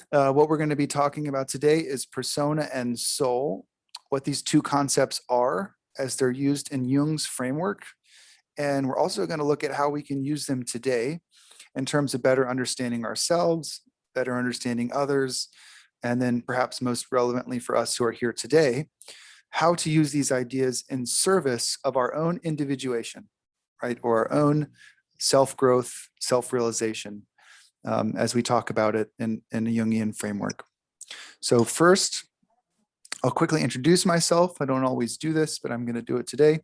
What we're going to be talking about today is persona and soul, what these two concepts are as they're used in Jung's framework. And we're also going to look at how we can use them today in terms of better understanding ourselves, better understanding others, and then perhaps most relevantly for us who are here today, how to use these ideas in service of our own individuation, right? Or our own self-growth, self-realization, as we talk about it in a Jungian framework. So first, I'll quickly introduce myself. I don't always do this, but I'm going to do it today.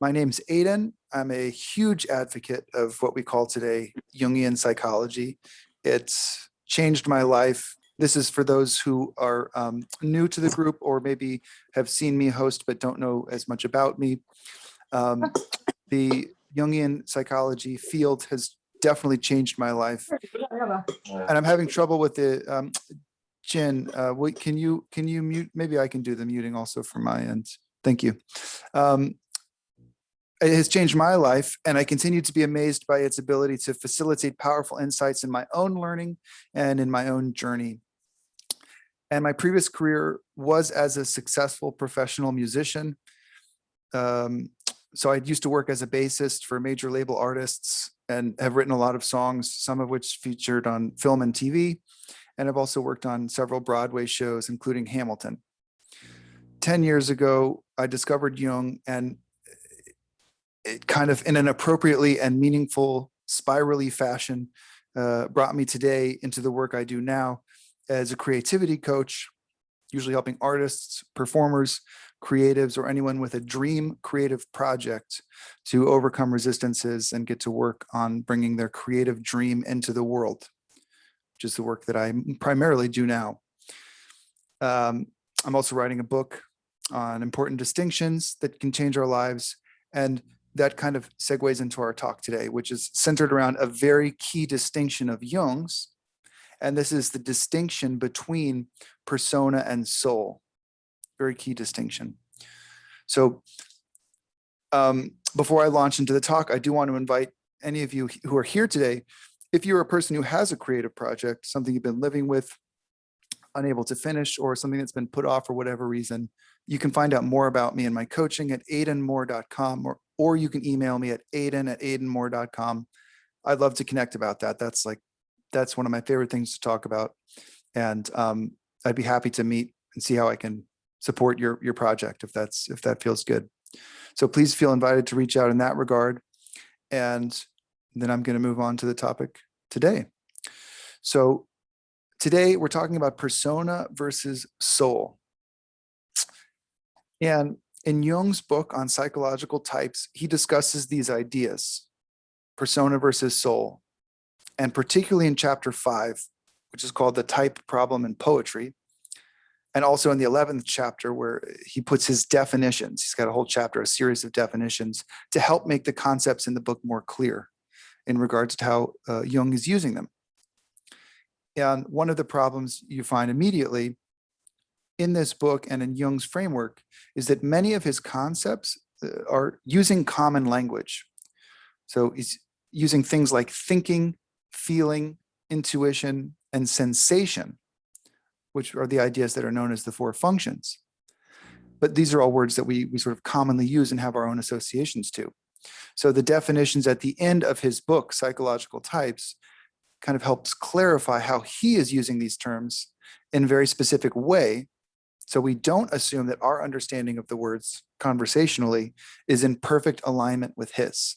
My name's Aiden. I'm a huge advocate of what we call today Jungian psychology. It's changed my life. This is for those who are new to the group or maybe have seen me host but don't know as much about me. The Jungian psychology field has definitely changed my life. And I'm having trouble with the Jen, can you mute? Maybe I can do the muting also from my end. Thank you. It has changed my life, and I continue to be amazed by its ability to facilitate powerful insights in my own learning and in my own journey. And my previous career was as a successful professional musician. So I used to work as a bassist for major label artists and have written a lot of songs, some of which featured on film and TV. And I've also worked on several Broadway shows, including Hamilton. 10 years ago, I discovered Jung, and it kind of in an appropriately and meaningful spirally fashion brought me today into the work I do now as a creativity coach, usually helping artists, performers, creatives, or anyone with a dream creative project to overcome resistances and get to work on bringing their creative dream into the world, which is the work that I primarily do now. I'm also writing a book on important distinctions that can change our lives. And that kind of segues into our talk today, which is centered around a very key distinction of Jung's. And this is the distinction between persona and soul. Very key distinction. So before I launch into the talk, I do want to invite any of you who are here today, if you're a person who has a creative project, something you've been living with, unable to finish, or something that's been put off for whatever reason, you can find out more about me and my coaching at aidenmoore.com, or you can email me at aiden@aidenmoore.com. I'd love to connect about that. That's one of my favorite things to talk about. And I'd be happy to meet and see how I can support your project if that feels good. So please feel invited to reach out in that regard. And then I'm going to move on to the topic today. So today we're talking about persona versus soul. And in Jung's book on psychological types, he discusses these ideas, persona versus soul. And particularly in chapter 5, which is called The Type Problem in Poetry, and also in the 11th chapter where he puts his definitions. He's got a whole chapter, a series of definitions to help make the concepts in the book more clear in regards to how Jung is using them. And one of the problems you find immediately in this book and in Jung's framework is that many of his concepts are using common language. So he's using things like thinking, feeling, intuition, and sensation, which are the ideas that are known as the four functions. But these are all words that we sort of commonly use and have our own associations to. So the definitions at the end of his book, Psychological Types, kind of helps clarify how he is using these terms in a very specific way. So we don't assume that our understanding of the words conversationally is in perfect alignment with his.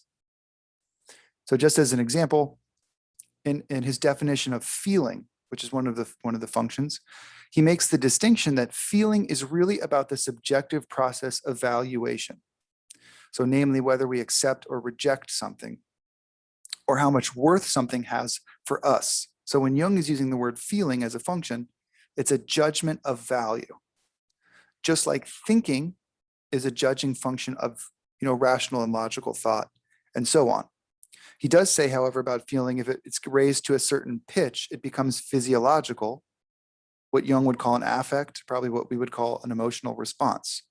So just as an example, in his definition of feeling, which is one of the functions, he makes the distinction that feeling is really about the subjective process of valuation. So namely, whether we accept or reject something, or how much worth something has for us. So when Jung is using the word feeling as a function, it's a judgment of value. Just like thinking is a judging function of, rational and logical thought, and so on. He does say, however, about feeling, if it's raised to a certain pitch, it becomes physiological, what Jung would call an affect, probably what we would call an emotional response.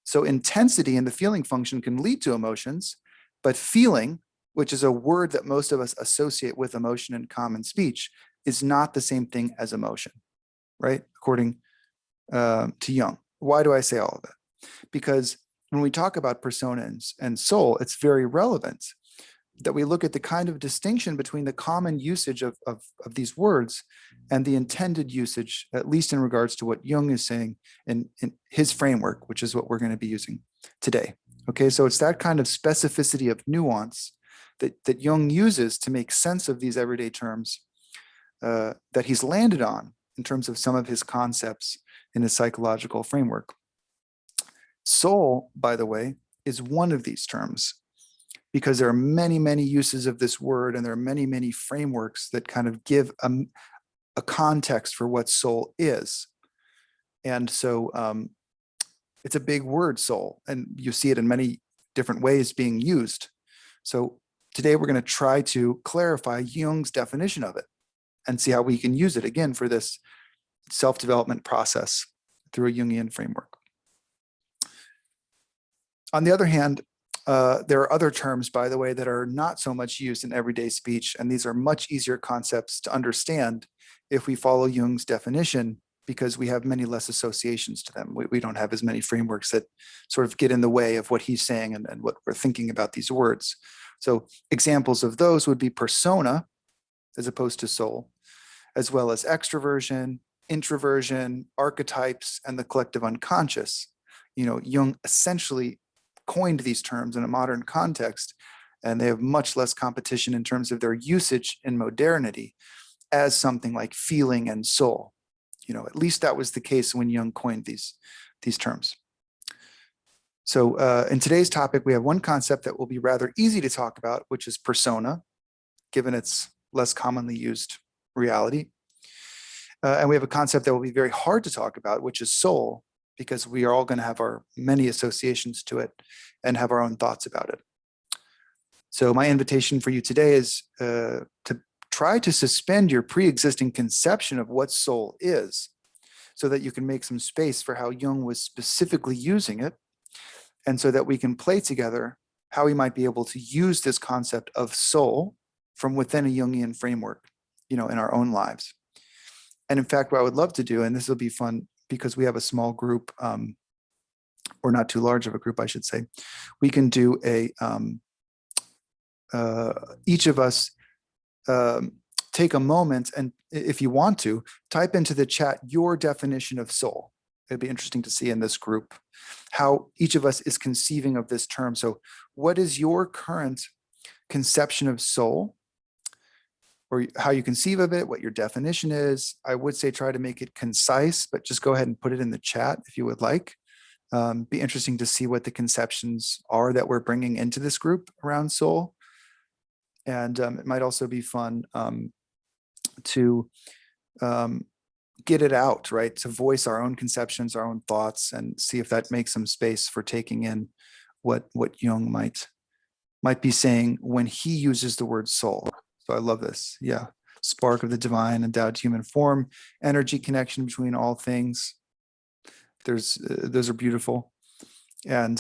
So intensity in the feeling function can lead to emotions, but feeling, which is a word that most of us associate with emotion in common speech, is not the same thing as emotion, right? According to Jung. Why do I say all of that? Because when we talk about persona and soul, it's very relevant that we look at the kind of distinction between the common usage of these words and the intended usage, at least in regards to what Jung is saying in his framework, which is what we're going to be using today. Okay, so it's that kind of specificity of nuance that Jung uses to make sense of these everyday terms that he's landed on in terms of some of his concepts in his psychological framework. Soul, by the way, is one of these terms, because there are many, many uses of this word, and there are many, many frameworks that kind of give a context for what soul is. And so it's a big word, soul, and you see it in many different ways being used. So today we're going to try to clarify Jung's definition of it and see how we can use it again for this self-development process through a Jungian framework. On the other hand, there are other terms, by the way, that are not so much used in everyday speech, and these are much easier concepts to understand if we follow Jung's definition, because we have many less associations to them. We don't have as many frameworks that sort of get in the way of what he's saying and what we're thinking about these words. So examples of those would be persona, as opposed to soul, as well as extroversion, introversion, archetypes, and the collective unconscious. You know, Jung essentially coined these terms in a modern context, and they have much less competition in terms of their usage in modernity as something like feeling and soul. You know, at least that was the case when Jung coined these terms. So in today's topic, we have one concept that will be rather easy to talk about, which is persona, given its less commonly used reality. And we have a concept that will be very hard to talk about, which is soul, because we are all going to have our many associations to it and have our own thoughts about it. So my invitation for you today is to try to suspend your pre-existing conception of what soul is, so that you can make some space for how Jung was specifically using it, and so that we can play together how we might be able to use this concept of soul from within a Jungian framework, you know, in our own lives. And in fact, what I would love to do, and this will be fun because we have a small group, or not too large of a group, I should say, we can do a, each of us take a moment, and if you want to, type into the chat your definition of soul. It'd be interesting to see in this group how each of us is conceiving of this term. So what is your current conception of soul, or how you conceive of it, what your definition is? I would say try to make it concise, but just go ahead and put it in the chat if you would like. Be interesting to see what the conceptions are that we're bringing into this group around soul. And it might also be fun to get it out, right? To voice our own conceptions, our own thoughts, and see if that makes some space for taking in what Jung might be saying when he uses the word soul. So I love this. Yeah. Spark of the divine, endowed human form, energy connection between all things. Those are beautiful. And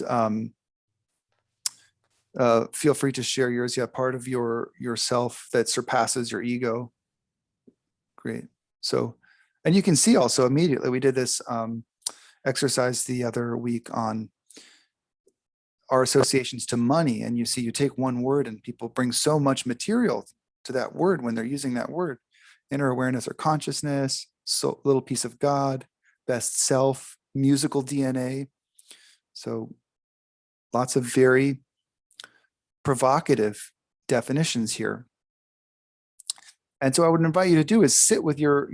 feel free to share yours. Yeah, part of yourself that surpasses your ego. Great. So, and you can see also immediately, we did this exercise the other week on our associations to money. And you see, you take one word and people bring so much material to that word when they're using that word. Inner awareness or consciousness, so little piece of God, best self, musical DNA. So lots of very provocative definitions here. And so I would invite you to do is sit with your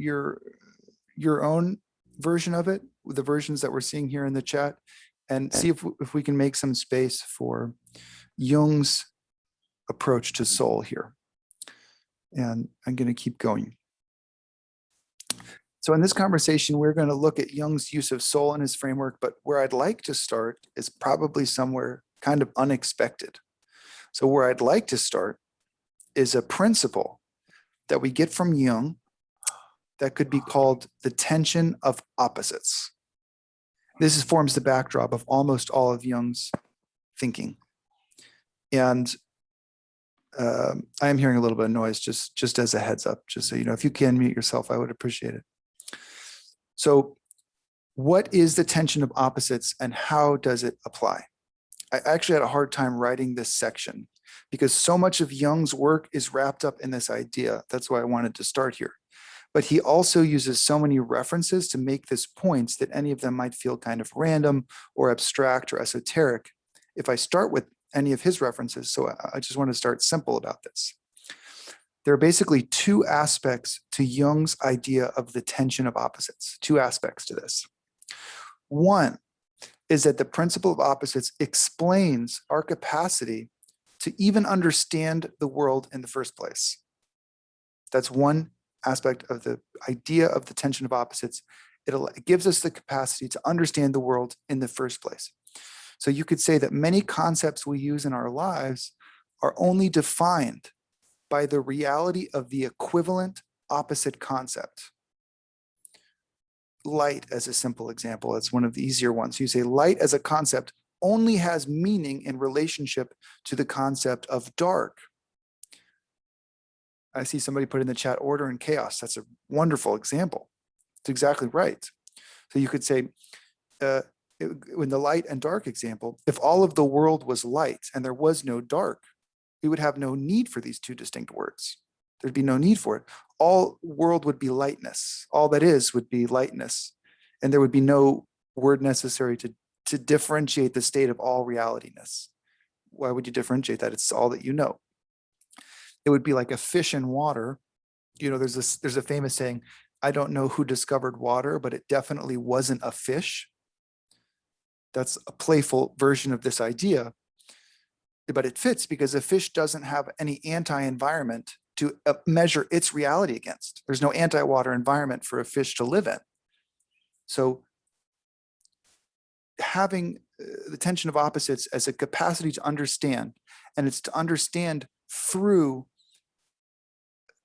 own version of it, with the versions that we're seeing here in the chat, and see if we can make some space for Jung's approach to soul here. And I'm going to keep going. So in this conversation, we're going to look at Jung's use of soul in his framework, but where I'd like to start is probably somewhere kind of unexpected. So where I'd like to start is a principle that we get from Jung that could be called the tension of opposites. This forms the backdrop of almost all of Jung's thinking. And I am hearing a little bit of noise, just as a heads up, just so you know. If you can mute yourself, I would appreciate it. So what is the tension of opposites and how does it apply? I actually had a hard time writing this section because so much of Jung's work is wrapped up in this idea. That's why I wanted to start here. But he also uses so many references to make this points that any of them might feel kind of random or abstract or esoteric if I start with any of his references. So I just want to start simple about this. There are basically two aspects to Jung's idea of the tension of opposites, two aspects to this. One is that the principle of opposites explains our capacity to even understand the world in the first place. That's one aspect of the idea of the tension of opposites. It gives us the capacity to understand the world in the first place. So you could say that many concepts we use in our lives are only defined by the reality of the equivalent opposite concept. Light as a simple example, it's one of the easier ones. You say light as a concept only has meaning in relationship to the concept of dark. I see somebody put in the chat order and chaos. That's a wonderful example. It's exactly right. So you could say, in the light and dark example, if all of the world was light and there was no dark, we would have no need for these two distinct words. There'd be no need for it. All world would be lightness. All that is would be lightness. And there would be no word necessary to differentiate the state of all realityness. Why would you differentiate that? It's all that you know. It would be like a fish in water. You know, there's a famous saying, I don't know who discovered water, but it definitely wasn't a fish. That's a playful version of this idea, but it fits because a fish doesn't have any anti-environment to measure its reality against. There's no anti-water environment for a fish to live in. So having the tension of opposites as a capacity to understand, and it's to understand through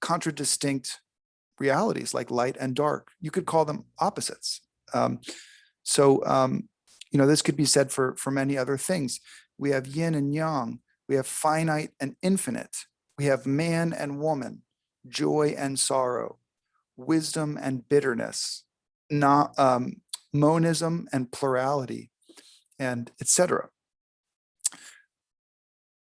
contradistinct realities like light and dark. You could call them opposites. You know, this could be said for many other things. We have yin and yang. We have finite and infinite. We have man and woman, joy and sorrow, wisdom and bitterness, monism and plurality, and etc.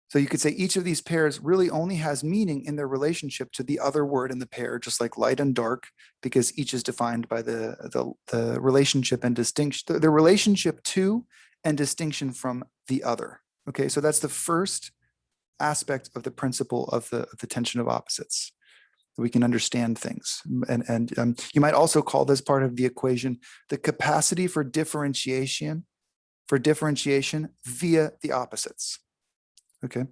So you could say each of these pairs really only has meaning in their relationship to the other word in the pair, just like light and dark, because each is defined by the relationship and distinction, the relationship to and distinction from the other. Okay, so that's the first aspect of the principle of the tension of opposites. We can understand things. And you might also call this part of the equation the capacity for differentiation via the opposites. Okay.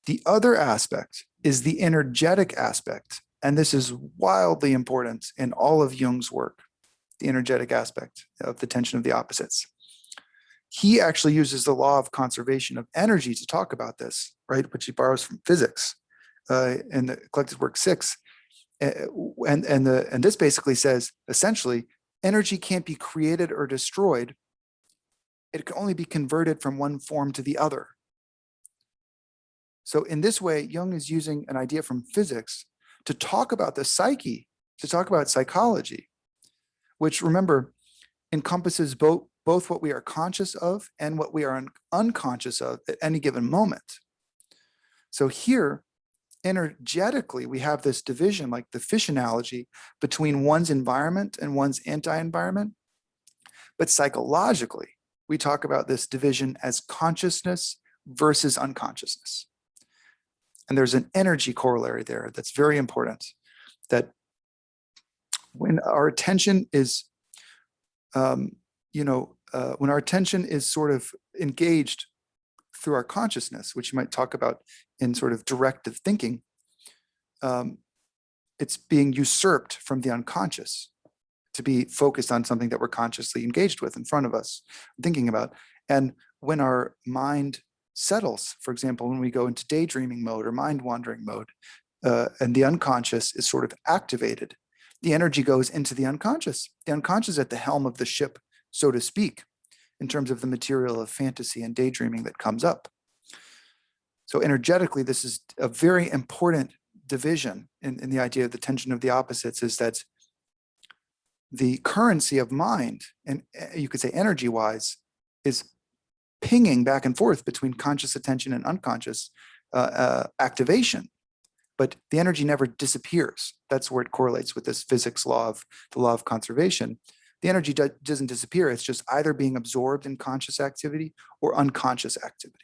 The other aspect is the energetic aspect, and this is wildly important in all of Jung's work, the energetic aspect of the tension of the opposites. He actually uses the law of conservation of energy to talk about this, right, which he borrows from physics in the collected work 6. And this basically says, essentially, energy can't be created or destroyed. It can only be converted from one form to the other. So in this way, Jung is using an idea from physics to talk about the psyche, to talk about psychology, which, remember, encompasses both what we are conscious of and what we are unconscious of at any given moment. So here, energetically, we have this division, like the fish analogy, between one's environment and one's anti-environment. But psychologically, we talk about this division as consciousness versus unconsciousness. And there's an energy corollary there that's very important, that when our attention is, when our attention is sort of engaged through our consciousness, which you might talk about in sort of directive thinking, it's being usurped from the unconscious to be focused on something that we're consciously engaged with in front of us, thinking about. And when our mind settles, for example, when we go into daydreaming mode or mind wandering mode, and the unconscious is sort of activated, the energy goes into the unconscious. The unconscious is at the helm of the ship, so to speak, in terms of the material of fantasy and daydreaming that comes up. So energetically, this is a very important division in the idea of the tension of the opposites, is that the currency of mind, and you could say energy-wise, is pinging back and forth between conscious attention and unconscious activation. But the energy never disappears. That's where it correlates with this physics law of the law of conservation. The energy doesn't disappear. It's just either being absorbed in conscious activity or unconscious activity.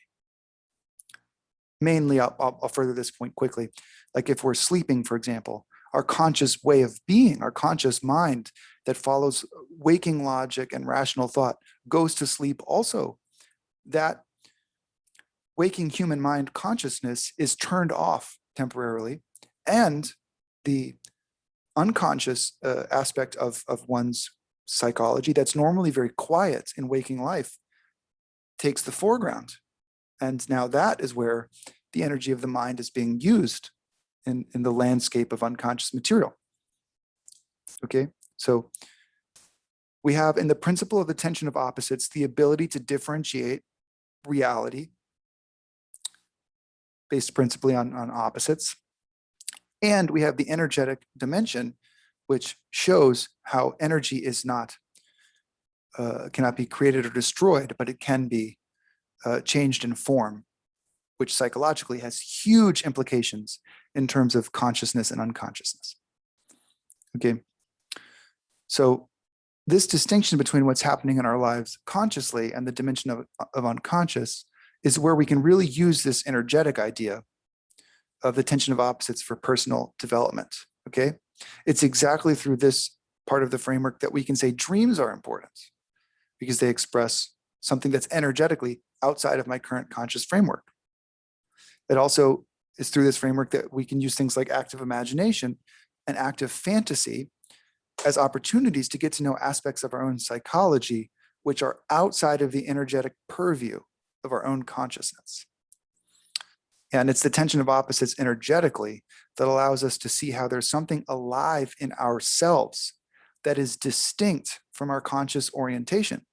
Mainly, I'll further this point quickly. Like if we're sleeping, for example, our conscious way of being, our conscious mind that follows waking logic and rational thought goes to sleep also. That waking human mind consciousness is turned off temporarily, and the unconscious aspect of one's psychology that's normally very quiet in waking life takes the foreground. And now that is where the energy of the mind is being used in the landscape of unconscious material. Okay, so we have in the principle of the tension of opposites the ability to differentiate reality based principally on opposites. And we have the energetic dimension, which shows how energy is not, cannot be created or destroyed, but it can be changed in form, which psychologically has huge implications in terms of consciousness and unconsciousness. Okay, so this distinction between what's happening in our lives consciously and the dimension of unconscious is where we can really use this energetic idea of the tension of opposites for personal development, okay? It's exactly through this part of the framework that we can say dreams are important because they express something that's energetically outside of my current conscious framework. It also is through this framework that we can use things like active imagination and active fantasy as opportunities to get to know aspects of our own psychology, which are outside of the energetic purview of our own consciousness. And it's the tension of opposites energetically that allows us to see how there's something alive in ourselves that is distinct from our conscious orientation.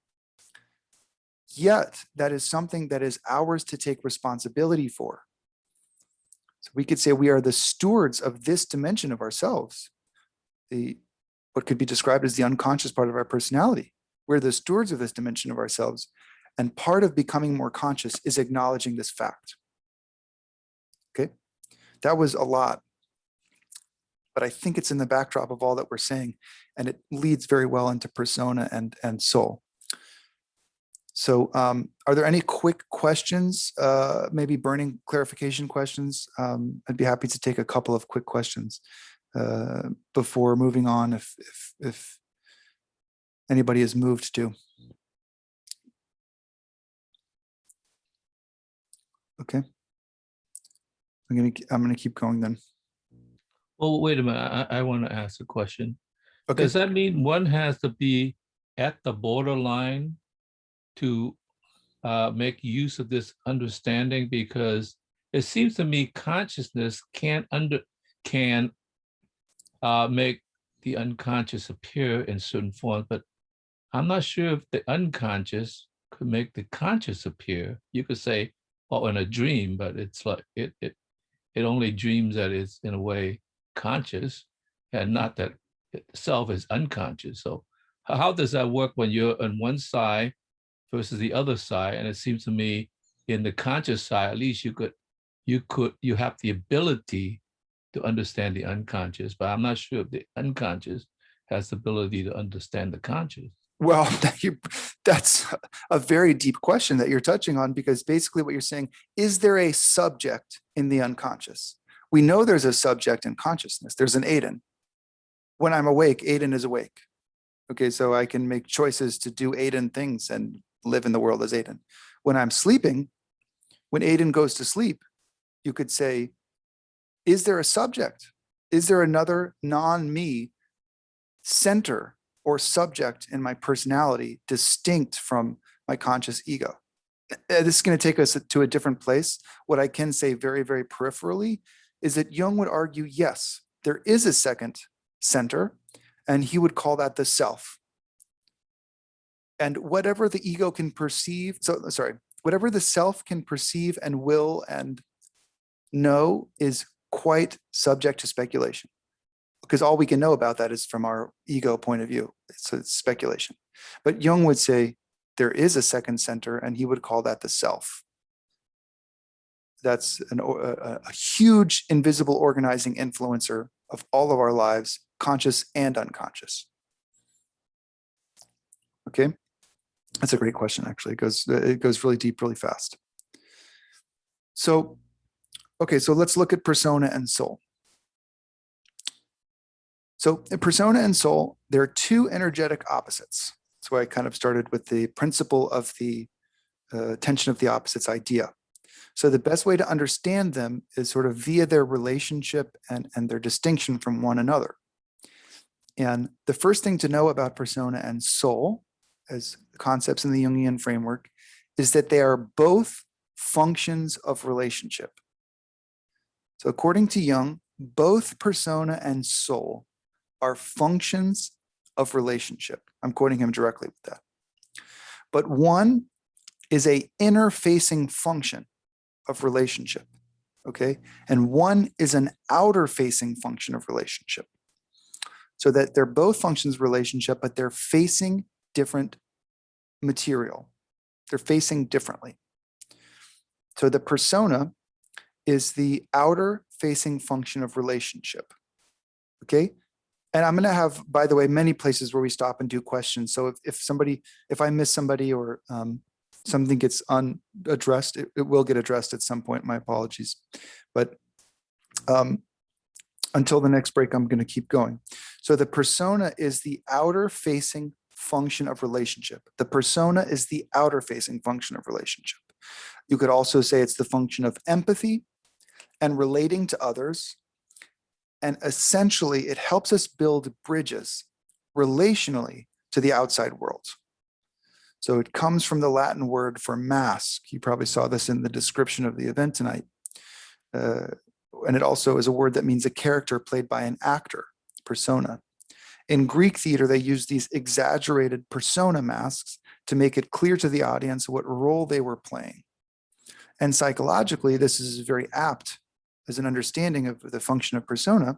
Yet that is something that is ours to take responsibility for. So we could say we are the stewards of this dimension of ourselves, what could be described as the unconscious part of our personality. We're the stewards of this dimension of ourselves. And part of becoming more conscious is acknowledging this fact. Okay, that was a lot, but I think it's in the backdrop of all that we're saying, and it leads very well into persona and soul. So are there any quick questions, maybe burning clarification questions? I'd be happy to take a couple of quick questions before moving on if anybody is moved to. Okay. I'm gonna keep going then. Well, wait a minute. I want to ask a question. Okay. Does that mean one has to be at the borderline to make use of this understanding? Because it seems to me consciousness can make the unconscious appear in certain forms, but I'm not sure if the unconscious could make the conscious appear. You could say, oh, in a dream, but it's like it only dreams that it's in a way conscious and not that itself is unconscious. So how does that work when you're on one side versus the other side? And it seems to me in the conscious side, at least you have the ability to understand the unconscious, but I'm not sure if the unconscious has the ability to understand the conscious. Well, that's a very deep question that you're touching on, because basically what you're saying, is there a subject in the unconscious? We know there's a subject in consciousness. There's an Aiden. When I'm awake, Aiden is awake. Okay, so I can make choices to do Aiden things and live in the world as Aiden. When I'm sleeping, when Aiden goes to sleep, you could say, is there a subject? Is there another non-me center or subject in my personality distinct from my conscious ego? This is going to take us to a different place. What I can say very, very peripherally is that Jung would argue, yes, there is a second center, and he would call that the self. And whatever the ego can perceive, whatever the self can perceive and will and know is quite subject to speculation, because all we can know about that is from our ego point of view. It's speculation. But Jung would say there is a second center, and he would call that the self. That's a huge invisible organizing influencer of all of our lives, conscious and unconscious. Okay, that's a great question. Actually, it goes really deep, really fast. So, okay, so let's look at persona and soul. So, persona and soul, they're two energetic opposites. That's why I kind of started with the principle of the tension of the opposites idea. So the best way to understand them is sort of via their relationship and their distinction from one another. And the first thing to know about persona and soul, as concepts in the Jungian framework, is that they are both functions of relationship. So according to Jung, both persona and soul are functions of relationship. I'm quoting him directly with that. But one is a inner-facing function of relationship, okay? And one is an outer-facing function of relationship. So that they're both functions of relationship, but they're facing different material. They're facing differently. So the persona is the outer-facing function of relationship, okay? And I'm going to have, by the way, many places where we stop and do questions. So if I miss somebody or something gets unaddressed, it will get addressed at some point. My apologies. But until the next break, I'm going to keep going. So the persona is the outer-facing function of relationship. The persona is the outer-facing function of relationship. You could also say it's the function of empathy and relating to others. And essentially, it helps us build bridges relationally to the outside world. So it comes from the Latin word for mask. You probably saw this in the description of the event tonight. And it also is a word that means a character played by an actor, persona. In Greek theater, they use these exaggerated persona masks to make it clear to the audience what role they were playing. And psychologically, this is very apt as an understanding of the function of persona,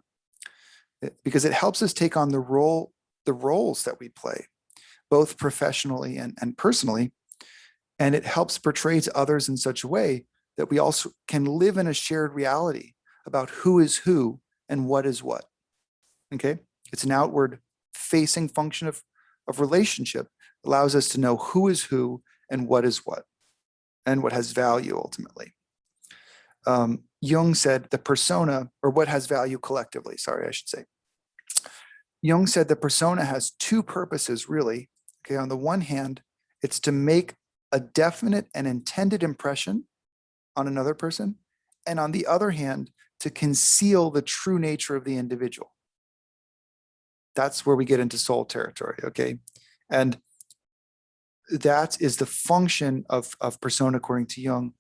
because it helps us take on the roles that we play, both professionally and personally. And it helps portray to others in such a way that we also can live in a shared reality about who is who and what is what. Okay? It's an outward facing function of relationship, allows us to know who is who and what is what, and what has value ultimately. Jung said the persona, or what has value collectively, sorry, I should say. Jung said the persona has two purposes, really. Okay, on the one hand, it's to make a definite and intended impression on another person, and on the other hand, to conceal the true nature of the individual. That's where we get into soul territory, okay? And that is the function of persona according to Jung.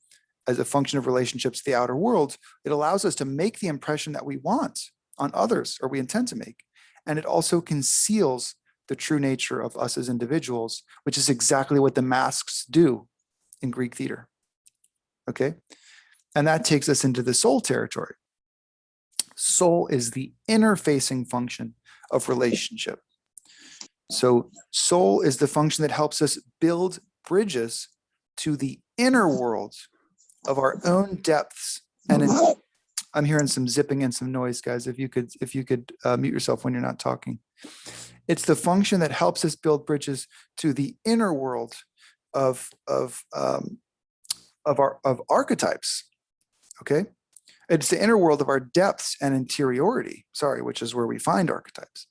As a function of relationships to the outer world, it allows us to make the impression that we want on others, or we intend to make. And it also conceals the true nature of us as individuals, which is exactly what the masks do in Greek theater. Okay? And that takes us into the soul territory. Soul is the inner-facing function of relationship. So soul is the function that helps us build bridges to the inner world of our own depths. And I'm hearing some zipping and some noise, guys. If you could mute yourself when you're not talking. It's the function that helps us build bridges to the inner world of archetypes. Okay, it's the inner world of our depths and interiority. Sorry, which is where we find archetypes.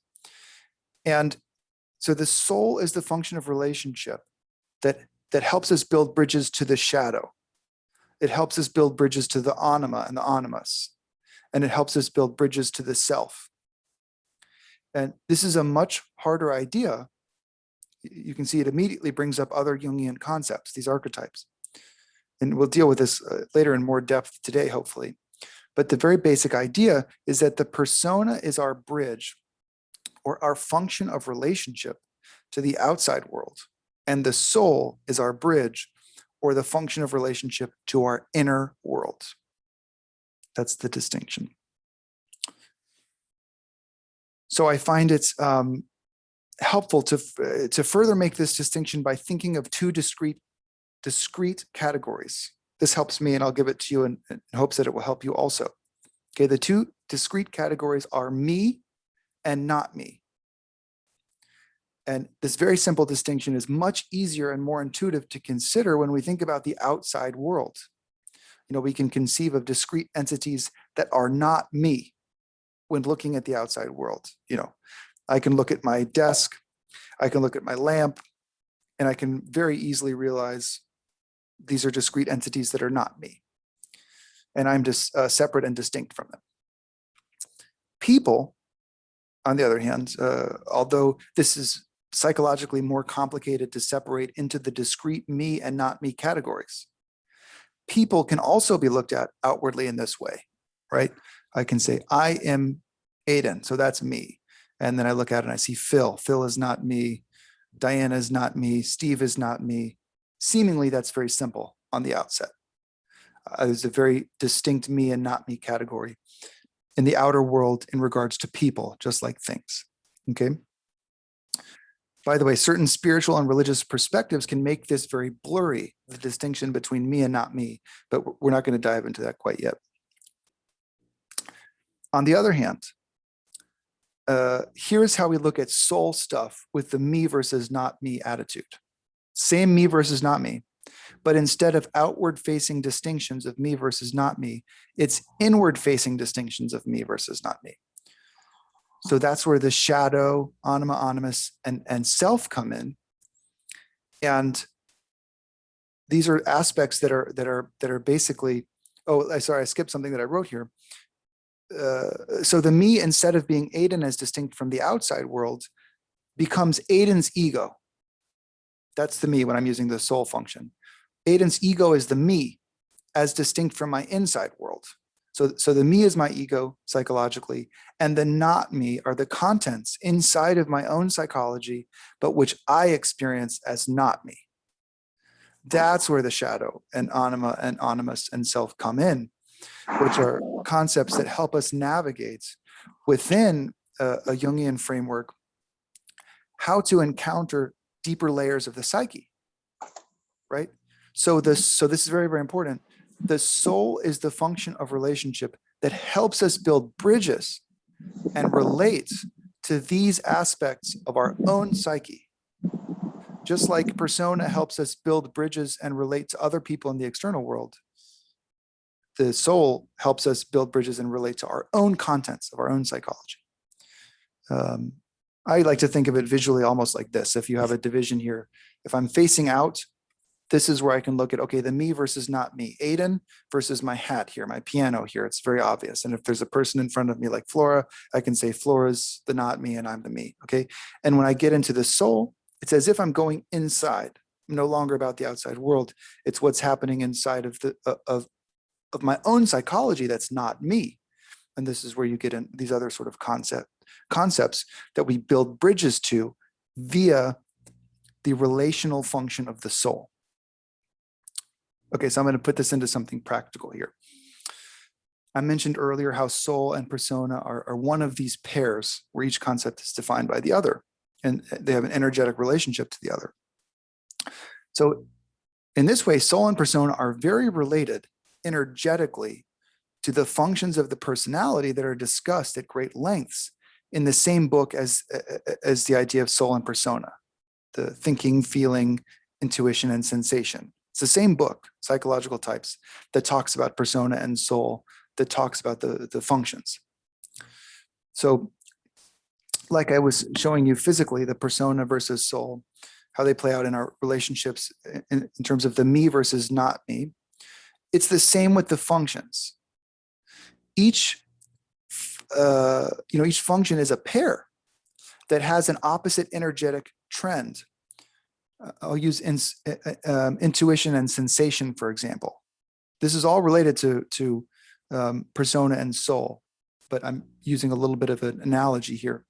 And so the soul is the function of relationship that helps us build bridges to the shadow. It helps us build bridges to the anima and the animus. And it helps us build bridges to the self. And this is a much harder idea. You can see it immediately brings up other Jungian concepts, these archetypes. And we'll deal with this later in more depth today, hopefully. But the very basic idea is that the persona is our bridge, or our function of relationship to the outside world. And the soul is our bridge, or the function of relationship to our inner world. That's the distinction. So I find it's helpful to further make this distinction by thinking of two discrete categories. This helps me, and I'll give it to you in hopes that it will help you also. Okay, the two discrete categories are me and not me. And this very simple distinction is much easier and more intuitive to consider when we think about the outside world. You know, we can conceive of discrete entities that are not me when looking at the outside world. You know, I can look at my desk, I can look at my lamp, and I can very easily realize these are discrete entities that are not me. And I'm just separate and distinct from them. People, on the other hand, although this is psychologically more complicated to separate into the discrete me and not me categories, people can also be looked at outwardly in this way, right? I can say, I am Aiden, so that's me. And then I look at it and I see Phil. Phil is not me. Diana is not me. Steve is not me. Seemingly, that's very simple on the outset. There's a very distinct me and not me category in the outer world in regards to people, just like things, okay? By the way, certain spiritual and religious perspectives can make this very blurry, the distinction between me and not me, but we're not going to dive into that quite yet. On the other hand, here's how we look at soul stuff with the me versus not me attitude. Same me versus not me, but instead of outward facing distinctions of me versus not me, it's inward facing distinctions of me versus not me. So that's where the shadow, anima, animus, and self come in. And these are aspects that are basically, oh, sorry, I skipped something that I wrote here. So the me, instead of being Aiden as distinct from the outside world, becomes Aiden's ego. That's the me when I'm using the soul function. Aiden's ego is the me as distinct from my inside world. So the me is my ego psychologically, and the not me are the contents inside of my own psychology, but which I experience as not me. That's where the shadow and anima and animus and self come in, which are concepts that help us navigate within a Jungian framework how to encounter deeper layers of the psyche, right? So this is very, very important. The soul is the function of relationship that helps us build bridges and relate to these aspects of our own psyche. Just like persona helps us build bridges and relate to other people in the external world, the soul helps us build bridges and relate to our own contents of our own psychology. I like to think of it visually almost like this. If you have a division here, if I'm facing out, this is where I can look at, okay, the me versus not me. Aiden versus my hat here, my piano here. It's very obvious. And if there's a person in front of me like Flora, I can say Flora's the not me and I'm the me, okay? And when I get into the soul, it's as if I'm going inside. I'm no longer about the outside world. It's what's happening inside of of my own psychology that's not me. And this is where you get in these other sort of concepts that we build bridges to via the relational function of the soul. Okay, so I'm going to put this into something practical here. I mentioned earlier how soul and persona are one of these pairs where each concept is defined by the other, and they have an energetic relationship to the other. So in this way, soul and persona are very related energetically to the functions of the personality that are discussed at great lengths in the same book as the idea of soul and persona, the thinking, feeling, intuition, and sensation. It's the same book, Psychological Types, that talks about persona and soul, that talks about the functions. So like I was showing you physically, the persona versus soul, how they play out in our relationships in terms of the me versus not me. It's the same with the functions. Each function is a pair that has an opposite energetic trend. I'll use intuition and sensation, for example. This is all related to persona and soul, but I'm using a little bit of an analogy here.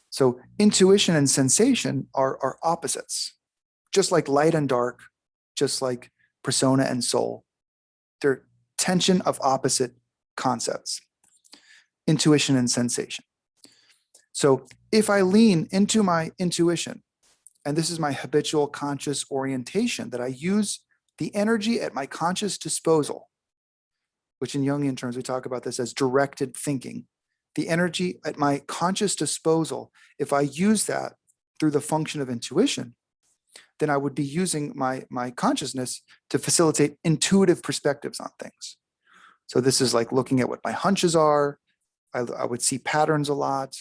So intuition and sensation are opposites, just like light and dark, just like persona and soul. They're tension of opposite concepts: intuition and sensation. So if I lean into my intuition, and this is my habitual conscious orientation, that I use the energy at my conscious disposal, which in Jungian terms, we talk about this as directed thinking. The energy at my conscious disposal, if I use that through the function of intuition, then I would be using my consciousness to facilitate intuitive perspectives on things. So this is like looking at what my hunches are. I would see patterns a lot,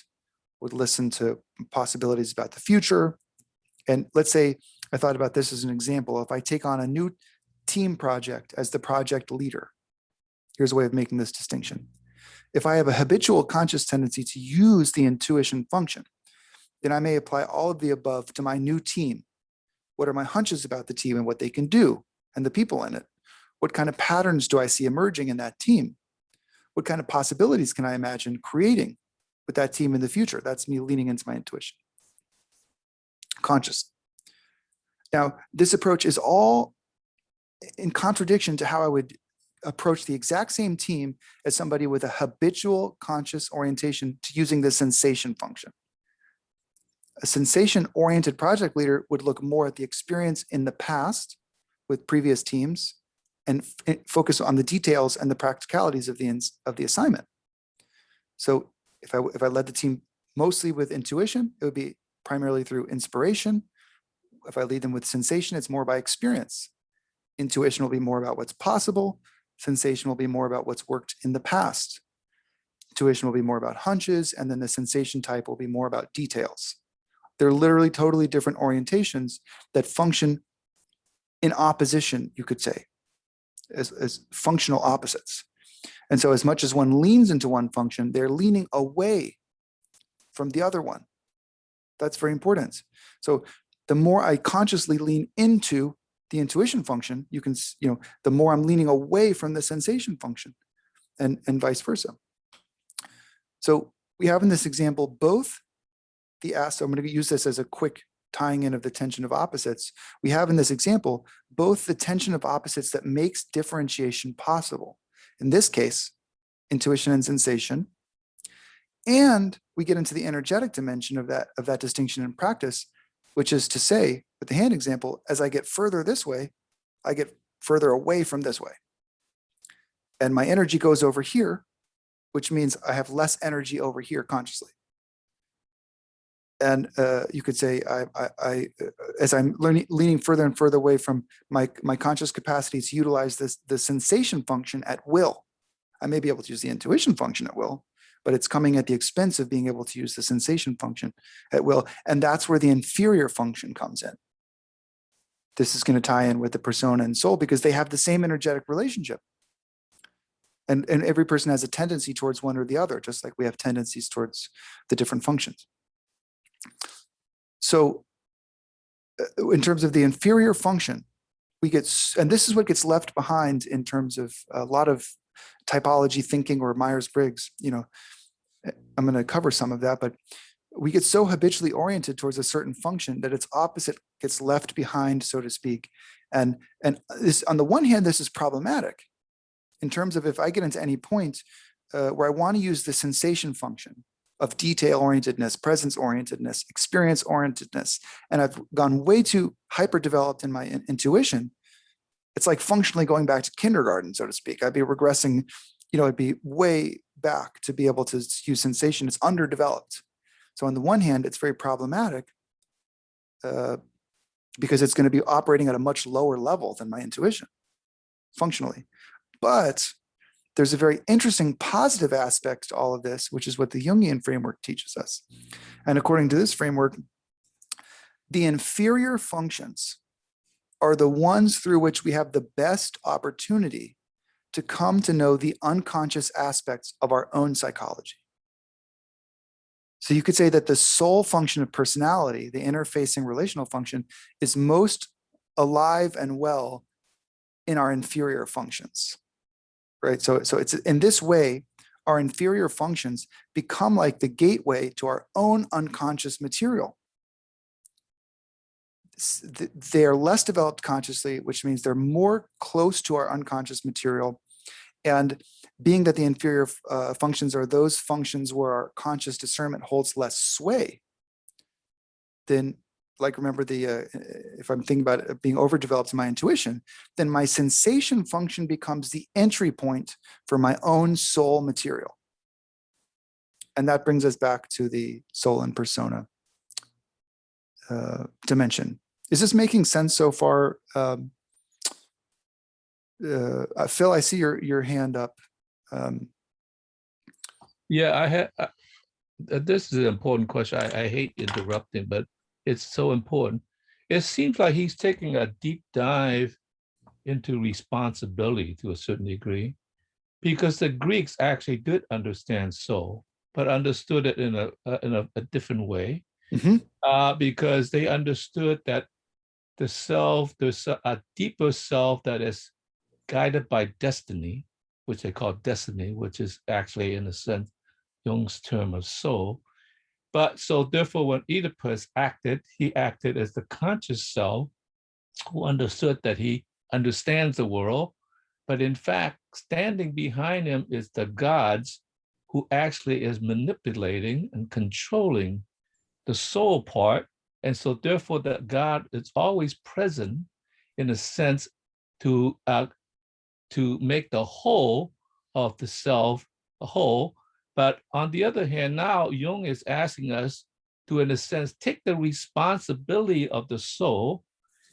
would listen to possibilities about the future. And let's say I thought about this as an example. If I take on a new team project as the project leader, here's a way of making this distinction. If I have a habitual conscious tendency to use the intuition function, then I may apply all of the above to my new team. What are my hunches about the team and what they can do and the people in it? What kind of patterns do I see emerging in that team? What kind of possibilities can I imagine creating with that team in the future? That's me leaning into my intuition. Conscious. Now, this approach is all in contradiction to how I would approach the exact same team as somebody with a habitual conscious orientation to using the sensation function. A sensation-oriented project leader would look more at the experience in the past with previous teams and focus on the details and the practicalities of the assignment. So if I led the team mostly with intuition, it would be primarily through inspiration. If I lead them with sensation, it's more by experience. Intuition will be more about what's possible. Sensation will be more about what's worked in the past. Intuition will be more about hunches, and then the sensation type will be more about details. They're literally totally different orientations that function in opposition, you could say, as functional opposites. And so as much as one leans into one function, they're leaning away from the other one. That's very important. So the more I consciously lean into the intuition function, the more I'm leaning away from the sensation function, and vice versa. So we have in this example both so I'm going to use this as a quick tying in of the tension of opposites. We have in this example both the tension of opposites that makes differentiation possible. In this case, intuition and sensation. And we get into the energetic dimension of that distinction in practice, which is to say, with the hand example, as I get further this way, I get further away from this way. And my energy goes over here, which means I have less energy over here consciously. And you could say, as I'm leaning further and further away from my conscious capacity to utilize the sensation function at will, I may be able to use the intuition function at will, but it's coming at the expense of being able to use the sensation function at will. And that's where the inferior function comes in. This is going to tie in with the persona and soul because they have the same energetic relationship. And every person has a tendency towards one or the other, just like we have tendencies towards the different functions. So in terms of the inferior function, and this is what gets left behind in terms of a lot of typology thinking or Myers-Briggs, I'm going to cover some of that, but we get so habitually oriented towards a certain function that its opposite gets left behind, so to speak. And this, on the one hand, this is problematic in terms of if I get into any point where I want to use the sensation function of detail-orientedness, presence-orientedness, experience-orientedness, and I've gone way too hyper-developed in my intuition, it's like functionally going back to kindergarten, so to speak. I'd be regressing, it'd be way back to be able to use sensation. It's underdeveloped. So on the one hand, it's very problematic because it's going to be operating at a much lower level than my intuition, functionally. But there's a very interesting positive aspect to all of this, which is what the Jungian framework teaches us. And according to this framework, the inferior functions are the ones through which we have the best opportunity to come to know the unconscious aspects of our own psychology. So you could say that the soul function of personality, the interfacing relational function, is most alive and well in our inferior functions. Right. So it's in this way, our inferior functions become like the gateway to our own unconscious material. They are less developed consciously, which means they're more close to our unconscious material. And being that the inferior functions are those functions where our conscious discernment holds less sway, then, like, remember if I'm thinking about it being overdeveloped in my intuition, then my sensation function becomes the entry point for my own soul material. And that brings us back to the soul and persona dimension. Is this making sense so far? Phil, I see your hand up. Yeah, I had. This is an important question. I hate interrupting, but it's so important. It seems like he's taking a deep dive into responsibility to a certain degree, because the Greeks actually did understand soul, but understood it in a different way, because they understood that the self, there's a deeper self that is guided by destiny, which they call destiny, which is actually, in a sense, Jung's term of soul. But so therefore, when Oedipus acted, he acted as the conscious self who understood that he understands the world, but in fact, standing behind him is the gods who actually is manipulating and controlling the soul part. And so therefore, that God is always present in a sense to make the whole of the self a whole. But on the other hand, now Jung is asking us to, in a sense, take the responsibility of the soul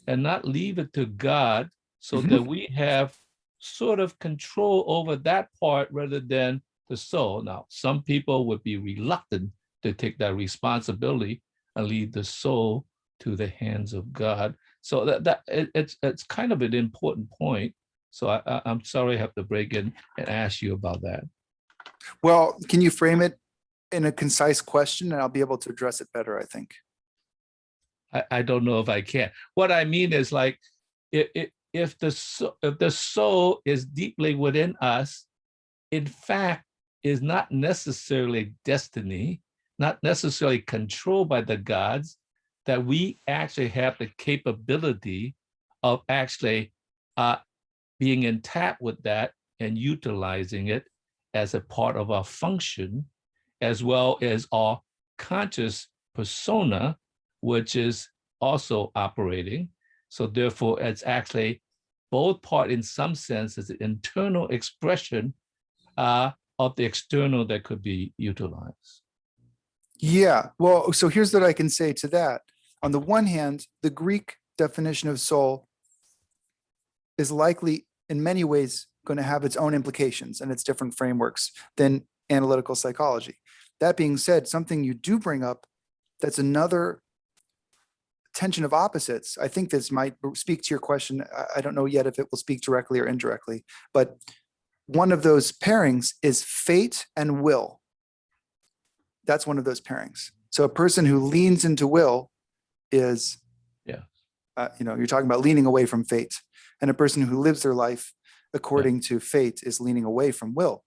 and not leave it to God, so that we have sort of control over that part rather than the soul. Now, some people would be reluctant to take that responsibility and leave the soul to the hands of God. So it's kind of an important point. So I'm sorry I have to break in and ask you about that. Well, can you frame it in a concise question, and I'll be able to address it better, I think. I don't know if I can. What I mean is, like, if the soul is deeply within us, in fact, is not necessarily destiny, not necessarily controlled by the gods, that we actually have the capability of actually being in tap with that and utilizing it as a part of our function, as well as our conscious persona, which is also operating. So therefore, it's actually both part, in some sense, is an internal expression of the external that could be utilized. Yeah, well, so here's what I can say to that. On the one hand, the Greek definition of soul is likely in many ways going to have its own implications and its different frameworks than analytical psychology. That being said, something you do bring up, that's another tension of opposites. I think this might speak to your question. I don't know yet if it will speak directly or indirectly, but one of those pairings is fate and will. That's one of those pairings. So a person who leans into will is, you're talking about leaning away from fate. And a person who lives their life according to fate is leaning away from will.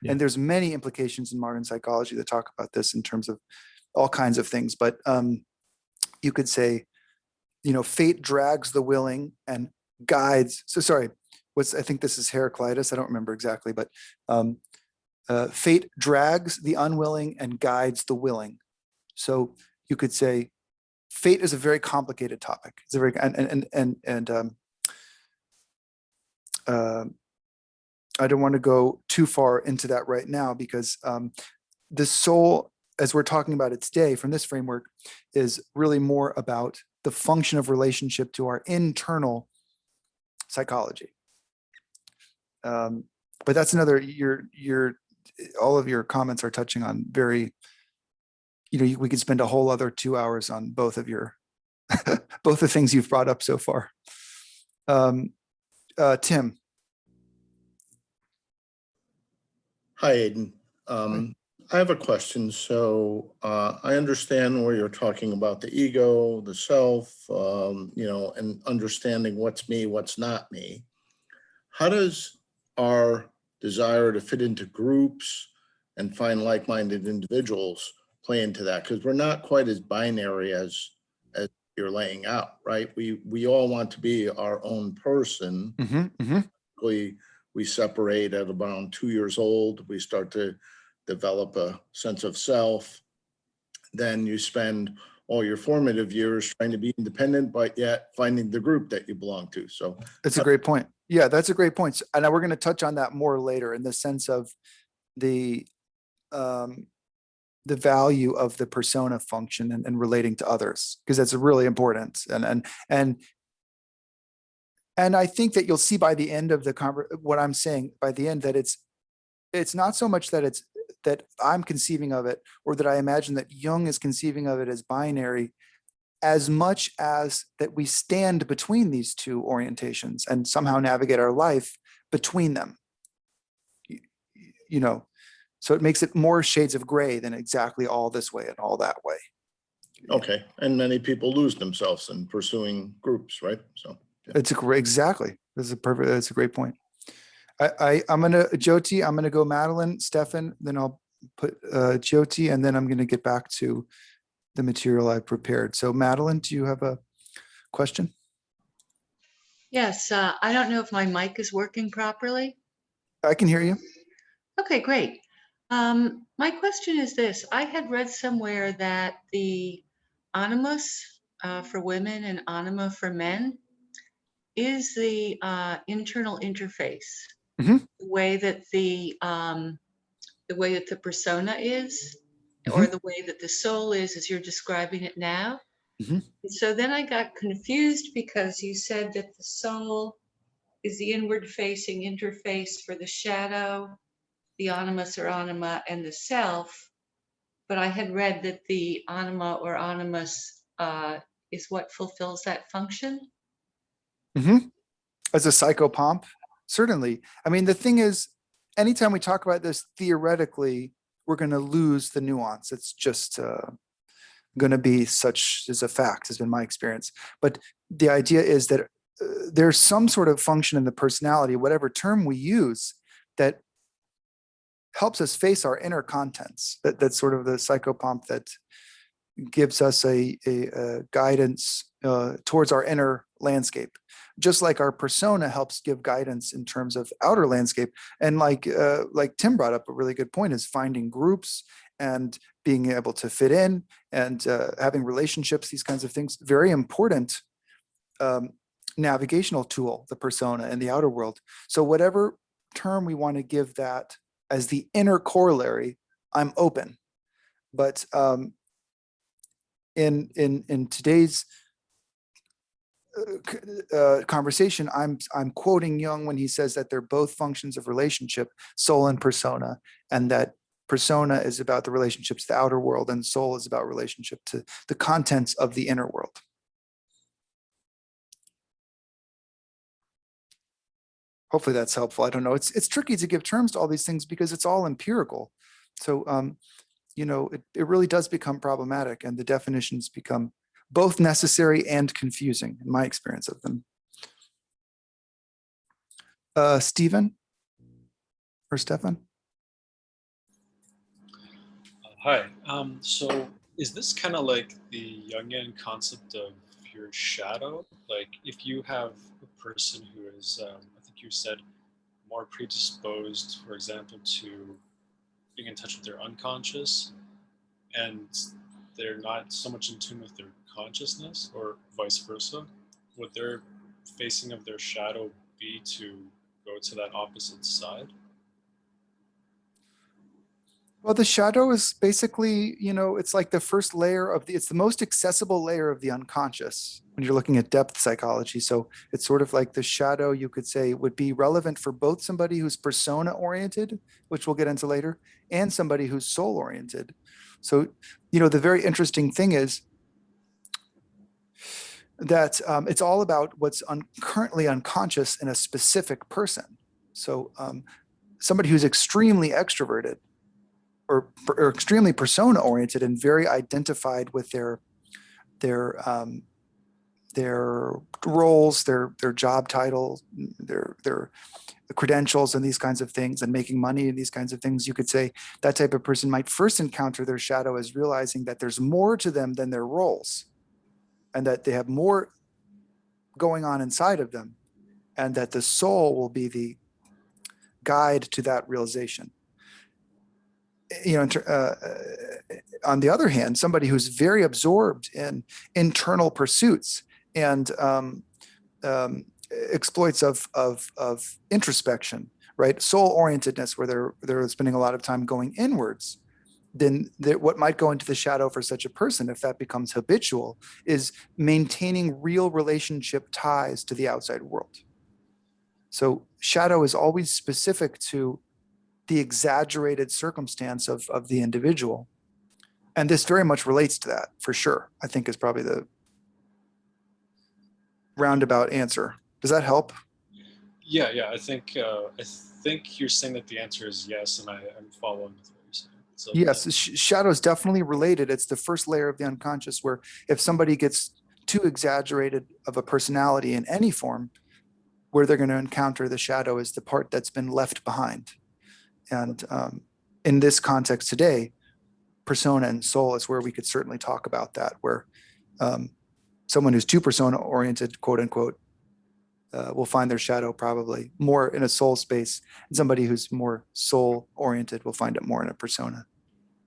Yeah. And there's many implications in modern psychology that talk about this in terms of all kinds of things. But you could say, fate drags the willing and guides. So sorry, I think this is Heraclitus. I don't remember exactly, but fate drags the unwilling and guides the willing. So you could say fate is a very complicated topic. It's a very, I don't want to go too far into that right now, because the soul, as we're talking about it today from this framework, is really more about the function of relationship to our internal psychology. But that's another, all of your comments are touching on very, we could spend a whole other 2 hours on both of your, both the things you've brought up so far. Tim. Hi, Aiden. I have a question. So I understand where you're talking about the ego, the self, and understanding what's me, what's not me. How does our desire to fit into groups and find like-minded individuals play into that? Because we're not quite as binary as you're laying out, right? We all want to be our own person. we separate at around 2 years old. We start to develop a sense of self. Then you spend all your formative years trying to be independent, but yet finding the group that you belong to. So That's a great point. Yeah, that's a great point. And we're going to touch on that more later in the sense of the value of the persona function and relating to others, because that's really important. And I think that you'll see by the end of what I'm saying by the end, that it's not so much that that I'm conceiving of it, or that I imagine that Jung is conceiving of it as binary, as much as that we stand between these two orientations and somehow navigate our life between them. You know, so it makes it more shades of gray than exactly all this way and all that way. okay, and many people lose themselves in pursuing groups, right? So yeah. It's a great, exactly. That's a great point. I'm gonna Jyoti, I'm gonna go Madeline, Stefan, then I'll put Jyoti, and then I'm gonna get back to the material I prepared. So Madeline, do you have a question? Yes, I don't know if my mic is working properly. I can hear you. Okay, great. My question is this. I had read somewhere that the animus for women and anima for men is the internal interface, Mhm. the way that the persona is, or the way that the soul is, as you're describing it now. Mhm. And so then I got confused because you said that the soul is the inward facing interface for the shadow, the animus or anima, and the self. But I had read that the anima or animus is what fulfills that function. Mhm. As a psychopomp, certainly. I mean, the thing is, anytime we talk about this theoretically, we're going to lose the nuance. It's just going to be such as a fact, has been my experience. But the idea is that there's some sort of function in the personality, whatever term we use, that helps us face our inner contents. That's sort of the psychopomp that gives us a guidance towards our inner landscape, just like our persona helps give guidance in terms of outer landscape. And like Tim brought up a really good point, is finding groups and being able to fit in and having relationships, these kinds of things, very important navigational tool, the persona in the outer world. So whatever term we want to give that as the inner corollary, I'm open. But in today's conversation, I'm quoting Jung when he says that they're both functions of relationship, soul and persona, and that persona is about the relationships to the outer world, and soul is about relationship to the contents of the inner world. Hopefully that's helpful. I don't know. It's tricky to give terms to all these things because it's all empirical. So you know, it really does become problematic, and the definitions become both necessary and confusing in my experience of them. Stephen or Stefan? Hi. So is this kind of like the Jungian concept of your shadow? Like if you have a person who is, I think you said, more predisposed, for example, to being in touch with their unconscious, and they're not so much in tune with their consciousness, or vice versa, would their facing of their shadow be to go to that opposite side? Well, the shadow is basically, you know, it's like the first layer of it's the most accessible layer of the unconscious when you're looking at depth psychology. So it's sort of like the shadow, you could say, would be relevant for both somebody who's persona oriented, which we'll get into later, and somebody who's soul oriented. So, you know, the very interesting thing is that it's all about what's currently unconscious in a specific person. So somebody who's extremely extroverted or extremely persona oriented and very identified with their roles, their job titles, their credentials and these kinds of things, and making money and these kinds of things, you could say that type of person might first encounter their shadow as realizing that there's more to them than their roles, and that they have more going on inside of them, and that the soul will be guide to that realization. You know, on the other hand, somebody who's very absorbed in internal pursuits and exploits of introspection, right? Soul orientedness, where they're spending a lot of time going inwards, then what might go into the shadow for such a person, if that becomes habitual, is maintaining real relationship ties to the outside world. So shadow is always specific to the exaggerated circumstance of the individual. And this very much relates to that, for sure, I think is probably the roundabout answer. Does that help? Yeah, I think you're saying that the answer is yes, and I'm following with what you're saying. So, yes, shadow is definitely related. It's the first layer of the unconscious, where if somebody gets too exaggerated of a personality in any form, where they're going to encounter the shadow is the part that's been left behind. And in this context today, persona and soul is where we could certainly talk about that, where someone who's too persona oriented, quote unquote, will find their shadow probably more in a soul space, and somebody who's more soul oriented will find it more in a persona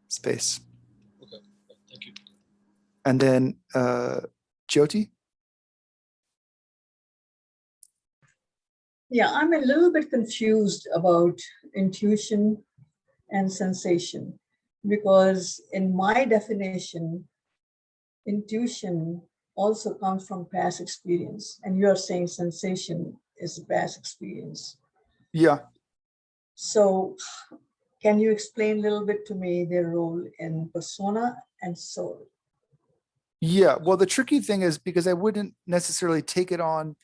space. Okay, thank you. And then Jyoti? Yeah, I'm a little bit confused about intuition and sensation, because in my definition, intuition also comes from past experience, and you're saying sensation is past experience. Yeah. So can you explain a little bit to me their role in persona and soul? Yeah, well, the tricky thing is, because I wouldn't necessarily take it on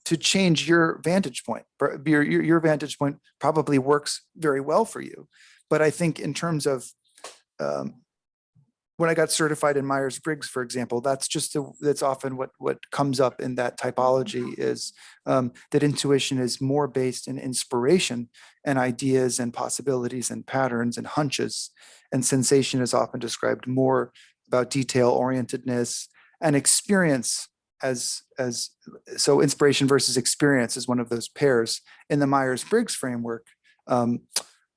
to change your vantage point. Your vantage point probably works very well for you. But I think in terms of when I got certified in Myers-Briggs, for example, that's often what comes up in that typology is that intuition is more based in inspiration and ideas and possibilities and patterns and hunches. And sensation is often described more about detail orientedness and experience so inspiration versus experience is one of those pairs. In the Myers-Briggs framework,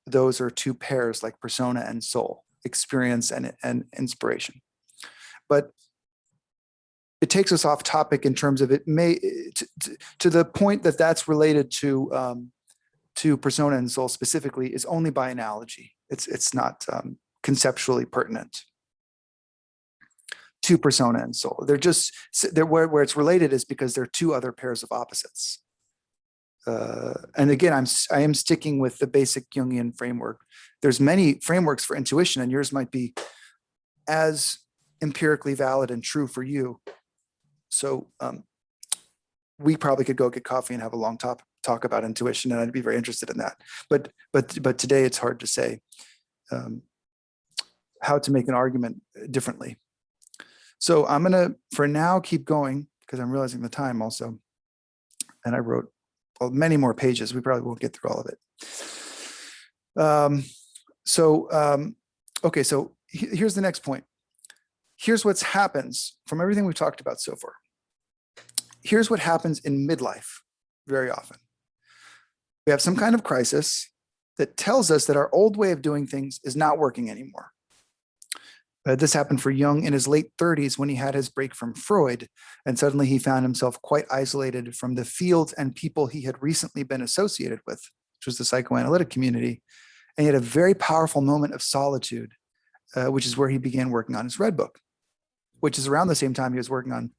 those are two pairs like persona and soul, experience and inspiration. But it takes us off topic in terms of it may to the point that that's related to persona and soul specifically is only by analogy. It's not conceptually pertinent to persona and soul. They're where it's related is because they're two other pairs of opposites. And again, I am sticking with the basic Jungian framework. There's many frameworks for intuition, and yours might be as empirically valid and true for you. So we probably could go get coffee and have a long talk about intuition, and I'd be very interested in that. But today it's hard to say how to make an argument differently. So I'm gonna, for now, keep going because I'm realizing the time also. And I wrote many more pages. We probably won't get through all of it. Okay, so here's the next point. Here's what happens from everything we've talked about so far. Here's what happens in midlife very often. We have some kind of crisis that tells us that our old way of doing things is not working anymore. This happened for Jung in his late 30s when he had his break from Freud, and suddenly he found himself quite isolated from the fields and people he had recently been associated with, which was the psychoanalytic community. And he had a very powerful moment of solitude, which is where he began working on his Red Book, which is around the same time he was working on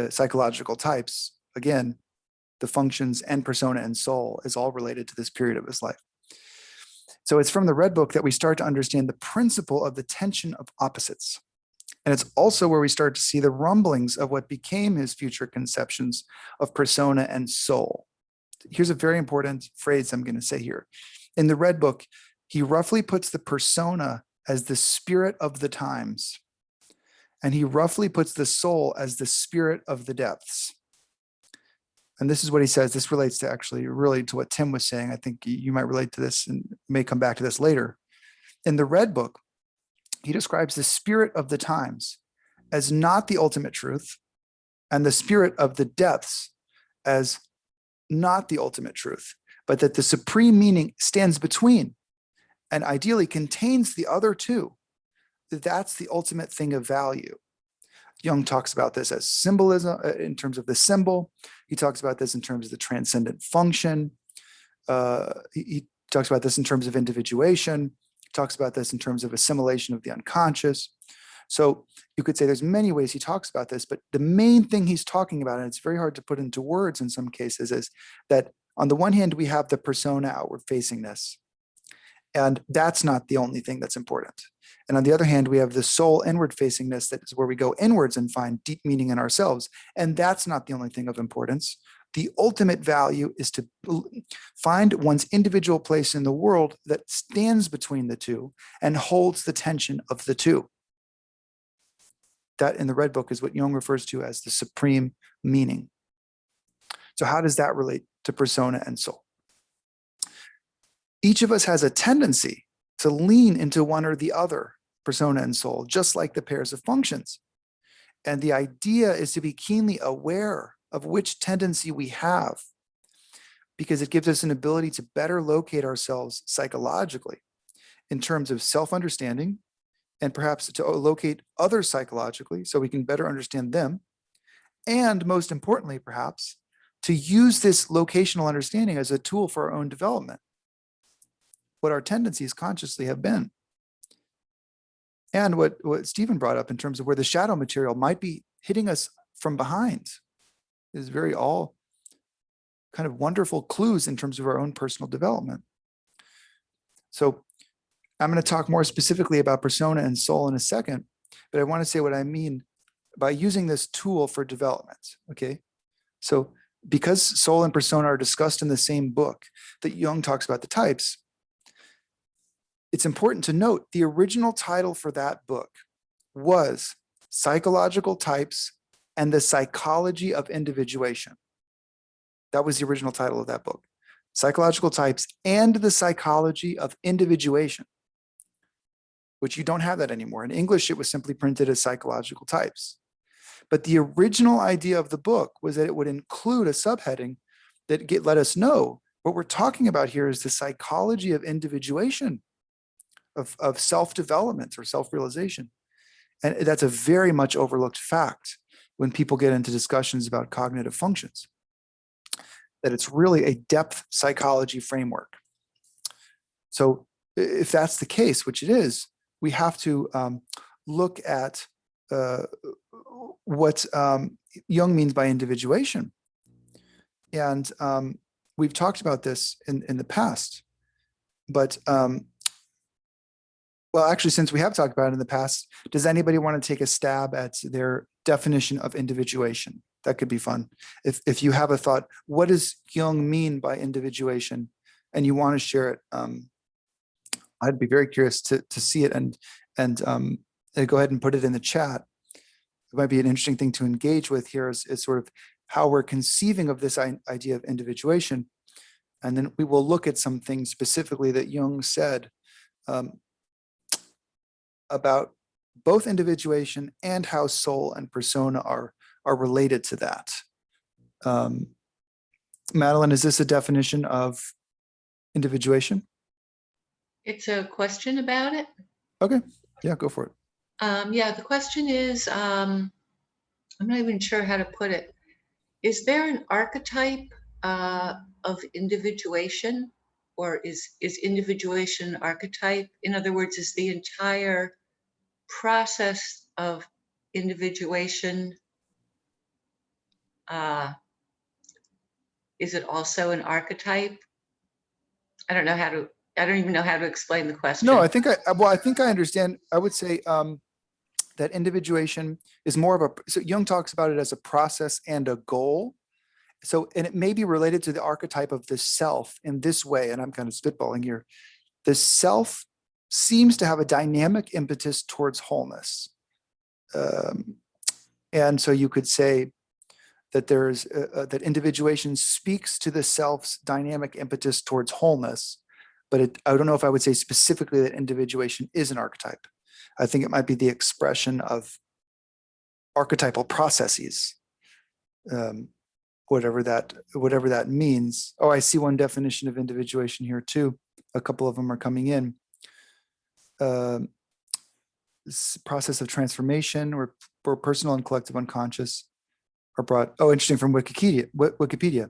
psychological types. Again, the functions and persona and soul is all related to this period of his life. So it's from the Red Book that we start to understand the principle of the tension of opposites. And it's also where we start to see the rumblings of what became his future conceptions of persona and soul. Here's a very important phrase I'm going to say here. In the Red Book, he roughly puts the persona as the spirit of the times, and he roughly puts the soul as the spirit of the depths. And this is what he says. This relates to actually really to what Tim was saying. I think you might relate to this and may come back to this later. In the Red Book, he describes the spirit of the times as not the ultimate truth, and the spirit of the depths as not the ultimate truth. but that the supreme meaning stands between and ideally contains the other two. That's the ultimate thing of value. Jung talks about this as symbolism in terms of the symbol. He talks about this in terms of the transcendent function. He talks about this in terms of individuation. He talks about this in terms of assimilation of the unconscious. So you could say there's many ways he talks about this, but the main thing he's talking about, and it's very hard to put into words in some cases, is that on the one hand, we have the persona outward facingness, and that's not the only thing that's important. And on the other hand, we have the soul inward facingness, that is where we go inwards and find deep meaning in ourselves. And that's not the only thing of importance. The ultimate value is to find one's individual place in the world that stands between the two and holds the tension of the two. That in the Red Book is what Jung refers to as the supreme meaning. So how does that relate to persona and soul? Each of us has a tendency to lean into one or the other, persona and soul, just like the pairs of functions. And the idea is to be keenly aware of which tendency we have, because it gives us an ability to better locate ourselves psychologically in terms of self-understanding, and perhaps to locate others psychologically so we can better understand them. And most importantly, perhaps, to use this locational understanding as a tool for our own development, what our tendencies consciously have been. And what Stephen brought up in terms of where the shadow material might be hitting us from behind is very all kind of wonderful clues in terms of our own personal development. So I'm going to talk more specifically about persona and soul in a second, but I want to say what I mean by using this tool for development, okay? So because soul and persona are discussed in the same book that Jung talks about the types, it's important to note the original title for that book was Psychological Types and the Psychology of Individuation. That was the original title of that book. Psychological Types and the Psychology of Individuation, which you don't have that anymore. In English, it was simply printed as Psychological Types. But the original idea of the book was that it would include a subheading that let us know what we're talking about here is the psychology of individuation, of self-development or self-realization. And that's a very much overlooked fact when people get into discussions about cognitive functions, that it's really a depth psychology framework. So if that's the case, which it is, we have to look at what Jung means by individuation. And we've talked about this in the past, but well, actually, since we have talked about it in the past, does anybody want to take a stab at their definition of individuation? That could be fun. If you have a thought, what does Jung mean by individuation, and you want to share it, I'd be very curious to see it and go ahead and put it in the chat. It might be an interesting thing to engage with here is sort of how we're conceiving of this idea of individuation. And then we will look at some things specifically that Jung said about both individuation and how soul and persona are related to that. Madeline, is this a definition of individuation? It's a question about it. Okay, yeah, go for it. Yeah, the question is, I'm not even sure how to put it. Is there an archetype of individuation, or is individuation an archetype? In other words, is the entire process of individuation, is it also an archetype? I don't even know how to explain the question. No, I think I understand. I would say that individuation is more of so Jung talks about it as a process and a goal. So, and it may be related to the archetype of the self in this way, and I'm kind of spitballing here. The self seems to have a dynamic impetus towards wholeness. And so you could say that there's that individuation speaks to the self's dynamic impetus towards wholeness, but I don't know if I would say specifically that individuation is an archetype. I think it might be the expression of archetypal processes, whatever that means. Oh, I see one definition of individuation here too. A couple of them are coming in. This process of transformation where personal and collective unconscious are brought. Oh, interesting, from Wikipedia.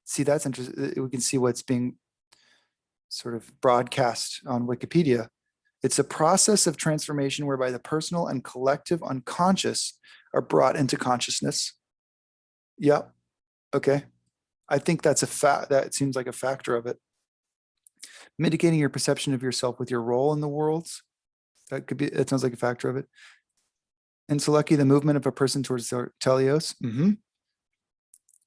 See, that's interesting. We can see what's being sort of broadcast on Wikipedia. It's a process of transformation whereby the personal and collective unconscious are brought into consciousness. Yeah. Okay. I think that's a fact. That seems like a factor of it. Mitigating your perception of yourself with your role in the world. That could be, it sounds like a factor of it. And Selecki, the movement of a person towards their teleos.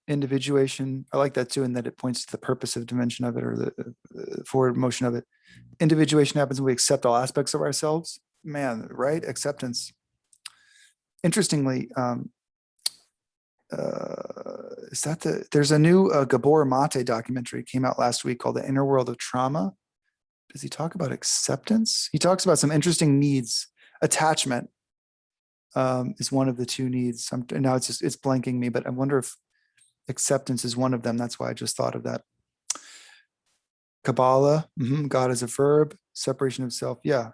Individuation. I like that too, in that it points to the purposive dimension of it, or the forward motion of it. Individuation happens when we accept all aspects of ourselves. Man, right? Acceptance. Interestingly, there's a new Gabor Mate documentary came out last week called The Inner World of Trauma. Does he talk about acceptance? He talks about some interesting needs. Attachment is one of the two needs. Now it's blanking me, but I wonder if acceptance is one of them. That's why I just thought of that. Kabbalah, God as a verb, separation of self. Yeah.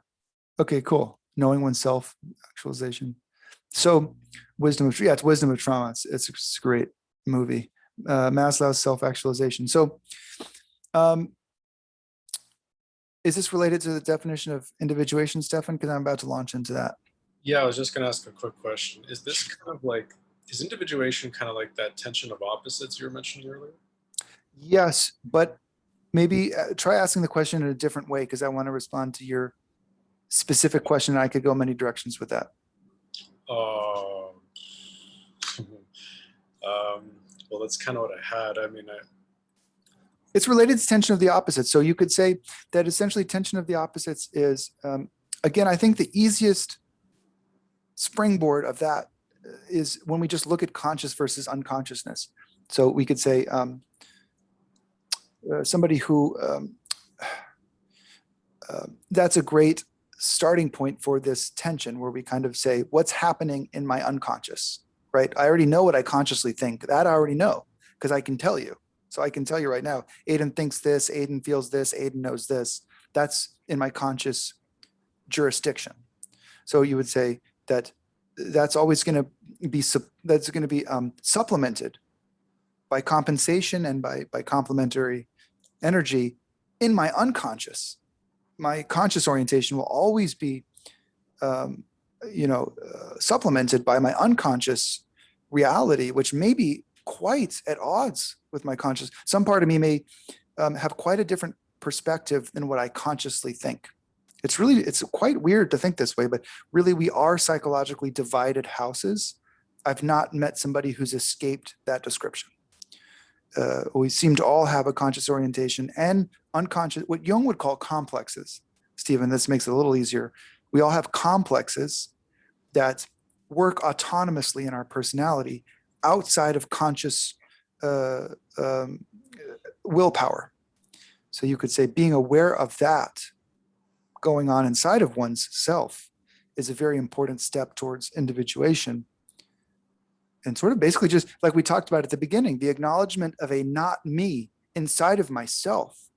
Okay, cool. Knowing oneself, actualization. So it's Wisdom of Trauma. It's a great movie. Maslow's self-actualization. So is this related to the definition of individuation, Stefan? Because I'm about to launch into that. Yeah, I was just going to ask a quick question. Is this kind of like, is individuation kind of like that tension of opposites you were mentioning earlier? Yes, but maybe try asking the question in a different way, because I want to respond to your specific question. And I could go many directions with that. Well, that's kind of what I had. I mean, it's related to tension of the opposites. So you could say that essentially tension of the opposites is, again, I think the easiest springboard of that is when we just look at conscious versus unconsciousness. So we could say somebody who, that's a great starting point for this tension, where we kind of say, what's happening in my unconscious, right? I already know what I consciously think. That I already know, because I can tell you. So I can tell you right now, Aiden thinks this, Aiden feels this, Aiden knows this. That's in my conscious jurisdiction. So you would say that that's always going to be supplemented by compensation and by complementary energy in my unconscious. My conscious orientation will always be, supplemented by my unconscious reality, which may be quite at odds with my conscious. Some part of me may have quite a different perspective than what I consciously think. It's quite weird to think this way, but really we are psychologically divided houses. I've not met somebody who's escaped that description. We seem to all have a conscious orientation and unconscious, what Jung would call complexes. Stephen, this makes it a little easier. We all have complexes that work autonomously in our personality outside of conscious willpower. So you could say being aware of that going on inside of one's self is a very important step towards individuation. And sort of basically just like we talked about at the beginning, the acknowledgement of a not me inside of myself.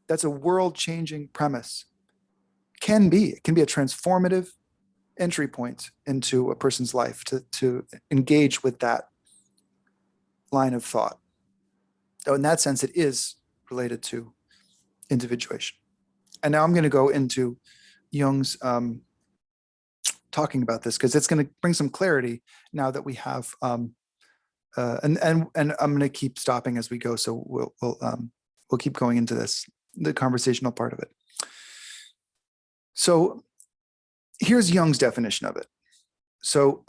That's a world-changing premise. It can be a transformative entry point into a person's life to engage with that line of thought. So in that sense, it is related to individuation. And now I'm going to go into Jung's talking about this, because it's going to bring some clarity now that we have, and I'm going to keep stopping as we go. So we'll keep going into this, the conversational part of it. So here's Jung's definition of it. So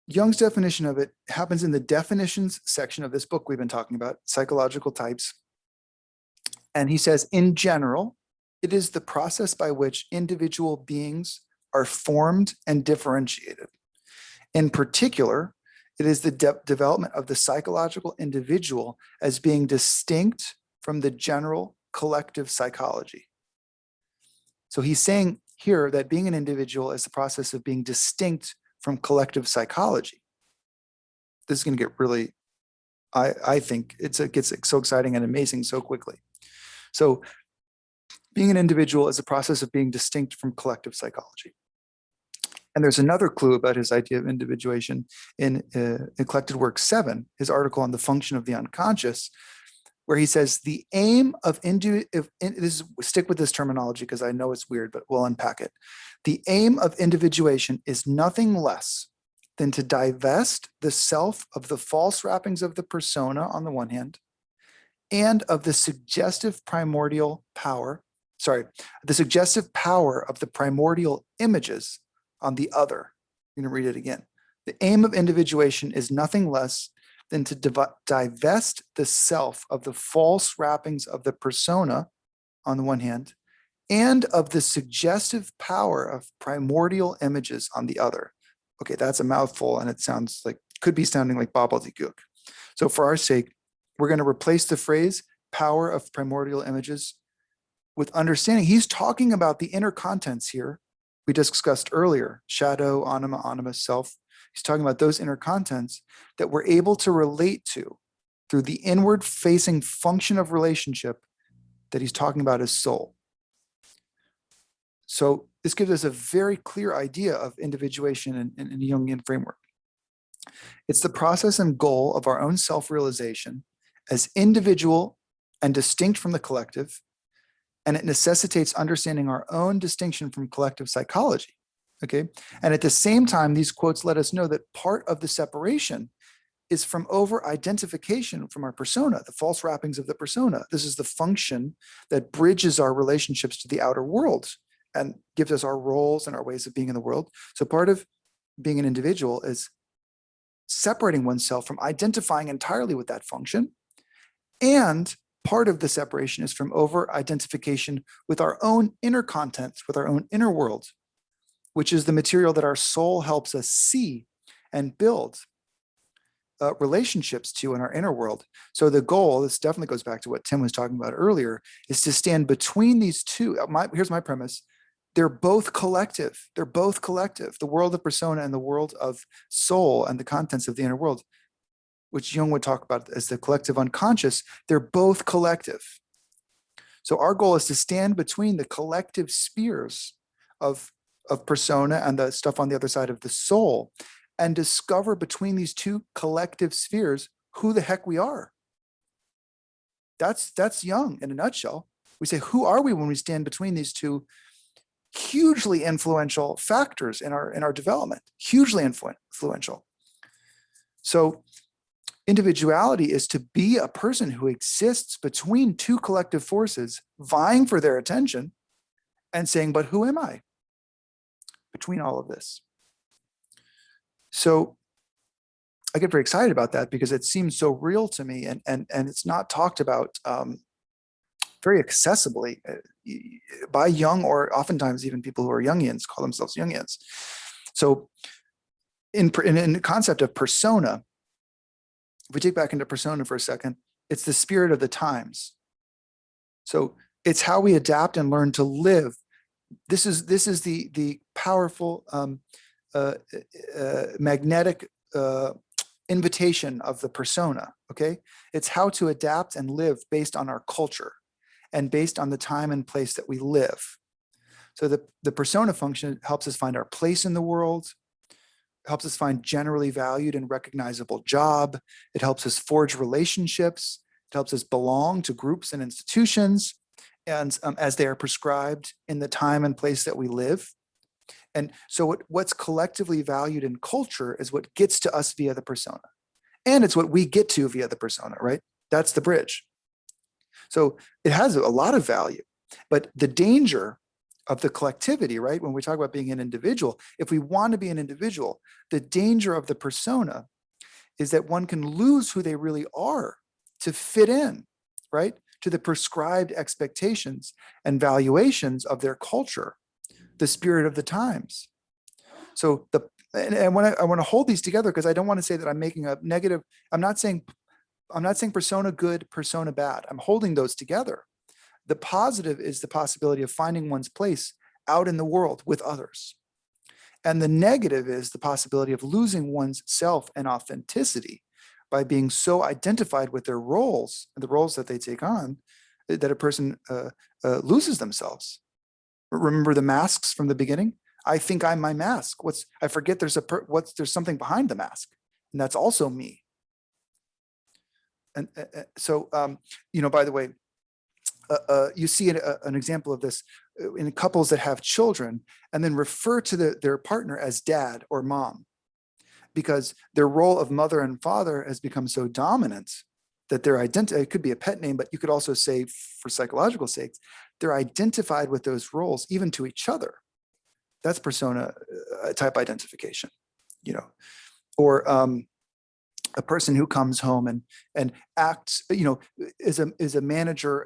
Jung's definition of it happens in the definitions section of this book we've been talking about, Psychological Types. And he says, in general, it is the process by which individual beings are formed and differentiated. In particular, it is the development of the psychological individual as being distinct from the general collective psychology. So he's saying here that being an individual is the process of being distinct from collective psychology. this is going to get really, I think it gets so exciting and amazing so quickly. So being an individual is a process of being distinct from collective psychology. And there's another clue about his idea of individuation in Collected Work 7, his article on the function of the unconscious, where he says the aim of stick with this terminology because I know it's weird, but we'll unpack it. The aim of individuation is nothing less than to divest the self of the false wrappings of the persona on the one hand, and of the suggestive power of the primordial images on the other. I'm going to read it again. The aim of individuation is nothing less than to divest the self of the false wrappings of the persona on the one hand, and of the suggestive power of primordial images on the other. Okay, that's a mouthful, and it sounds like, could be sounding like gobbledygook. So for our sake, we're going to replace the phrase power of primordial images with understanding. He's talking about the inner contents here we discussed earlier: shadow, anima, animus, self. He's talking about those inner contents that we're able to relate to through the inward facing function of relationship that he's talking about as soul. So this gives us a very clear idea of individuation in a Jungian framework. It's the process and goal of our own self-realization as individual and distinct from the collective, and it necessitates understanding our own distinction from collective psychology. Okay, and at the same time, these quotes let us know that part of the separation is from over-identification from our persona, the false wrappings of the persona. This is the function that bridges our relationships to the outer world and gives us our roles and our ways of being in the world. So part of being an individual is separating oneself from identifying entirely with that function. And part of the separation is from over-identification with our own inner contents, with our own inner world, which is the material that our soul helps us see and build relationships to in our inner world. So the goal, this definitely goes back to what Tim was talking about earlier, is to stand between these two. Here's my premise. They're both collective. They're both collective. The world of persona and the world of soul and the contents of the inner world, which Jung would talk about as the collective unconscious, they're both collective. So our goal is to stand between the collective spheres of persona and the stuff on the other side of the soul, and discover between these two collective spheres who the heck we are. That's Jung in a nutshell. We say, who are we when we stand between these two hugely influential factors in our development? Hugely influential. So individuality is to be a person who exists between two collective forces, vying for their attention and saying, but who am I between all of this? So I get very excited about that because it seems so real to me, and it's not talked about very accessibly by Jung, or oftentimes even people who are Jungians call themselves Jungians. So in the concept of persona, if we take back into persona for a second, it's the spirit of the times. So it's how we adapt and learn to live. This is the powerful magnetic invitation of the persona. Okay, it's how to adapt and live based on our culture and based on the time and place that we live. So the persona function helps us find our place in the world, helps us find generally valued and recognizable job. It helps us forge relationships. It helps us belong to groups and institutions, and as they are prescribed in the time and place that we live. And so what's collectively valued in culture is what gets to us via the persona. And it's what we get to via the persona, right? That's the bridge. So it has a lot of value, but the danger of the collectivity, right? When we talk about being an individual, if we want to be an individual, the danger of the persona is that one can lose who they really are to fit in, right? To the prescribed expectations and valuations of their culture, the spirit of the times. So I want to hold these together because I don't want to say that I'm making a negative. I'm not saying persona good, persona bad. I'm holding those together. The positive is the possibility of finding one's place out in the world with others. And the negative is the possibility of losing one's self and authenticity by being so identified with their roles and the roles that they take on that a person loses themselves. Remember the masks from the beginning? I think I'm my mask. I forget there's there's something behind the mask, and that's also me. And so, by the way, you see an example of this in couples that have children and then refer to their partner as dad or mom, because their role of mother and father has become so dominant that their identity, it could be a pet name, but you could also say, for psychological sakes, they're identified with those roles even to each other. That's persona type identification, or a person who comes home and acts, is a manager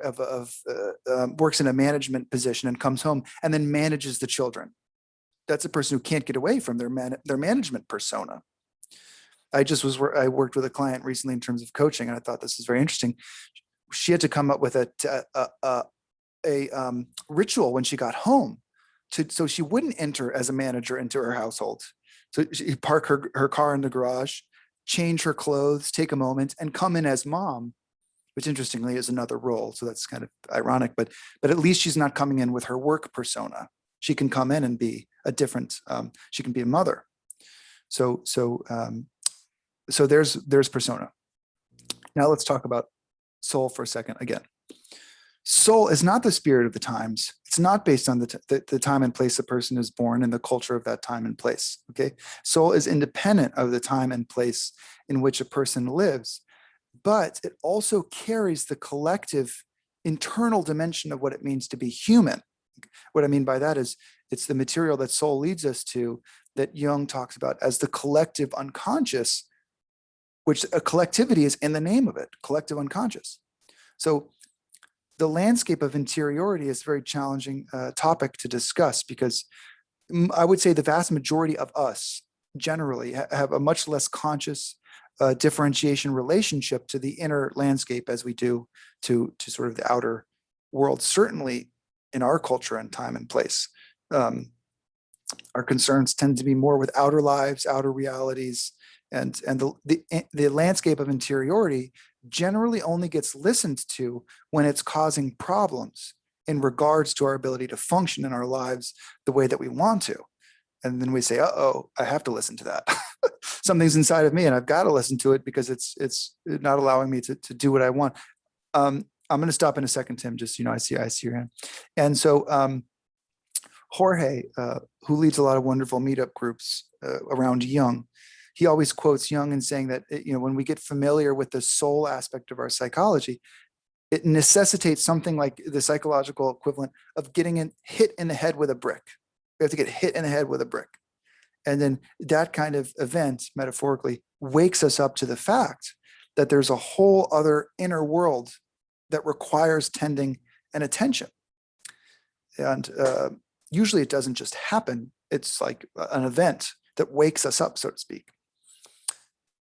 works in a management position and comes home and then manages the children. That's a person who can't get away from their management persona. I worked with a client recently in terms of coaching, and I thought this is very interesting. She had to come up with a ritual when she got home so she wouldn't enter as a manager into her household. So she park her car in the garage, change her clothes, take a moment, and come in as mom, which interestingly is another role. So that's kind of ironic, but at least she's not coming in with her work persona. She can come in and be a different, she can be a mother. So there's persona. Now let's talk about soul for a second again. Soul is not the spirit of the times. It's not based on the time and place a person is born and the culture of that time and place, okay? Soul is independent of the time and place in which a person lives, but it also carries the collective internal dimension of what it means to be human. What I mean by that is it's the material that soul leads us to that Jung talks about as the collective unconscious, which a collectivity is in the name of it, collective unconscious. So the landscape of interiority is a very challenging topic to discuss, because I would say the vast majority of us generally have a much less conscious differentiation relationship to the inner landscape as we do to sort of the outer world, certainly in our culture and time and place. Our concerns tend to be more with outer lives, outer realities, and the landscape of interiority generally only gets listened to when it's causing problems in regards to our ability to function in our lives the way that we want to. And then we say, uh-oh, I have to listen to that. Something's inside of me and I've got to listen to it because it's not allowing me to do what I want. I'm going to stop in a second, Tim, just, I see your hand. And so Jorge, who leads a lot of wonderful meetup groups around Jung, he always quotes Jung in saying that, when we get familiar with the soul aspect of our psychology, it necessitates something like the psychological equivalent of getting hit in the head with a brick. We have to get hit in the head with a brick. And then that kind of event, metaphorically, wakes us up to the fact that there's a whole other inner world that requires tending and attention. And usually it doesn't just happen. It's like an event that wakes us up, so to speak.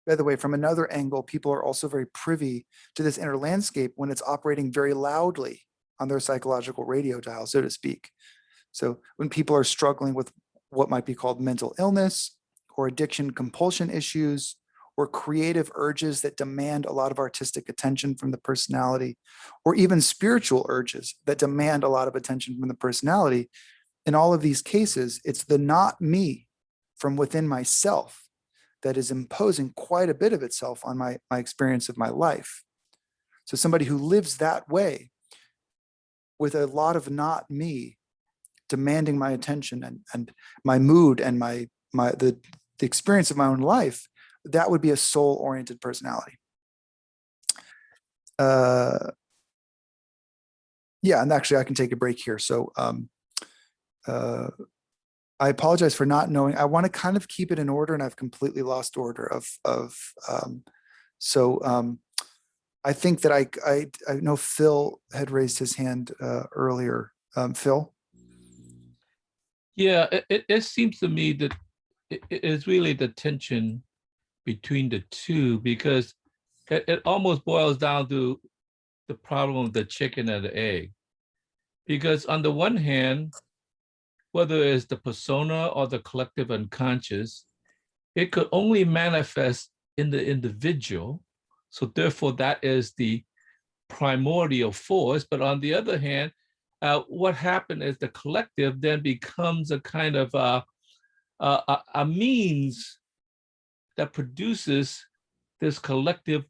By the way, from another angle, people are also very privy to this inner landscape when it's operating very loudly on their psychological radio dial, so to speak. So when people are struggling with what might be called mental illness or addiction compulsion issues or creative urges that demand a lot of artistic attention from the personality, or even spiritual urges that demand a lot of attention from the personality, in all of these cases, it's the not me from within myself that is imposing quite a bit of itself on my experience of my life. So somebody who lives that way with a lot of not me demanding my attention and my mood and the experience of my own life, that would be a soul-oriented personality. Yeah, and actually I can take a break here. So I apologize for not knowing. I want to kind of keep it in order, and I've completely lost order I think that I know Phil had raised his hand earlier. Phil? Yeah, it seems to me that it is really the tension between the two, because it almost boils down to the problem of the chicken and the egg. Because on the one hand, whether it's the persona or the collective unconscious, it could only manifest in the individual. So therefore, that is the primordial force. But on the other hand, what happened is the collective then becomes a kind of a means that produces this collective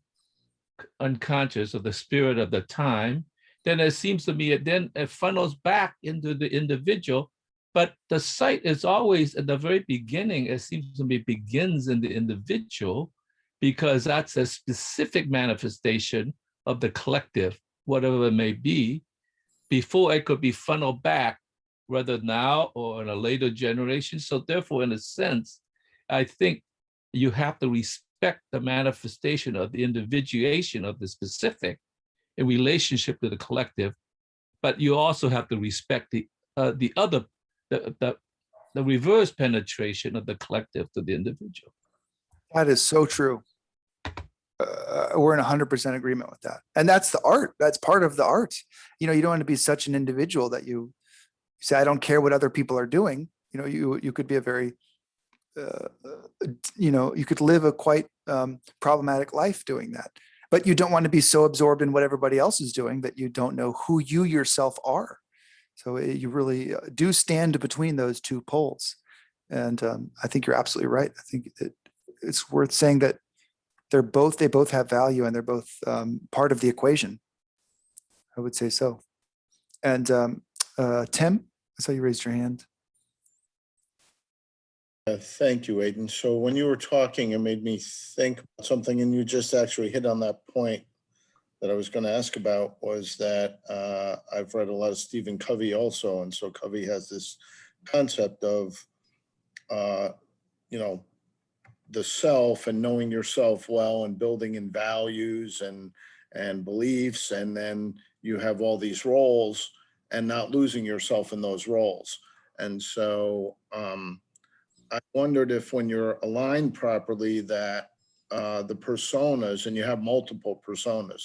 unconscious, or the spirit of the time. Then it seems to me it funnels back into the individual. But the site is always at the very beginning, it seems to me, begins in the individual, because that's a specific manifestation of the collective, whatever it may be, before it could be funneled back, whether now or in a later generation. So therefore, in a sense, I think you have to respect the manifestation of the individuation of the specific in relationship to the collective, but you also have to respect the reverse penetration of the collective to the individual. That is so true. We're in 100% agreement with that. And that's the art. That's part of the art. You don't want to be such an individual that you say, I don't care what other people are doing. You could be a very, you could live a quite problematic life doing that. But you don't want to be so absorbed in what everybody else is doing that you don't know who you yourself are. So you really do stand between those two poles. And I think you're absolutely right. I think it's worth saying that they both have value, and they're both part of the equation. I would say so. And Tim, I saw you raised your hand. Thank you, Aiden. So when you were talking, it made me think about something, and you just actually hit on that point that I was going to ask about, was that I've read a lot of Stephen Covey also. And so Covey has this concept of, the self and knowing yourself well and building in values and beliefs. And then you have all these roles and not losing yourself in those roles. And so I wondered if when you're aligned properly that the personas, and you have multiple personas,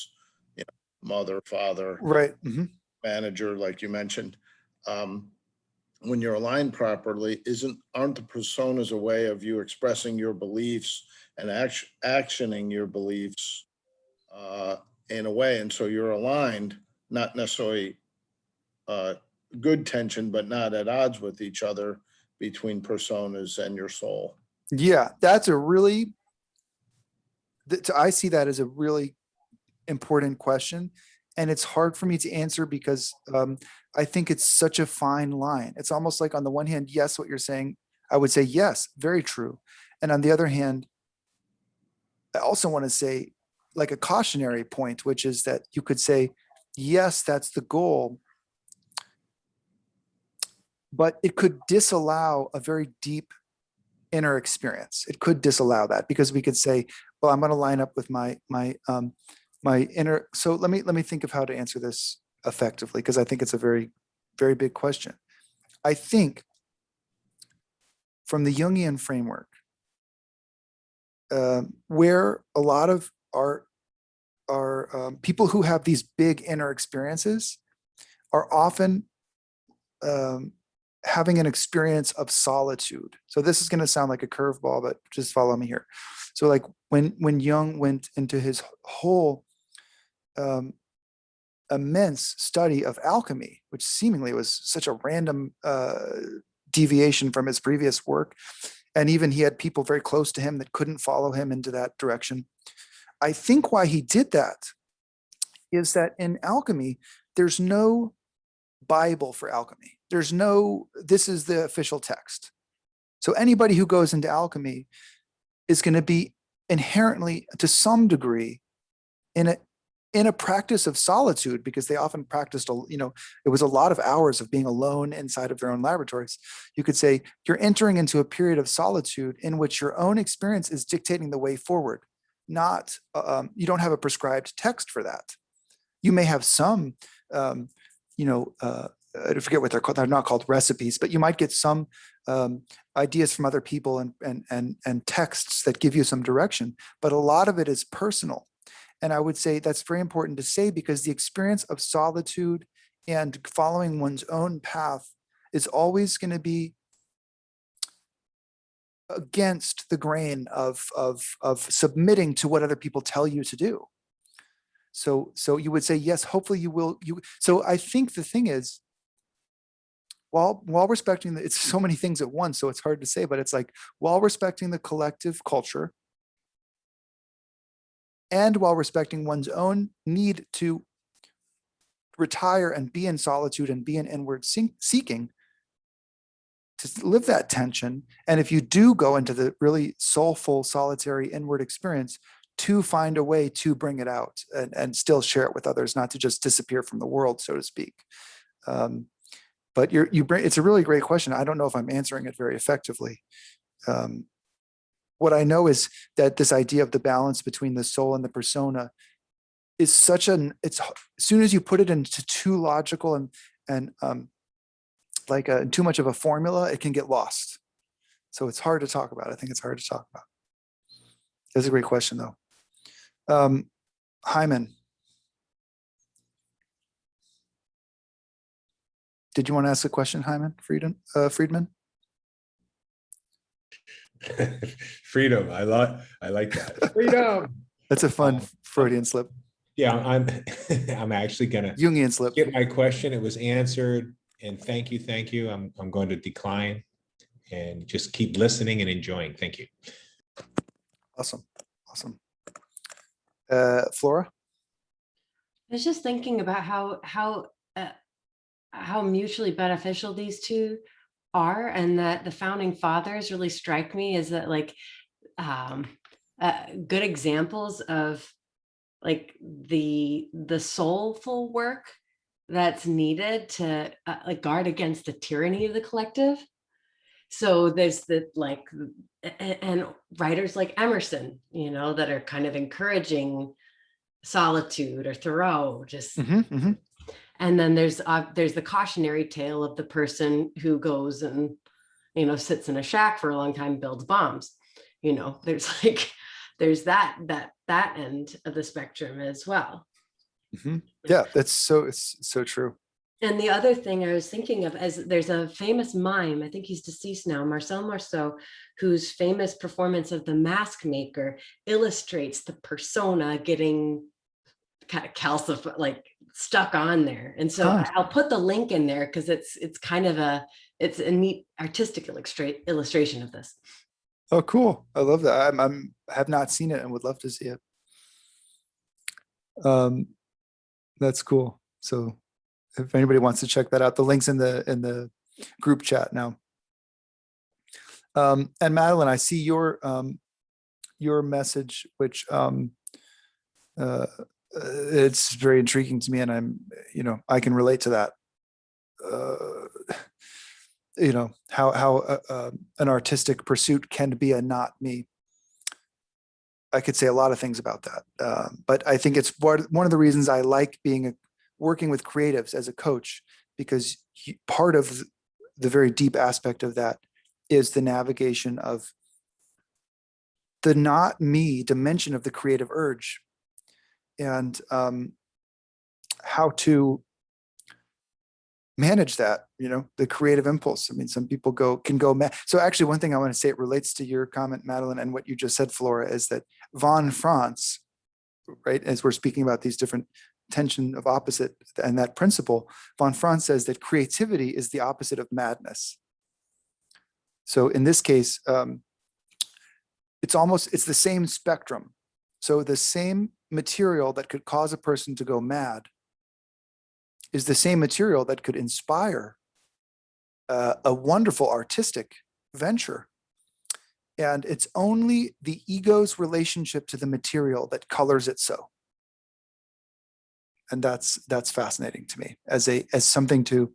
mother, father, Right. Mm-hmm. manager, like you mentioned, when you're aligned properly, aren't the personas a way of you expressing your beliefs and actioning your beliefs in a way? And so you're aligned, not necessarily good tension, but not at odds with each other between personas and your soul. Yeah, I see that as a really important question. And it's hard for me to answer because I think it's such a fine line. It's almost like, on the one hand, yes, what you're saying, I would say, yes, very true. And on the other hand, I also want to say, like, a cautionary point, which is that you could say, yes, that's the goal, but it could disallow a very deep inner experience. It could disallow that, because we could say, well, I'm going to line up with my inner. So let me think of how to answer this effectively, because I think it's a very, very big question. I think from the Jungian framework, where a lot of our people who have these big inner experiences are often having an experience of solitude. So this is going to sound like a curveball, but just follow me here. So like when Jung went into his whole immense study of alchemy, which seemingly was such a random deviation from his previous work, and even he had people very close to him that couldn't follow him into that direction. I think why he did that is that in alchemy, there's no Bible for alchemy. There's no, this is the official text. So anybody who goes into alchemy is going to be inherently, to some degree, in a practice of solitude, because they often practiced, it was a lot of hours of being alone inside of their own laboratories. You could say you're entering into a period of solitude in which your own experience is dictating the way forward. Not, you don't have a prescribed text for that. You may have some, I forget what they're called. They're not called recipes, but you might get some ideas from other people and texts that give you some direction. But a lot of it is personal. And I would say that's very important to say, because the experience of solitude and following one's own path is always going to be against the grain of submitting to what other people tell you to do. So you would say, yes, hopefully you will. So I think the thing is, while respecting it's so many things at once, so it's hard to say, but it's like, while respecting the collective culture and while respecting one's own need to retire and be in solitude and be in inward seeking, to live that tension. And if you do go into the really soulful, solitary inward experience, to find a way to bring it out and still share it with others, not to just disappear from the world, so to speak. But it's a really great question. I don't know if I'm answering it very effectively. What I know is that this idea of the balance between the soul and the persona is as soon as you put it into too logical and too much of a formula, it can get lost. So it's hard to talk about. I think it's hard to talk about. That's a great question though. Hyman, did you want to ask a question, Hyman Friedman? Freedom. I like that. Freedom. That's a fun Freudian slip. Yeah, I'm actually gonna Jungian slip. get my question. It was answered, and thank you. I'm going to decline and just keep listening and enjoying. Thank you. Awesome. Flora? I was just thinking about how mutually beneficial these two are, and that the founding fathers really strike me as that good examples of like the soulful work that's needed to guard against the tyranny of the collective. So there's and writers like Emerson, that are kind of encouraging solitude, or Thoreau, just. And then there's the cautionary tale of the person who goes and sits in a shack for a long time, builds bombs. There's that end of the spectrum as well. Yeah, it's so true. And the other thing I was thinking of, as there's a famous mime, I think he's deceased now, Marcel Marceau, whose famous performance of the Mask Maker illustrates the persona getting kind of calcified, stuck on there. And so I'll put the link in there because it's kind of it's a neat artistic illustration of this. Oh, cool. I love that. I have not seen it and would love to see it. That's cool. So if anybody wants to check that out, the link's in the group chat now. And Madeline, I see your message, which it's very intriguing to me, and I can relate to that. How an artistic pursuit can be a not me. I could say a lot of things about that, but I think it's one of the reasons I like working with creatives as a coach, because part of the very deep aspect of that is the navigation of the not me dimension of the creative urge, and how to manage that, the creative impulse. I mean, some people can go mad. So actually, one thing I want to say, it relates to your comment, Madeline, and what you just said, Flora, is that von Franz, right, as we're speaking about these different tension of opposite and that principle, von Franz says that creativity is the opposite of madness. So in this case, it's the same spectrum. So the same material that could cause a person to go mad is the same material that could inspire a wonderful artistic venture. And it's only the ego's relationship to the material that colors it so. And that's fascinating to me as something to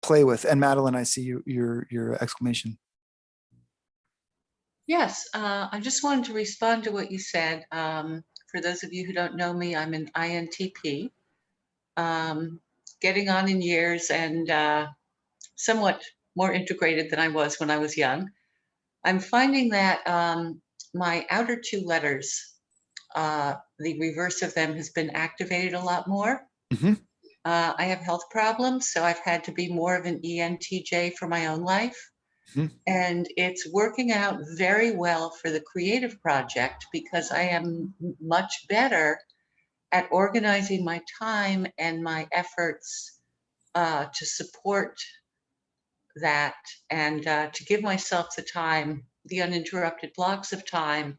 play with. And Madeline, I see your exclamation. Yes, I just wanted to respond to what you said. For those of you who don't know me, I'm an INTP, getting on in years and somewhat more integrated than I was when I was young. I'm finding that my outer two letters, the reverse of them has been activated a lot more. I have health problems, so I've had to be more of an ENTJ for my own life. Hmm. And it's working out very well for the creative project because I am much better at organizing my time and my efforts to support that and to give myself the time, the uninterrupted blocks of time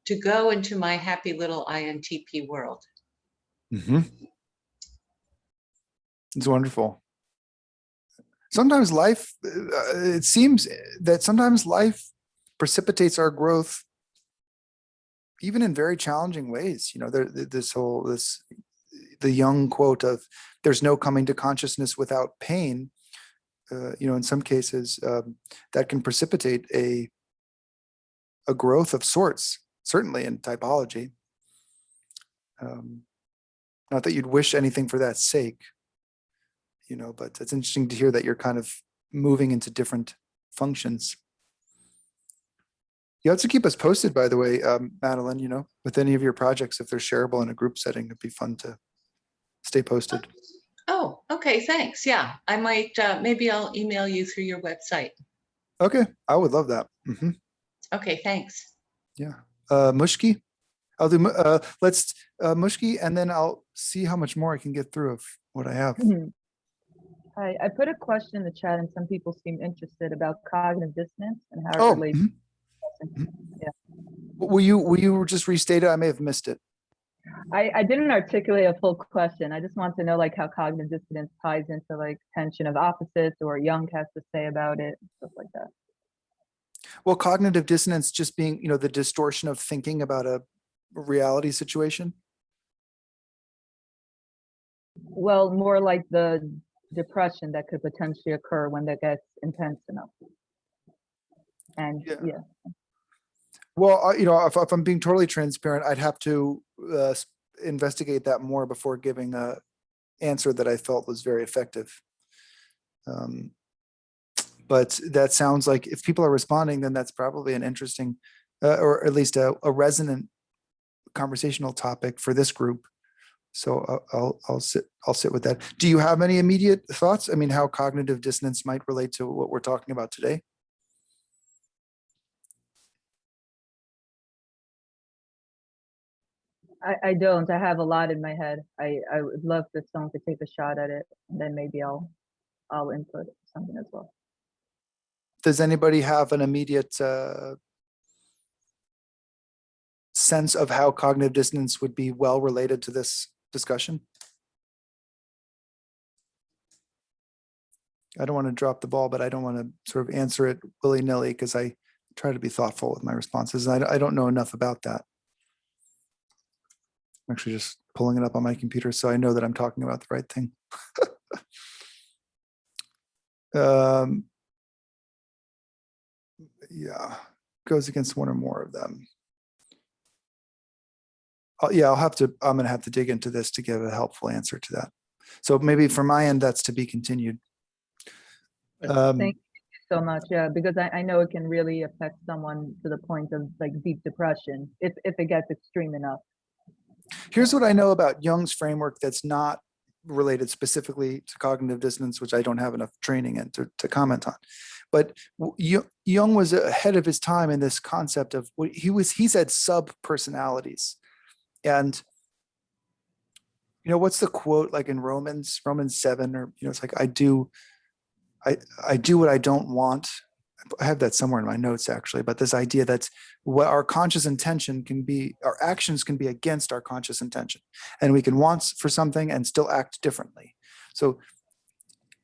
to go into my happy little INTP world. Hmm. It's wonderful. Sometimes life, it seems that sometimes life precipitates our growth, even in very challenging ways. You know, the Jung quote of "There's no coming to consciousness without pain." You know, in some cases, that can precipitate a growth of sorts. Certainly in typology. Not that you'd wish anything for that sake, you know, but it's interesting to hear that you're kind of moving into different functions. You have to keep us posted, by the way, Madeline, you know, with any of your projects, if they're shareable in a group setting, it'd be fun to stay posted. Oh, okay, thanks. Yeah, I might, maybe I'll email you through your website. Okay, I would love that. Hmm. Okay, thanks. Yeah. Mushki, I'll do, let's, Mushki, and then I'll see how much more I can get through of what I have. Hi, I put a question in the chat and some people seem interested about cognitive dissonance and how it Oh, relates. Yeah. Will you just restate it? I may have missed it. I didn't articulate a full question. I just want to know like how cognitive dissonance ties into like tension of opposites or Jung has to say about it, stuff like that. Well, cognitive dissonance just being, you know, the distortion of thinking about a reality situation. Well, more like the depression that could potentially occur when that gets intense enough. And yeah. Well, you know, if I'm being totally transparent, I'd have to investigate that more before giving a answer that I felt was very effective. But that sounds like if people are responding, then that's probably an interesting, or at least a resonant conversational topic for this group. So I'll sit with that. Do you have any immediate thoughts? I mean, how cognitive dissonance might relate to what we're talking about today? I don't. I have a lot in my head. I would love for someone to take a shot at it, and then maybe I'll input something as well. Does anybody have an immediate sense of how cognitive dissonance would be well related to this discussion? I don't want to drop the ball, but I don't want to sort of answer it willy-nilly because I try to be thoughtful with my responses. And I don't know enough about that. I'm actually just pulling it up on my computer so I know that I'm talking about the right thing. Yeah, goes against one or more of them. Yeah, I'm going to have to dig into this to give a helpful answer to that. So maybe from my end, that's to be continued. Thank you so much. Yeah, because I know it can really affect someone to the point of like deep depression if it gets extreme enough. Here's what I know about Jung's framework that's not related specifically to cognitive dissonance, which I don't have enough training in to comment on. But Jung was ahead of his time in this concept of what he said sub-personalities. And you know, what's the quote like in Romans 7, or you know, it's like I do what I don't want. I have that somewhere in my notes actually, but this idea that what our conscious intention can be, our actions can be against our conscious intention, and we can want for something and still act differently. So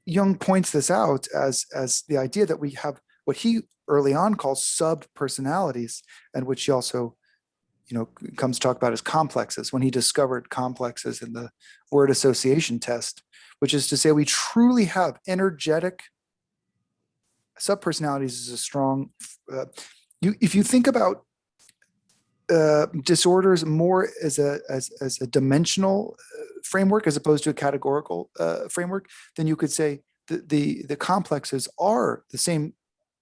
Jung points this out as the idea that we have what he early on calls sub-personalities, and which he also, you know, comes to talk about as complexes when he discovered complexes in the word association test, which is to say we truly have energetic subpersonalities is a strong, if you think about disorders more as a dimensional framework as opposed to a categorical framework, then you could say the complexes are the same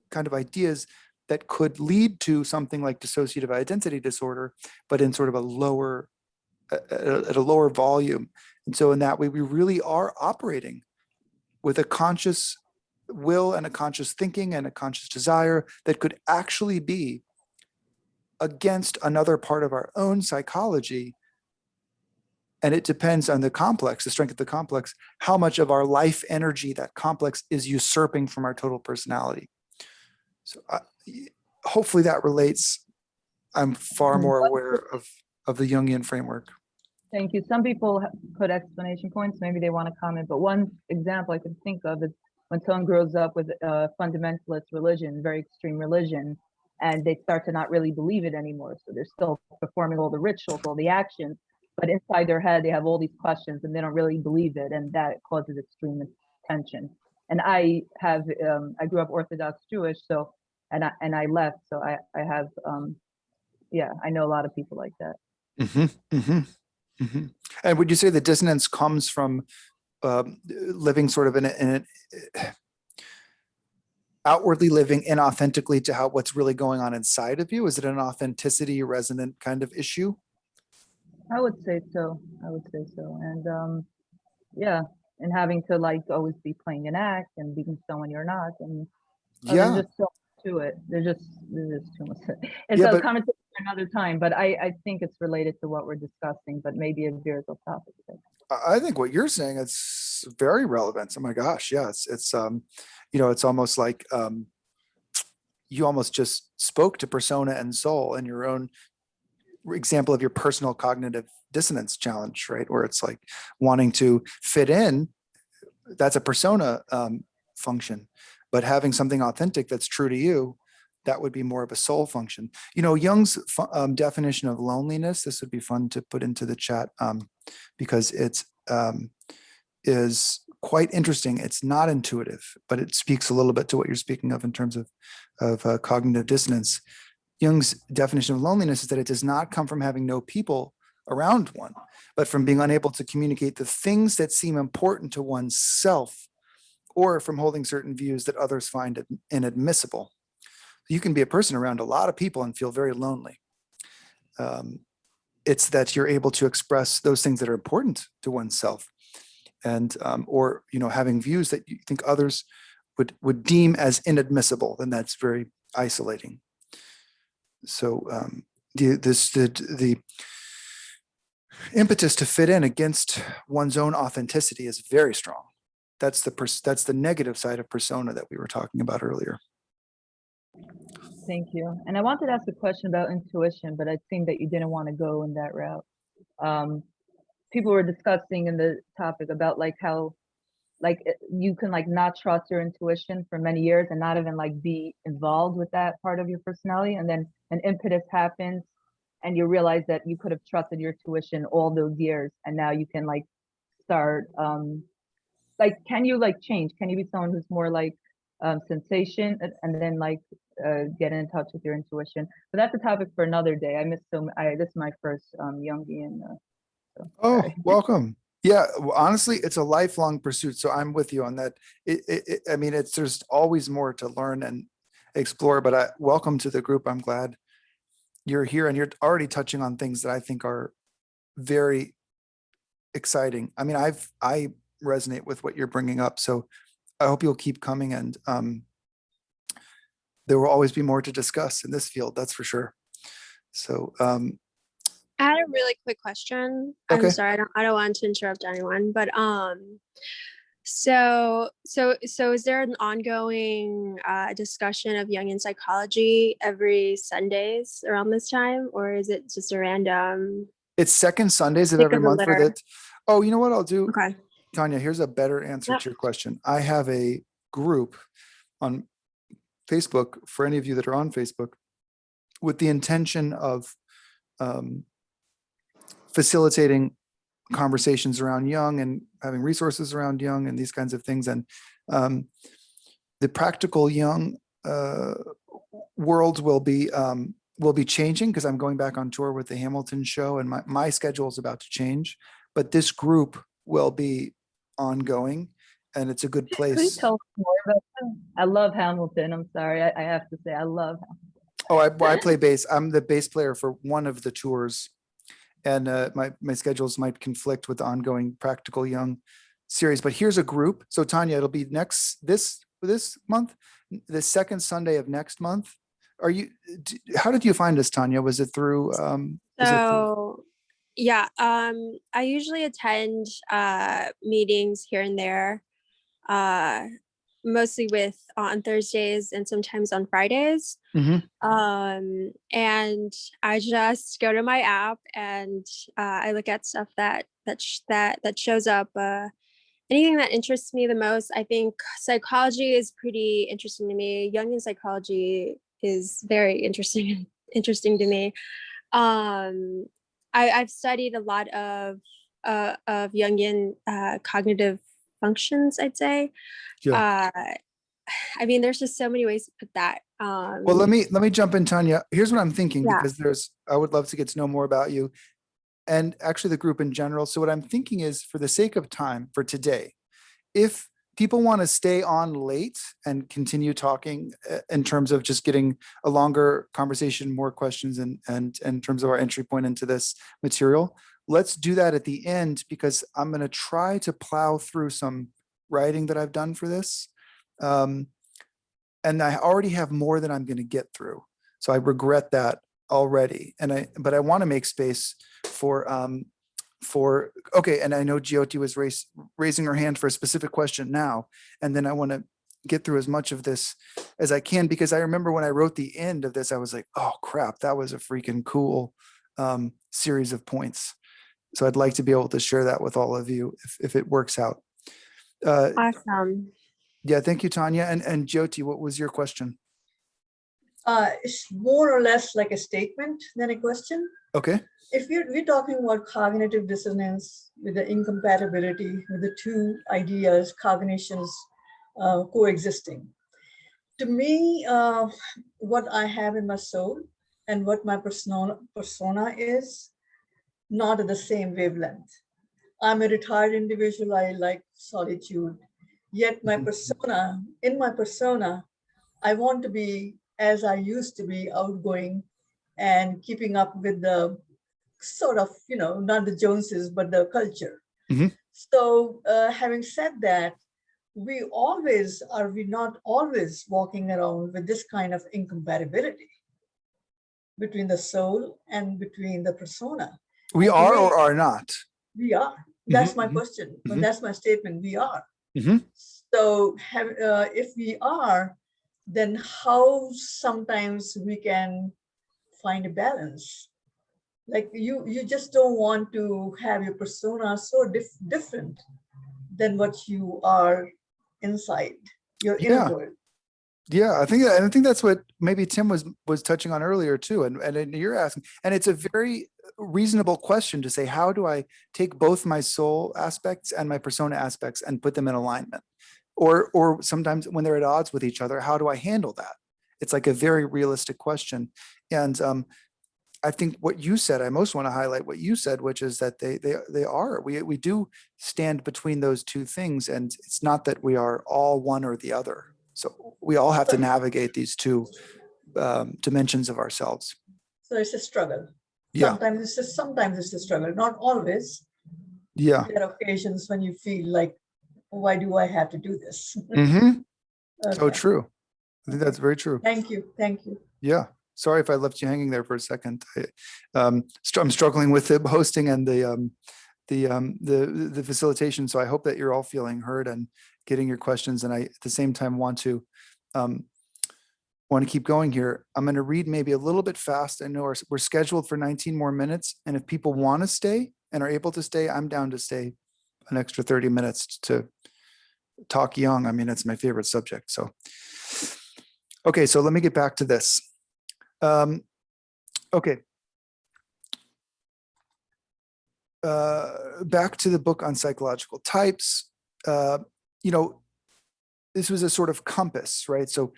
kind of ideas that could lead to something like dissociative identity disorder, but in sort of a lower at a lower volume. And so in that way, we really are operating with a conscious will and a conscious thinking and a conscious desire that could actually be against another part of our own psychology. And it depends on the complex, the strength of the complex, how much of our life energy that complex is usurping from our total personality. So hopefully that relates. I'm far more aware of the Jungian framework. Thank you. Some people put explanation points, maybe they want to comment, but one example I can think of is when someone grows up with a fundamentalist religion, very extreme religion, and they start to not really believe it anymore. So they're still performing all the rituals, all the actions, but inside their head, they have all these questions and they don't really believe it. And that causes extreme tension. And I grew up Orthodox Jewish, so, and I left. So I have, I know a lot of people like that. Mm-hmm, mm-hmm, mm-hmm. And would you say the dissonance comes from living sort of in an outwardly living inauthentically to what's really going on inside of you? Is it an authenticity resonant kind of issue? I would say so. And and having to like always be playing an act and being someone you're not. And there's just so much to it. There's just too much. And so conversation for another time, but I think it's related to what we're discussing, but maybe a veers off topic. I think what you're saying is very relevant. Oh my gosh, yeah, it's it's almost like you almost just spoke to persona and soul in your own example of your personal cognitive dissonance challenge, right? Where it's like wanting to fit in, that's a persona function, but having something authentic that's true to you, that would be more of a soul function. Jung's definition of loneliness, this would be fun to put into the chat because it's is quite interesting. It's not intuitive, but it speaks a little bit to what you're speaking of in terms of cognitive dissonance. Jung's definition of loneliness is that it does not come from having no people around one, but from being unable to communicate the things that seem important to oneself, or from holding certain views that others find inadmissible. You can be a person around a lot of people and feel very lonely. It's that you're able to express those things that are important to oneself, and or having views that you think others would deem as inadmissible. Then that's very isolating. So the impetus to fit in against one's own authenticity is very strong. That's the negative side of persona that we were talking about earlier. Thank you. And I wanted to ask a question about intuition, but it seemed that you didn't want to go in that route. People were discussing in the topic about like how you can like not trust your intuition for many years and not even like be involved with that part of your personality, and then an impetus happens and you realize that you could have trusted your intuition all those years, and now you can like start can you like change? Can you be someone who's more like sensation and then like get in touch with your intuition? But that's a topic for another day. This is my first Jungian. Welcome. Yeah, honestly, it's a lifelong pursuit. So I'm with you on that. There's always more to learn and explore, but welcome to the group. I'm glad you're here and you're already touching on things that I think are very exciting. I resonate with what you're bringing up. So I hope you'll keep coming, and there will always be more to discuss in this field. That's for sure. So, I had a really quick question. Okay. I'm sorry, I don't want to interrupt anyone, but so is there an ongoing discussion of Jungian psychology every Sundays around this time, or is it just a random? It's second Sundays of every month with it. Oh, you know what I'll do? Okay. Tanya, here's a better answer to your question. I have a group on Facebook for any of you that are on Facebook with the intention of facilitating conversations around Jung and having resources around Jung and these kinds of things. And the practical Jung world will be changing because I'm going back on tour with the Hamilton show, and my schedule is about to change. But this group will be ongoing, and it's a good place. Could you tell us more about that? I love Hamilton. I'm sorry, I have to say I love Hamilton. Oh, I play bass. I'm the bass player for one of the tours. and my schedules might conflict with the ongoing Practical Jung series. But here's a group. So Tanya, it'll be this month, the second Sunday of next month. How did you find us, Tanya? Was it through? So yeah, I usually attend meetings here and there, mostly on Thursdays and sometimes on Fridays. Mhm. And I just go to my app and I look at stuff that shows up. Anything that interests me the most. I think psychology is pretty interesting to me. Jungian psychology is very interesting to me. I've studied a lot of Jungian cognitive functions, I'd say. Yeah. I mean, there's just so many ways to put that. Well, let me jump in, Tanya. Here's what I'm thinking, Yeah. because I would love to get to know more about you and actually the group in general. So what I'm thinking is, for the sake of time for today, if people want to stay on late and continue talking in terms of just getting a longer conversation, more questions, and in terms of our entry point into this material, let's do that at the end, because I'm going to try to plow through some writing that I've done for this. And I already have more than I'm going to get through. So I regret that already. But I want to make space for, okay. And I know Jyoti was raising her hand for a specific question now. And then I want to get through as much of this as I can, because I remember when I wrote the end of this, I was like, oh crap, that was a freaking cool series of points. So I'd like to be able to share that with all of you if it works out. Awesome. Yeah, thank you, Tanya. And Jyoti, what was your question? It's more or less like a statement than a question. Okay. If we're talking about cognitive dissonance with the incompatibility with the two ideas, cognitions coexisting. To me, what I have in my soul and what my persona is not at the same wavelength. I'm a retired individual. I like solitude. Yet my persona, I want to be as I used to be, outgoing and keeping up with the sort of, not the Joneses, but the culture. Mm-hmm. So having said that, we not always walking around with this kind of incompatibility between the soul and between the persona. We and are me, or are not? We are. That's my question. Mm-hmm. That's my statement. We are. Mm-hmm. So if we are, then how sometimes we can find a balance? Like you just don't want to have your persona so different than what you are inside your inner world. Yeah, I think that's what maybe Tim was touching on earlier too, and you're asking, and it's a very reasonable question to say, how do I take both my soul aspects and my persona aspects and put them in alignment? Or sometimes when they're at odds with each other, how do I handle that? It's like a very realistic question. And I think what you said, I most want to highlight what you said, which is that we do stand between those two things. And it's not that we are all one or the other. So we all have to navigate these two dimensions of ourselves. So it's a struggle. Yeah. Sometimes it's a struggle, not always. Yeah. There are occasions when you feel like, why do I have to do this? Mm-hmm. Okay. So true. I think that's very true. Thank you. Yeah. Sorry if I left you hanging there for a second. I'm struggling with the hosting and the facilitation. So I hope that you're all feeling heard and getting your questions. And I, at the same time, want to keep going here. I'm going to read maybe a little bit fast. I know we're scheduled for 19 more minutes. And if people want to stay and are able to stay, I'm down to stay an extra 30 minutes to talk Jung. I mean, it's my favorite subject. So, okay. So let me get back to this. Okay. Back to the book on psychological types. This was a sort of compass, right? So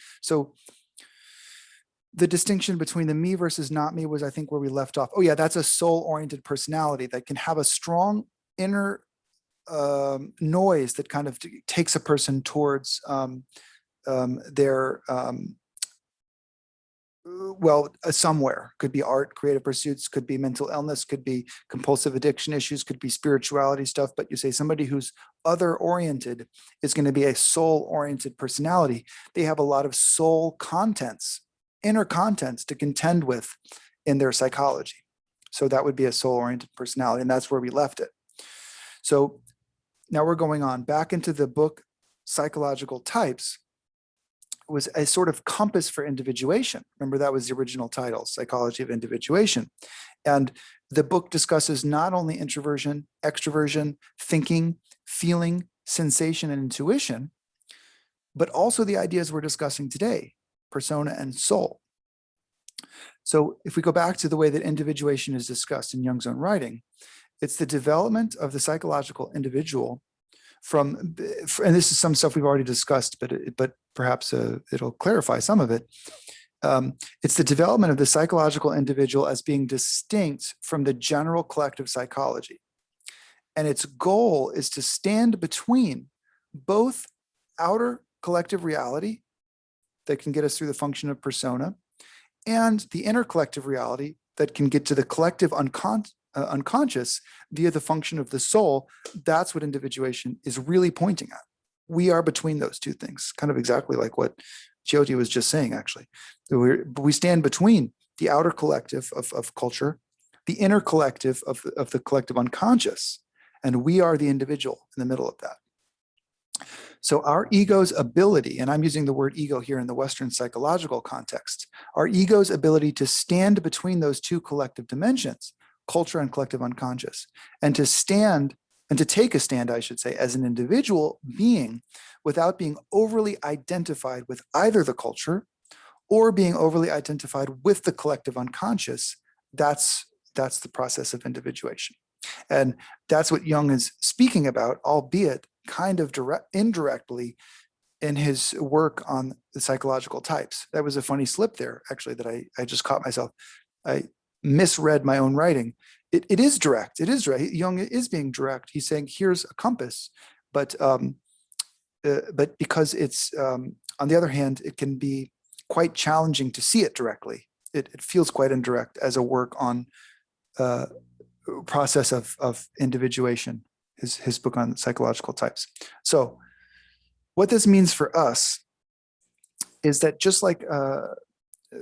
the distinction between the me versus not me was, I think, where we left off. Oh yeah, that's a soul-oriented personality that can have a strong inner noise that kind of takes a person towards their Well, somewhere. Could be art, creative pursuits, could be mental illness, could be compulsive addiction issues, could be spirituality stuff. But you say somebody who's other oriented is going to be a soul oriented personality. They have a lot of soul contents, inner contents to contend with in their psychology. So that would be a soul oriented personality. And that's where we left it. So now we're going on back into the book, Psychological Types. Was a sort of compass for individuation. Remember, that was the original title, Psychology of Individuation. And the book discusses not only introversion, extroversion, thinking, feeling, sensation, and intuition, but also the ideas we're discussing today, persona and soul. So if we go back to the way that individuation is discussed in Jung's own writing, it's the development of the psychological individual from, and this is some stuff we've already discussed, but perhaps it'll clarify some of it. It's the development of the psychological individual as being distinct from the general collective psychology. And its goal is to stand between both outer collective reality that can get us through the function of persona and the inner collective reality that can get to the collective unconscious via the function of the soul. That's what individuation is really pointing at. We are between those two things, kind of exactly like what Jyoti was just saying, actually. We stand between the outer collective of culture, the inner collective of the collective unconscious, and we are the individual in the middle of that. So our ego's ability, and I'm using the word ego here in the Western psychological context, our ego's ability to stand between those two collective dimensions, culture and collective unconscious, and to stand and to take a stand, I should say, as an individual being without being overly identified with either the culture or being overly identified with the collective unconscious. That's the process of individuation. And that's what Jung is speaking about, albeit kind of indirectly in his work on the psychological types. That was a funny slip there, actually, that I just caught myself. I misread my own writing. It is direct. It is direct. Jung is being direct. He's saying, here's a compass, but because it's, on the other hand, it can be quite challenging to see it directly. It feels quite indirect as a work on process of individuation, his book on psychological types. So what this means for us is that just like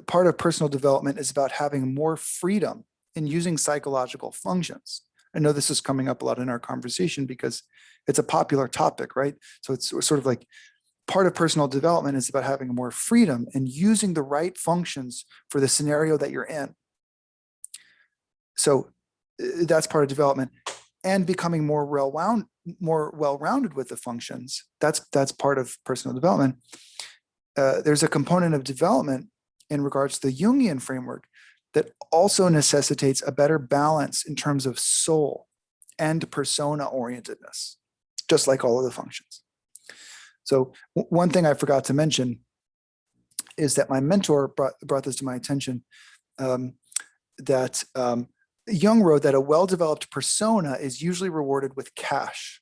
part of personal development is about having more freedom in using psychological functions. I know this is coming up a lot in our conversation because it's a popular topic, right? So it's sort of like part of personal development is about having more freedom and using the right functions for the scenario that you're in. So that's part of development, and becoming more well-rounded with the functions. That's part of personal development. There's a component of development in regards to the Jungian framework that also necessitates a better balance in terms of soul and persona orientedness, just like all of the functions. So one thing I forgot to mention is that my mentor brought this to my attention, that Jung wrote that a well-developed persona is usually rewarded with cash.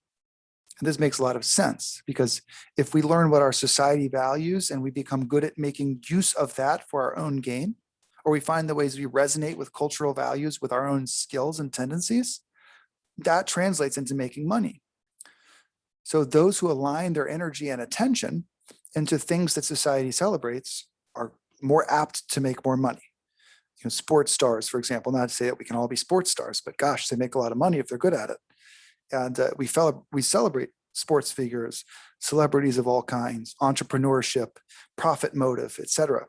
And this makes a lot of sense, because if we learn what our society values and we become good at making use of that for our own gain, or we find the ways we resonate with cultural values with our own skills and tendencies, that translates into making money. So those who align their energy and attention into things that society celebrates are more apt to make more money. You know, sports stars, for example, not to say that we can all be sports stars, but gosh, they make a lot of money if they're good at it. And we celebrate sports figures, celebrities of all kinds, entrepreneurship, profit motive, etc.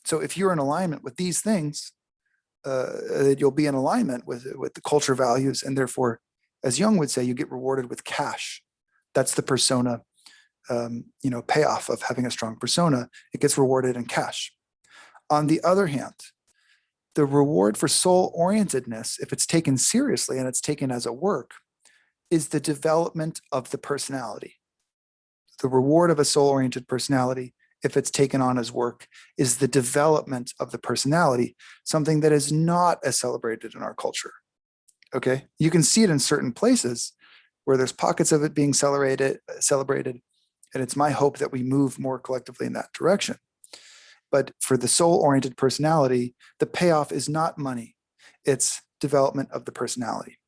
So if you're in alignment with these things, you'll be in alignment with the culture values, and therefore, as Jung would say, you get rewarded with cash. That's the persona, payoff of having a strong persona. It gets rewarded in cash. On the other hand, the reward for soul-orientedness, if it's taken seriously and it's taken as a work, is the development of the personality. The reward of a soul-oriented personality, if it's taken on as work, is the development of the personality, something that is not as celebrated in our culture. Okay, you can see it in certain places where there's pockets of it being celebrated, and it's my hope that we move more collectively in that direction. But for the soul-oriented personality, the payoff is not money. It's development of the personality.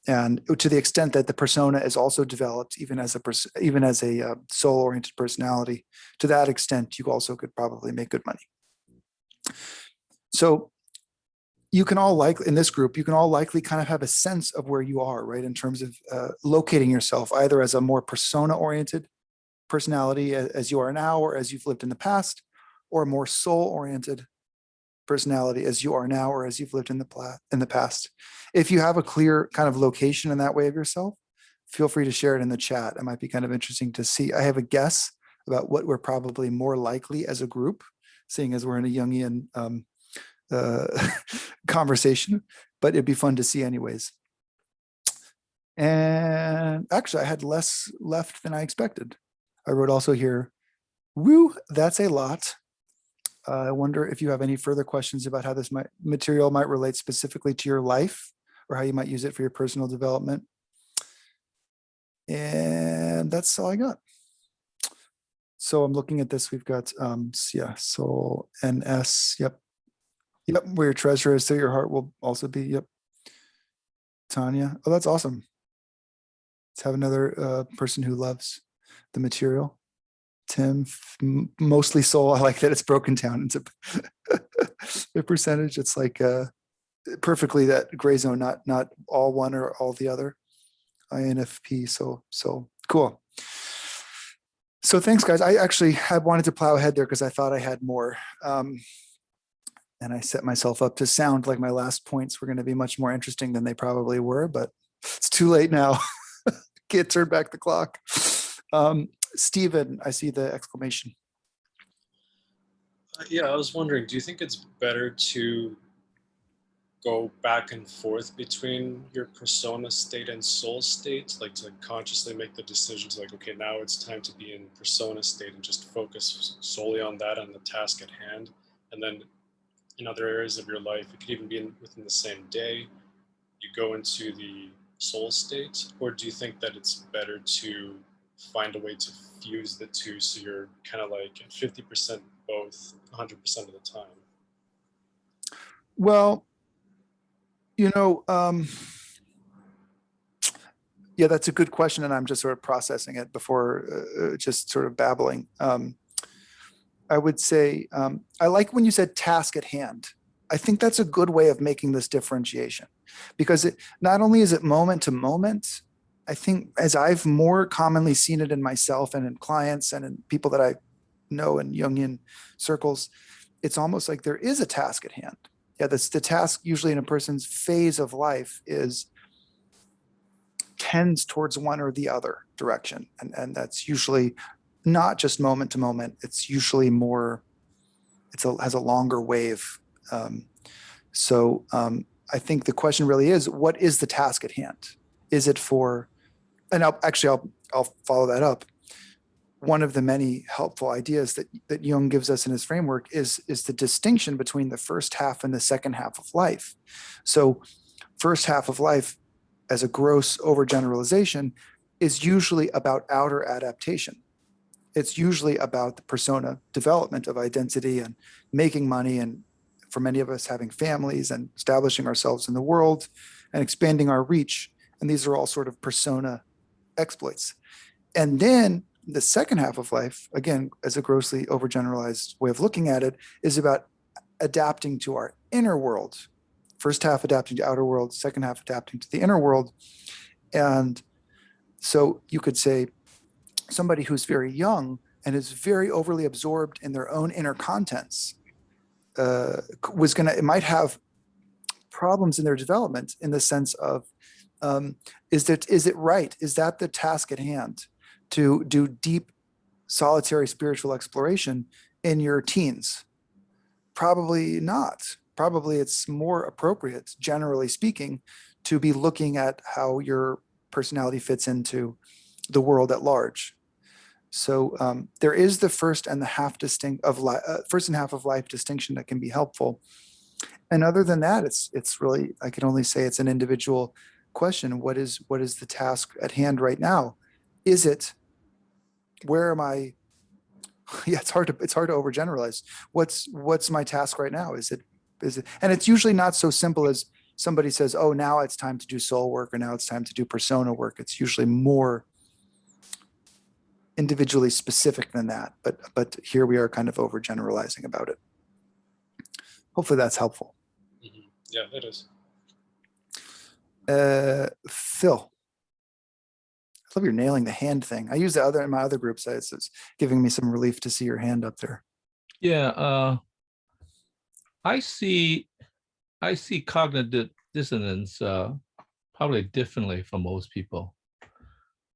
And to the extent that the persona is also developed, even as a soul-oriented personality, to that extent, you also could probably make good money. So you can all in this group, you can all likely kind of have a sense of where you are, right? In terms of locating yourself either as a more persona-oriented personality as you are now, or as you've lived in the past, or a more soul-oriented personality as you are now, or as you've lived in the past. If you have a clear kind of location in that way of yourself, feel free to share it in the chat. It might be kind of interesting to see. I have a guess about what we're probably more likely as a group, seeing as we're in a Jungian conversation, but it'd be fun to see anyways. And actually, I had less left than I expected. I wrote also here, woo, that's a lot. I wonder if you have any further questions about how this material might relate specifically to your life, or how you might use it for your personal development. And that's all I got. So I'm looking at this. We've got, yeah, soul, NS, yep. Yep, where your treasure is, so your heart will also be, yep. Tanya, oh, that's awesome. Let's have another person who loves the material. Tim, mostly soul. I like that it's broken down into the percentage. It's like perfectly that gray zone, not all one or all the other. INFP, so cool. So thanks, guys. I actually had wanted to plow ahead there because I thought I had more. And I set myself up to sound like my last points were going to be much more interesting than they probably were, but it's too late now. Can't turn back the clock. Stephen, I see the exclamation. Yeah, I was wondering, do you think it's better to go back and forth between your persona state and soul state, like to consciously make the decisions like, okay, now it's time to be in persona state and just focus solely on that and the task at hand, and then in other areas of your life, it could even be within the same day, you go into the soul state? Or do you think that it's better to find a way to fuse the two so you're kind of like at 50% both 100% of the time? Well, you know, yeah, that's a good question, and I'm just sort of processing it before just sort of babbling. I would say, I like when you said task at hand. I think that's a good way of making this differentiation, because not only is it moment to moment, I think as I've more commonly seen it in myself and in clients and in people that I know in Jungian circles, it's almost like there is a task at hand. Yeah, the task usually in a person's phase of life tends towards one or the other direction. And that's usually not just moment to moment. It's usually more, has a longer wave. So I think the question really is, what is the task at hand? Is it for, and I'll follow that up. One of the many helpful ideas that Jung gives us in his framework is the distinction between the first half and the second half of life. So first half of life, as a gross overgeneralization, is usually about outer adaptation. It's usually about the persona development of identity and making money, and for many of us having families and establishing ourselves in the world and expanding our reach. And these are all sort of persona exploits. And then the second half of life, again, as a grossly overgeneralized way of looking at it, is about adapting to our inner world. First half adapting to outer world, second half adapting to the inner world. And so you could say somebody who's very young and is very overly absorbed in their own inner contents it might have problems in their development, in the sense of, is it right? Is that the task at hand, to do deep solitary spiritual exploration in your teens? Probably not. Probably it's more appropriate, generally speaking, to be looking at how your personality fits into the world at large. So there is the first and half of life distinction that can be helpful. And other than that, it's really, I can only say it's an individual question. What is the task at hand right now? Is it, where am I Yeah, it's hard to overgeneralize. What's my task right now? Is it, and it's usually not so simple as somebody says, oh, now it's time to do soul work, or now it's time to do persona work. It's usually more individually specific than that. But here we are kind of overgeneralizing about it. Hopefully that's helpful. Mhm. Yeah, it is. Phil. I love you're nailing the hand thing. I use the other in my other groups. It's giving me some relief to see your hand up there. Yeah, I see cognitive dissonance probably differently from most people.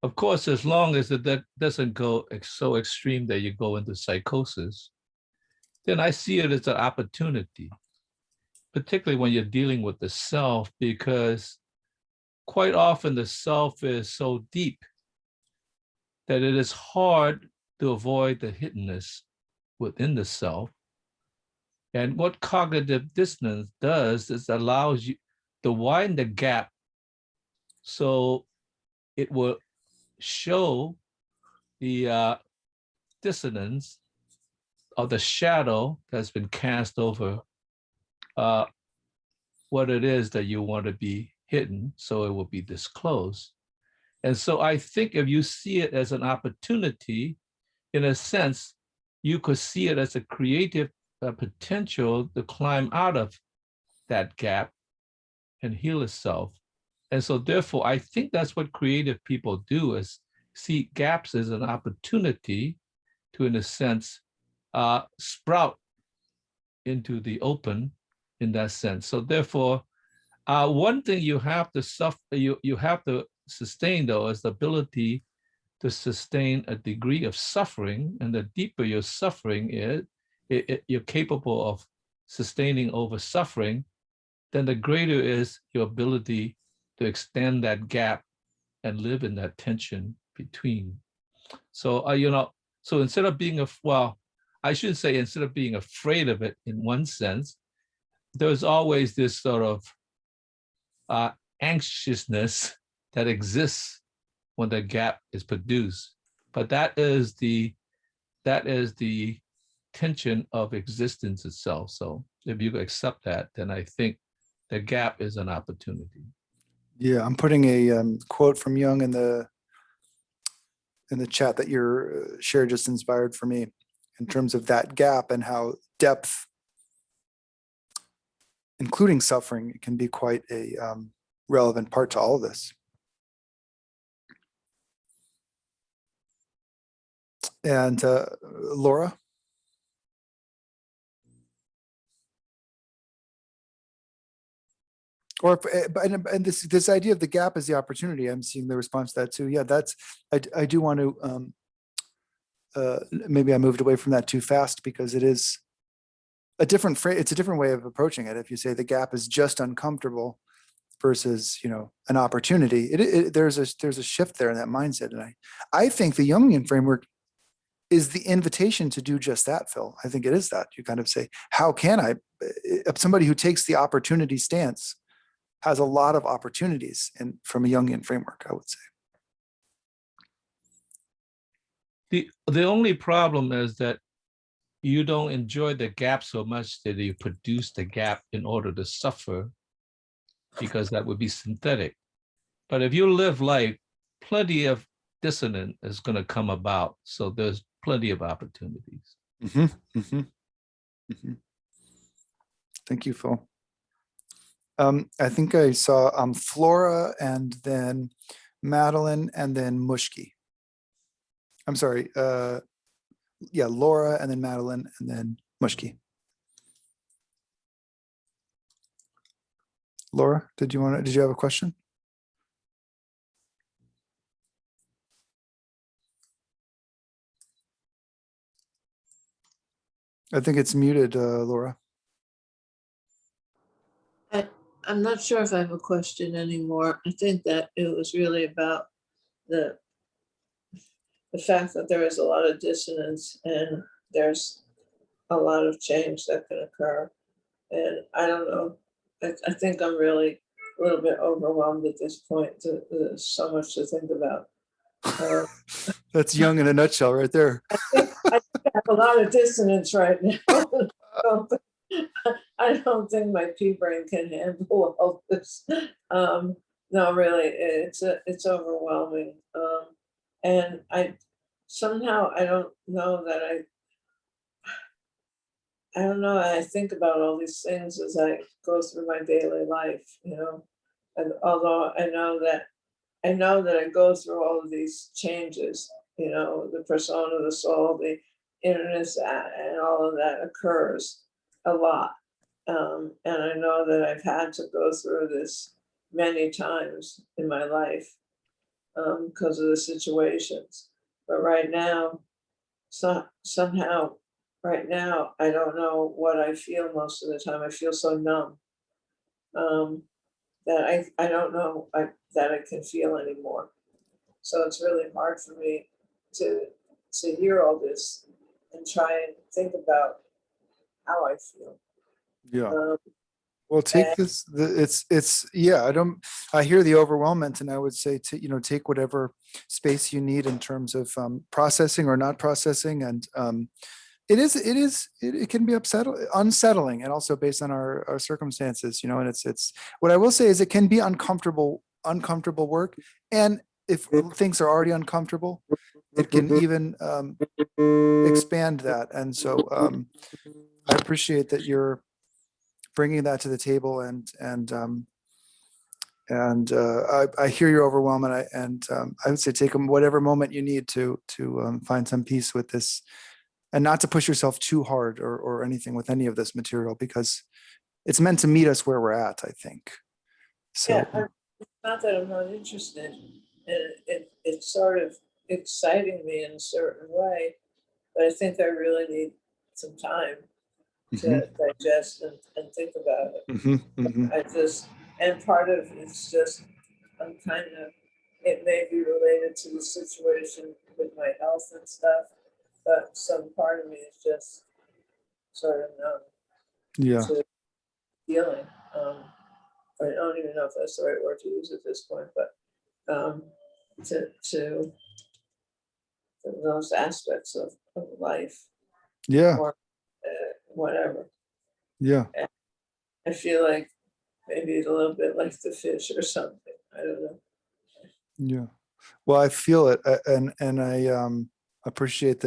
Of course, as long as that doesn't go so extreme that you go into psychosis, then I see it as an opportunity, particularly when you're dealing with the self, because quite often the self is so deep that it is hard to avoid the hiddenness within the self. And what cognitive dissonance does is allows you to widen the gap so it will show the dissonance of the shadow that's been cast over what it is that you want to be hidden, so it will be disclosed. And so I think if you see it as an opportunity, in a sense, you could see it as a creative potential to climb out of that gap and heal itself. And so therefore, I think that's what creative people do, is see gaps as an opportunity to, in a sense, sprout into the open in that sense. So therefore, one thing you have to you have to sustain, though, is the ability to sustain a degree of suffering. And the deeper your suffering is, you're capable of sustaining over suffering, then the greater is your ability to extend that gap and live in that tension between. So, so instead of being I shouldn't say instead of being afraid of it in one sense, there's always this sort of anxiousness that exists when the gap is produced. But that is the tension of existence itself. So if you accept that, then I think the gap is an opportunity. Yeah, I'm putting a quote from Jung in the chat that your share just inspired for me, in terms of that gap and how depth, including suffering, can be quite a relevant part to all of this. And Laura? Or and this idea of the gap is the opportunity. I'm seeing the response to that too. Yeah, that's I do want to maybe I moved away from that too fast, because it is a different phrase. It's a different way of approaching it. If you say the gap is just uncomfortable versus an opportunity, there's a shift there in that mindset. And I think the Jungian framework is the invitation to do just that, Phil. I think it is that. You kind of say, how can I? Somebody who takes the opportunity stance has a lot of opportunities from a Jungian framework, I would say. The only problem is that you don't enjoy the gap so much that you produce the gap in order to suffer, because that would be synthetic. But if you live life, plenty of dissonance is going to come about. So there's plenty of opportunities. Mm-hmm, mm-hmm, mm-hmm. Thank you, Phil. I think I saw Flora, and then Madeline, and then Mushki. I'm sorry. Yeah, Laura, and then Madeline, and then Mushki. Laura, did you have a question? I think it's muted, Laura. I'm not sure if I have a question anymore. I think that it was really about the fact that there is a lot of dissonance and there's a lot of change that can occur. And I don't know, I think I'm really a little bit overwhelmed at this point. There's so much to think about. That's Jung in a nutshell right there. I think have a lot of dissonance right now. I don't think my pea brain can handle all this. No, really, it's overwhelming. And I somehow I don't know that I don't know. I think about all these things as I go through my daily life, you know. And although I know that I go through all of these changes, you know, the persona, the soul, the innerness, and all of that occurs a lot. And I know that I've had to go through this many times in my life because of the situations. But right now, somehow, right now, I don't know what I feel most of the time. I feel so numb that I don't know that I can feel anymore. So it's really hard for me to hear all this and try and think about how I feel. Yeah. Um, Well, take and- this, I hear the overwhelmment, and I would say to, take whatever space you need in terms of processing or not processing. And it can be unsettling, and also based on our circumstances, and it's, what I will say is it can be uncomfortable work. And if things are already uncomfortable, it can even expand that. And so I appreciate that you're bringing that to the table, and I hear your overwhelming, and I would say take whatever moment you need to find some peace with this, and not to push yourself too hard or anything with any of this material, because it's meant to meet us where we're at, I think. So yeah, it's not that I'm not interested, and it's sort of exciting me in a certain way, but I think I really need some time to digest and think about it. I just, and part of it's just, I'm kind of, it may be related to the situation with my health and stuff, but some part of me is just sort of numb yeah, to feeling. I don't even know if that's the right word to use at this point, but to those aspects of life yeah, or whatever. yeah. I feel like maybe a little bit like the fish or something. I don't know. Yeah. Well, I feel it, and I appreciate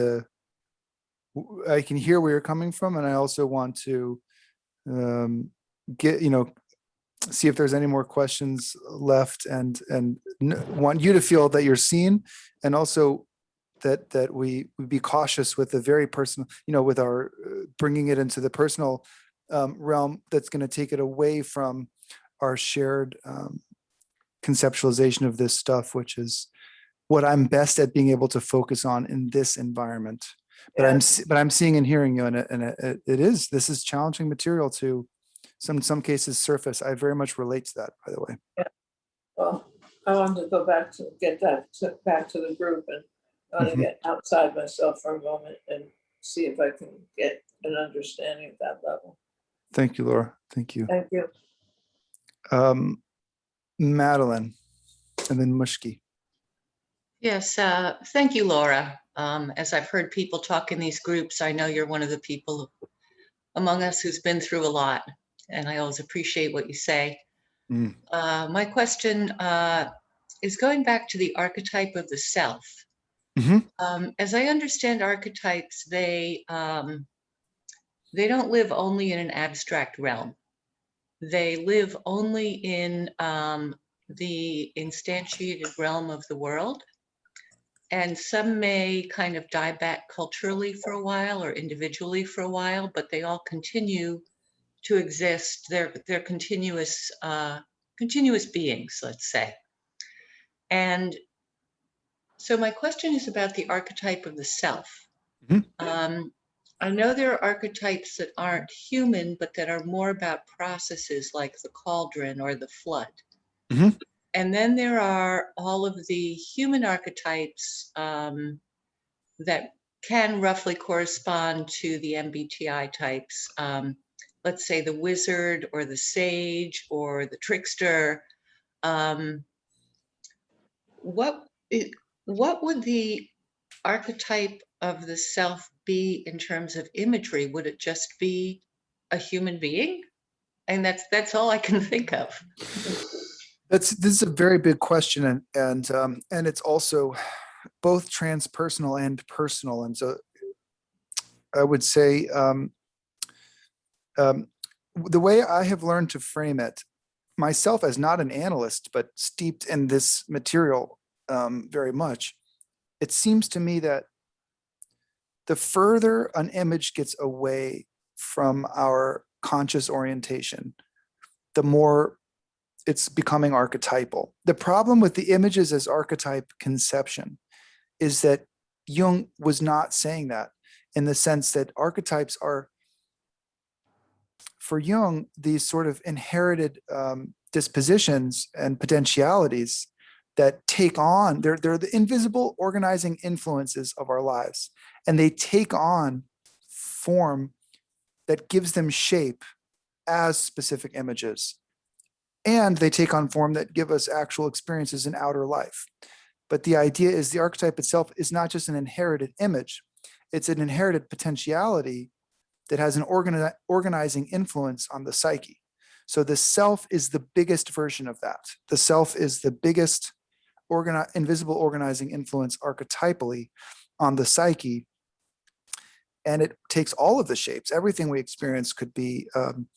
I can hear where you're coming from, and I also want to get, see if there's any more questions left, and want you to feel that you're seen, and also that we be cautious with the very personal, with our bringing it into the personal realm, that's going to take it away from our shared conceptualization of this stuff, which is what I'm best at being able to focus on in this environment. But I'm seeing and hearing you, and this is challenging material to some cases surface. I very much relate to that, by the way. Yeah. Well, I wanted to go back to back to the group, and I want to get outside myself for a moment and see if I can get an understanding at that level. Thank you, Laura. Thank you. Thank you. Madeline, and then Mushki. Yes, thank you, Laura. As I've heard people talk in these groups, I know you're one of the people among us who's been through a lot, and I always appreciate what you say. My question is going back to the archetype of the self. As I understand archetypes, they don't live only in an abstract realm. They live only in the instantiated realm of the world. And some may kind of die back culturally for a while or individually for a while, but they all continue to exist. They're continuous beings, let's say. And so my question is about the archetype of the self. I know there are archetypes that aren't human, but that are more about processes like the cauldron or the flood. And then there are all of the human archetypes that can roughly correspond to the MBTI types. Let's say the wizard or the sage or the trickster. What would the archetype of the self be in terms of imagery? Would it just be a human being? And that's all I can think of. This is a very big question, and it's also both transpersonal and personal. And so I would say the way I have learned to frame it myself as not an analyst, but steeped in this material very much, it seems to me that the further an image gets away from our conscious orientation, the more it's becoming archetypal. The problem with the images as archetype conception is that Jung was not saying that, in the sense that archetypes are, for Jung, these sort of inherited dispositions and potentialities that take on, they're the invisible organizing influences of our lives, and they take on form that gives them shape as specific images, and they take on form that give us actual experiences in outer life. But the idea is the archetype itself is not just an inherited image, it's an inherited potentiality that has an organizing influence on the psyche. So the self is the biggest version of that. The self is the biggest invisible organizing influence archetypally on the psyche. And it takes all of the shapes. Everything we experience could be an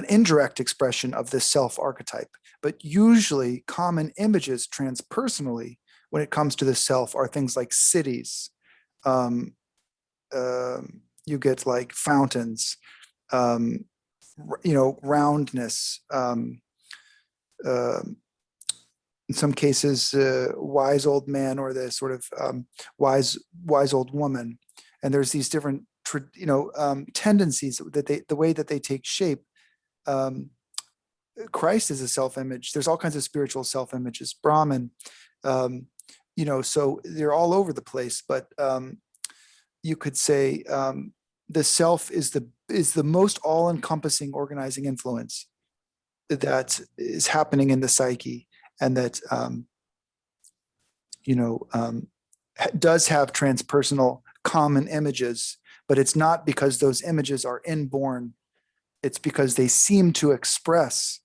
indirect expression of this self archetype. But usually common images transpersonally when it comes to the self are things like cities. You get like fountains, roundness, in some cases, wise old man, or the sort of wise old woman. And there's these different, tendencies that the way that they take shape. Christ is a self-image. There's all kinds of spiritual self-images, Brahman, so they're all over the place. But you could say the self is the most all-encompassing organizing influence that is happening in the psyche, and that does have transpersonal common images, but it's not because those images are inborn. It's because they seem to express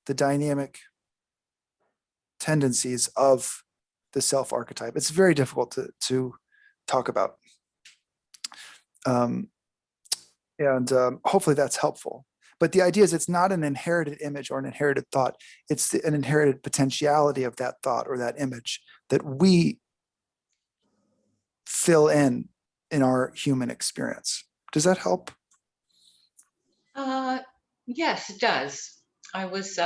the dynamic tendencies of the self archetype. It's very difficult to talk about. Hopefully that's helpful. But the idea is it's not an inherited image or an inherited thought. It's an inherited potentiality of that thought or that image that we fill in our human experience. Does that help? Yes, it does. I was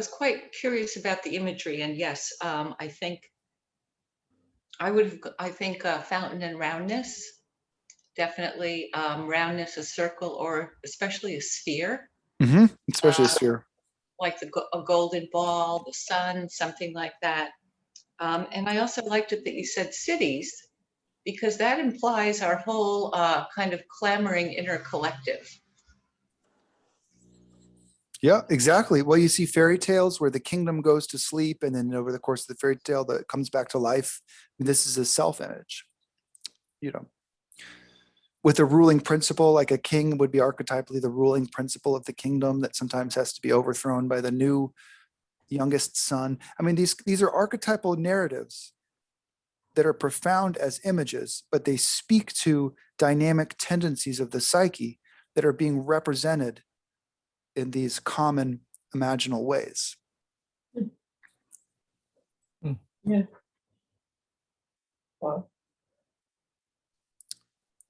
quite curious about the imagery, and yes, I think fountain and roundness, definitely. Roundness, a circle, or especially a sphere. Mm-hmm. Especially a sphere. Like a golden ball, the sun, something like that. And I also liked it that you said cities, because that implies our whole kind of clamoring inner collective. Yeah, exactly. Well, you see fairy tales where the kingdom goes to sleep, and then over the course of the fairy tale that comes back to life. This is a self-image, with a ruling principle, like a king would be archetypally the ruling principle of the kingdom that sometimes has to be overthrown by the new youngest son. I mean, these are archetypal narratives that are profound as images, but they speak to dynamic tendencies of the psyche that are being represented in these common imaginal ways. Yeah. Wow.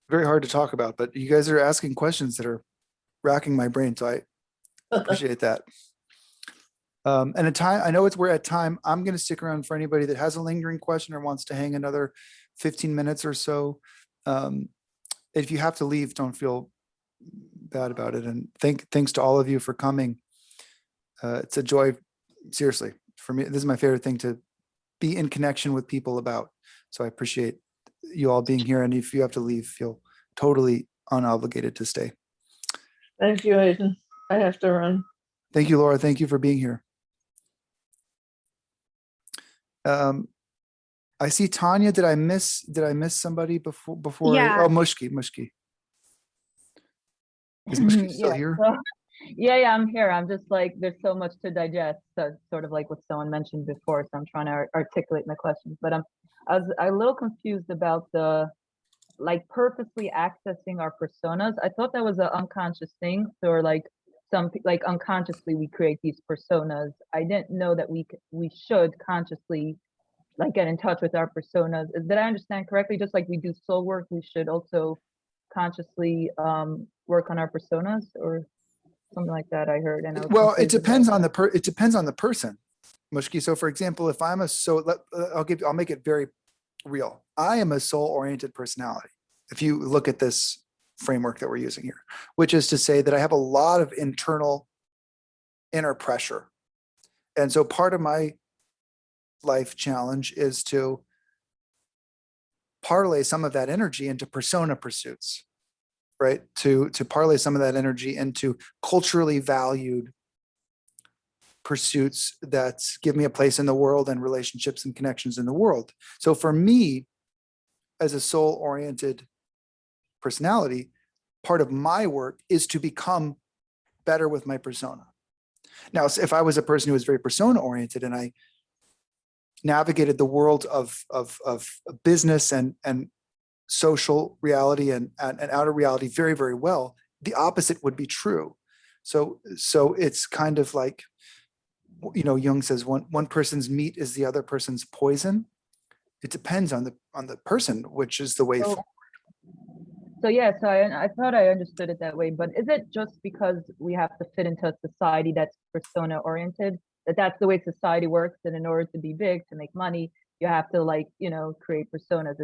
Very hard to talk about, but you guys are asking questions that are racking my brain, so I appreciate that. And at time, I know we're at time. I'm going to stick around for anybody that has a lingering question or wants to hang another 15 minutes or so. If you have to leave, don't feel bad about it. And thanks to all of you for coming. It's a joy, seriously, for me. This is my favorite thing to be in connection with people about. So I appreciate you all being here. And if you have to leave, feel totally unobligated to stay. Thank you, Aiden. I have to run. Thank you, Laura. Thank you for being here. I see Tanya. Did I miss somebody before? Yeah. Oh, Mushki. Is Mushki still Yeah, here? so, yeah, I'm here. I'm just like, there's so much to digest. So sort of like what someone mentioned before. So I'm trying to articulate my questions, but I was a little confused about the like purposely accessing our personas. I thought that was an unconscious thing. So or like like unconsciously we create these personas. I didn't know that we should consciously like get in touch with our personas. Did I understand correctly? Just like we do soul work, we should also consciously work on our personas or something like that I heard. And I was Well, it confused about depends on that. it depends on the person, Mushki. So for example, if I'm I'll make it very real. I am a soul-oriented personality. If you look at this framework that we're using here, which is to say that I have a lot of inner pressure. And so part of my life challenge is to parlay some of that energy into persona pursuits, right? To parlay some of that energy into culturally valued pursuits that give me a place in the world and relationships and connections in the world. So for me, as a soul-oriented personality, part of my work is to become better with my persona. Now, if I was a person who was very persona-oriented and I navigated the world of business and social reality and outer reality very, very well, the opposite would be true. So it's kind of like, you know, Jung says one person's meat is the other person's poison. It depends on the person, which is the way forward. So yeah, so I thought I understood it that way, but is it just because we have to fit into a society that's persona oriented, that's the way society works, and in order to be big, to make money, you have to like, you know, create personas?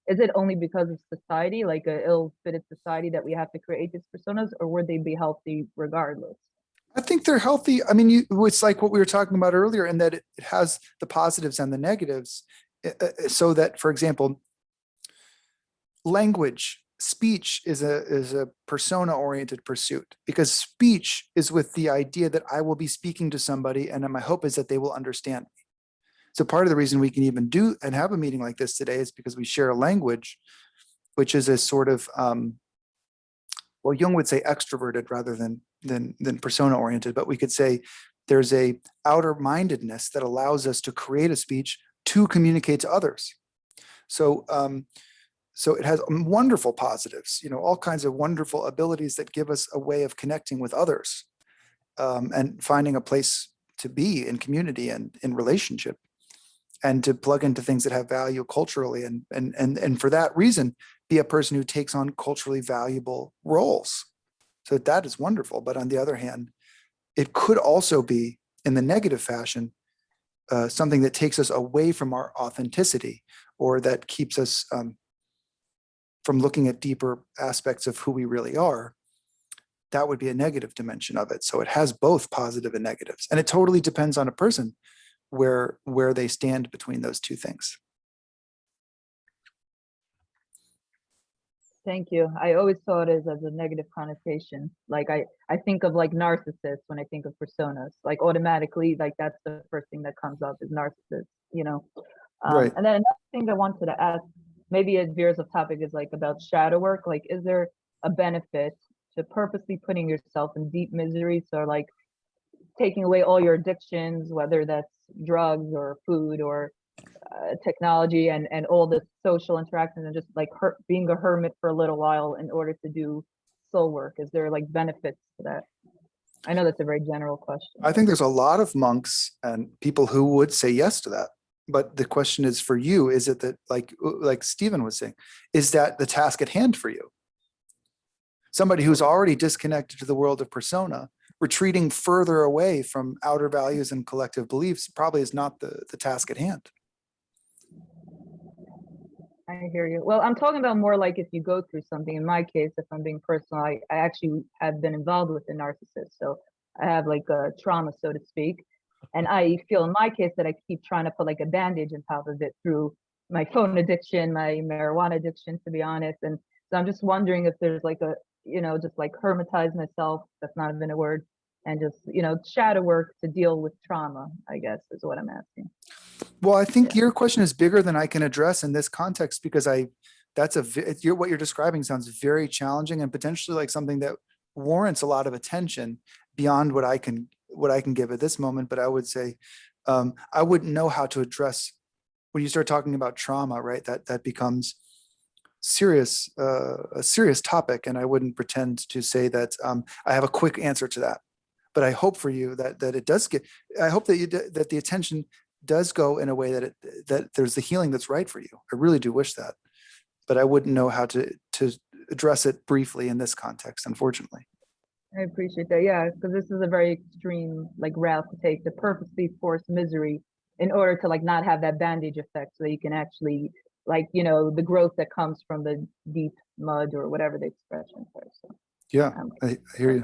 Is it only because of society, like a ill-fitted society, that we have to create these personas, or would they be healthy regardless? I think they're healthy. I mean, it's like what we were talking about earlier, in that it has the positives and the negatives. So that, for example, language, speech is a persona-oriented pursuit, because speech is with the idea that I will be speaking to somebody, and my hope is that they will understand me. So part of the reason we can even do and have a meeting like this today is because we share a language, which is a sort of, well, Jung would say extroverted rather than persona-oriented, but we could say there's a outer-mindedness that allows us to create a speech to communicate to others. So so it has wonderful positives, you know, all kinds of wonderful abilities that give us a way of connecting with others, and finding a place to be in community and in relationship, and to plug into things that have value culturally, and for that reason, be a person who takes on culturally valuable roles. So that is wonderful. But on the other hand, it could also be, in the negative fashion, something that takes us away from our authenticity, or that keeps us from looking at deeper aspects of who we really are. That would be a negative dimension of it. So it has both positive and negatives. And it totally depends on a person where they stand between those two things. Thank you. I always saw it as a negative connotation. Like I think of like narcissists when I think of personas, like automatically, like that's the first thing that comes up is narcissists, you know? Right. And then another thing I wanted to ask, maybe it veers off topic, is like about shadow work. Like, is there a benefit to purposely putting yourself in deep misery? So like taking away all your addictions, whether that's drugs or food or technology and all the social interactions, and just like being a hermit for a little while in order to do soul work? Is there like benefits to that? I know that's a very general question. I think there's a lot of monks and people who would say yes to that. But the question is, for you, is it that, like Stephen was saying, is that the task at hand for you? Somebody who's already disconnected to the world of persona, retreating further away from outer values and collective beliefs probably is not the task at hand. I hear you. Well, I'm talking about more like if you go through something. In my case, if I'm being personal, I actually have been involved with a narcissist. So I have like a trauma, so to speak. And I feel in my case that I keep trying to put like a bandage on top of it through my phone addiction, my marijuana addiction, to be honest. And so I'm just wondering if there's like a, you know, just like hermitize myself, that's not even a word, and just, shadow work to deal with trauma, I guess is what I'm asking. Well, I think Yeah. your question is bigger than I can address in this context because what you're describing sounds very challenging and potentially like something that warrants a lot of attention beyond what I can give at this moment. But I would say I wouldn't know how to address when you start talking about trauma, right? That becomes a serious topic, and I wouldn't pretend to say that I have a quick answer to that. But I hope for you that it does get. I hope that the attention does go in a way that there's the healing that's right for you. I really do wish that, but I wouldn't know how to address it briefly in this context, unfortunately. I appreciate that. Yeah, because this is a very extreme route to take, to purposely force misery in order to not have that bandage effect, so that you can actually the growth that comes from the deep mud or whatever the expression is. So, Yeah, I hear you.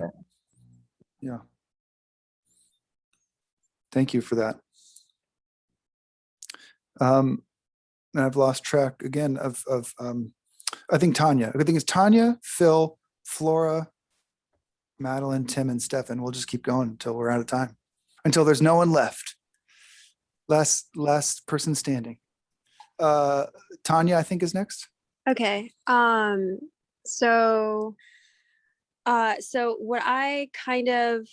Yeah. Thank you for that. And I've lost track again of I think Tanya. I think it's Tanya, Phil, Flora, Madeline, Tim, and Stefan. We'll just keep going until we're out of time, until there's no one left. Last person standing. Tanya, I think, is next. Okay. So what I kind of